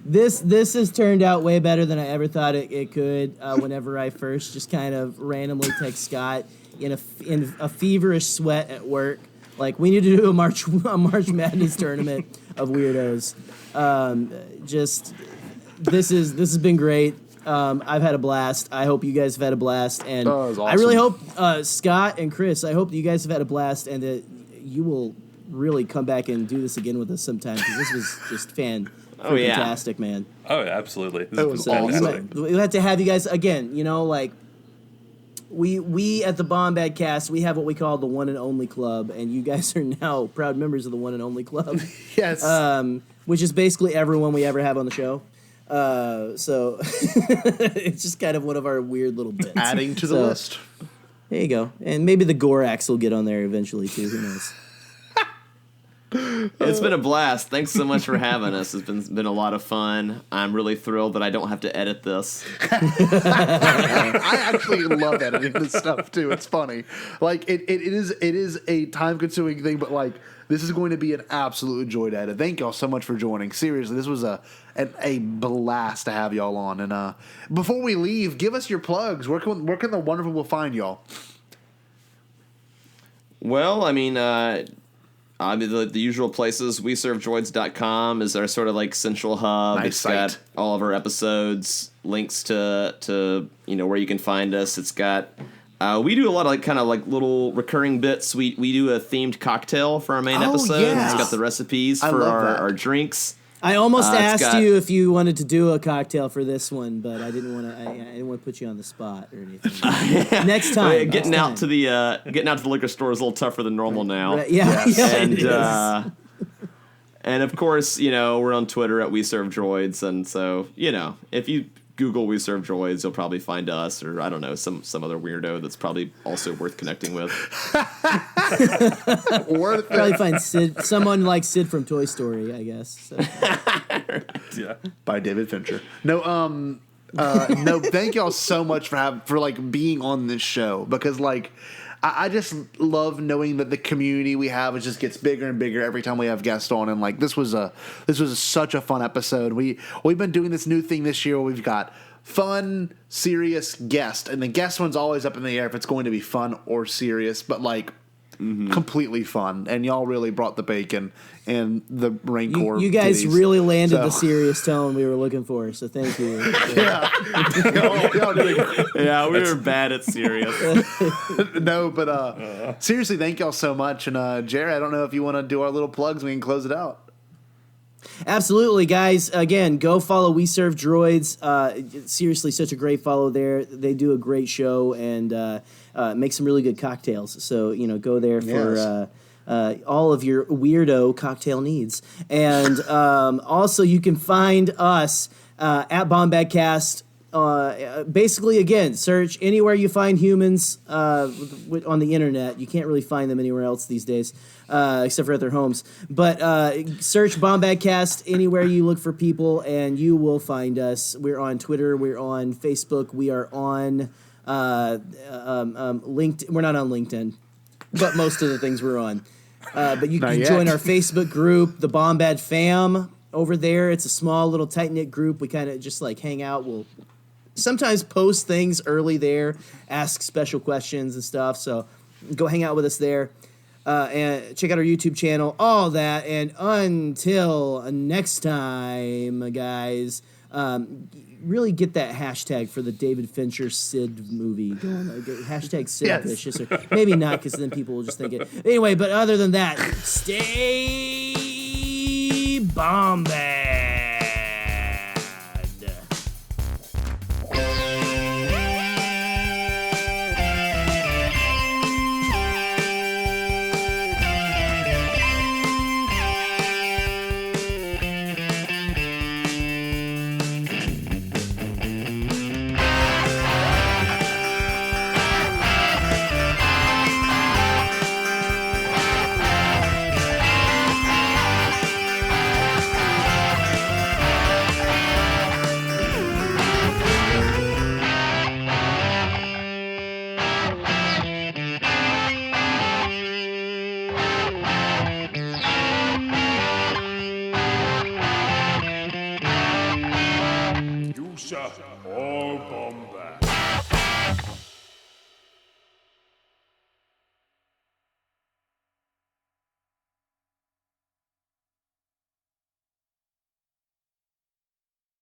this has turned out way better than I ever thought it could. Whenever I first just kind of randomly text Scott in a feverish sweat at work, like we need to do a March Madness tournament of weirdos. This has been great. I've had a blast. I hope you guys have had a blast, and awesome. I really hope Scott and Chris. I hope you guys have had a blast, and that you will really come back and do this again with us sometime because this was just fantastic, man. Oh, yeah, absolutely. It was awesome. We had to have you guys again. You know, like we at the Bombadcast, we have what we call the One and Only Club, and you guys are now proud members of the One and Only Club. Yes. Which is basically everyone we ever have on the show. So it's just kind of one of our weird little bits. Adding to the list. There you go, and maybe the Gorax will get on there eventually too. Who knows? It's been a blast. Thanks so much for having us. It's been a lot of fun. I'm really thrilled that I don't have to edit this. I actually love editing this stuff too. It's funny. Like it is a time consuming thing, but like this is going to be an absolute joy to edit. Thank y'all so much for joining. Seriously, this was a blast to have y'all on. And before we leave, give us your plugs. Where can the wonderful will find y'all? Well, I mean, I mean, the usual places. WeServeDroids.com is our sort of like central hub. Nice it's site. got all of our episodes, links to where you can find us. It's got we do a lot of like kind of like little recurring bits. We do a themed cocktail for our main episode. yes. It's got the recipes I for love that. our drinks. I almost It's asked got- you if you wanted to do a cocktail for this one, but I didn't want to. I didn't want to put you on the spot or anything. Next time, Getting next out time. to the liquor store is a little tougher than normal now. Right, yeah, yeah, it And is. and of course, we're on Twitter at We Serve Droids, and so if you Google We Serve Droids, you'll probably find us, or I don't know, some other weirdo that's probably also worth connecting with. Worth Probably find someone like Sid from Toy Story, I guess. So. Yeah. by David Fincher. No, no. Thank y'all so much for like being on this show, because like I just love knowing that the community we have just gets bigger and bigger every time we have guests on, and like this was such a fun episode. We've been doing this new thing this year where we've got fun, serious guest, and the guest one's always up in the air if it's going to be fun or serious, but like. Completely fun, and y'all really brought the bacon and the rancor. You guys titties. really landed So- the serious tone we were looking for, so thank you. Y'all did a- Yeah, we were bad at serious. No, but seriously, thank y'all so much. And Jerry, I don't know if you want to do our little plugs. We can close it out. Absolutely, guys. Again, go follow We Serve Droids. Seriously, such a great follow there. They do a great show and make some really good cocktails. So, go there for all of your weirdo cocktail needs. And also, you can find us at Bombadcast. Basically, again, search anywhere you find humans on the internet. You can't really find them anywhere else these days, except for at their homes. But search Bombadcast anywhere you look for people, and you will find us. We're on Twitter. We're on Facebook. We are on LinkedIn. We're not on LinkedIn, but most of the things we're on. But you Not can yet. join our Facebook group, the Bombad Fam. Over there, it's a small little tight-knit group. We kind of just like hang out. We'll sometimes post things early there, ask special questions and stuff. So go hang out with us there. And check out our YouTube channel, all that. And until next time, guys, really get that hashtag for the David Fincher Sid movie going. Hashtag Sid Yes. Vicious. Or maybe not, because then people will just think it. Anyway, but other than that, stay bombad.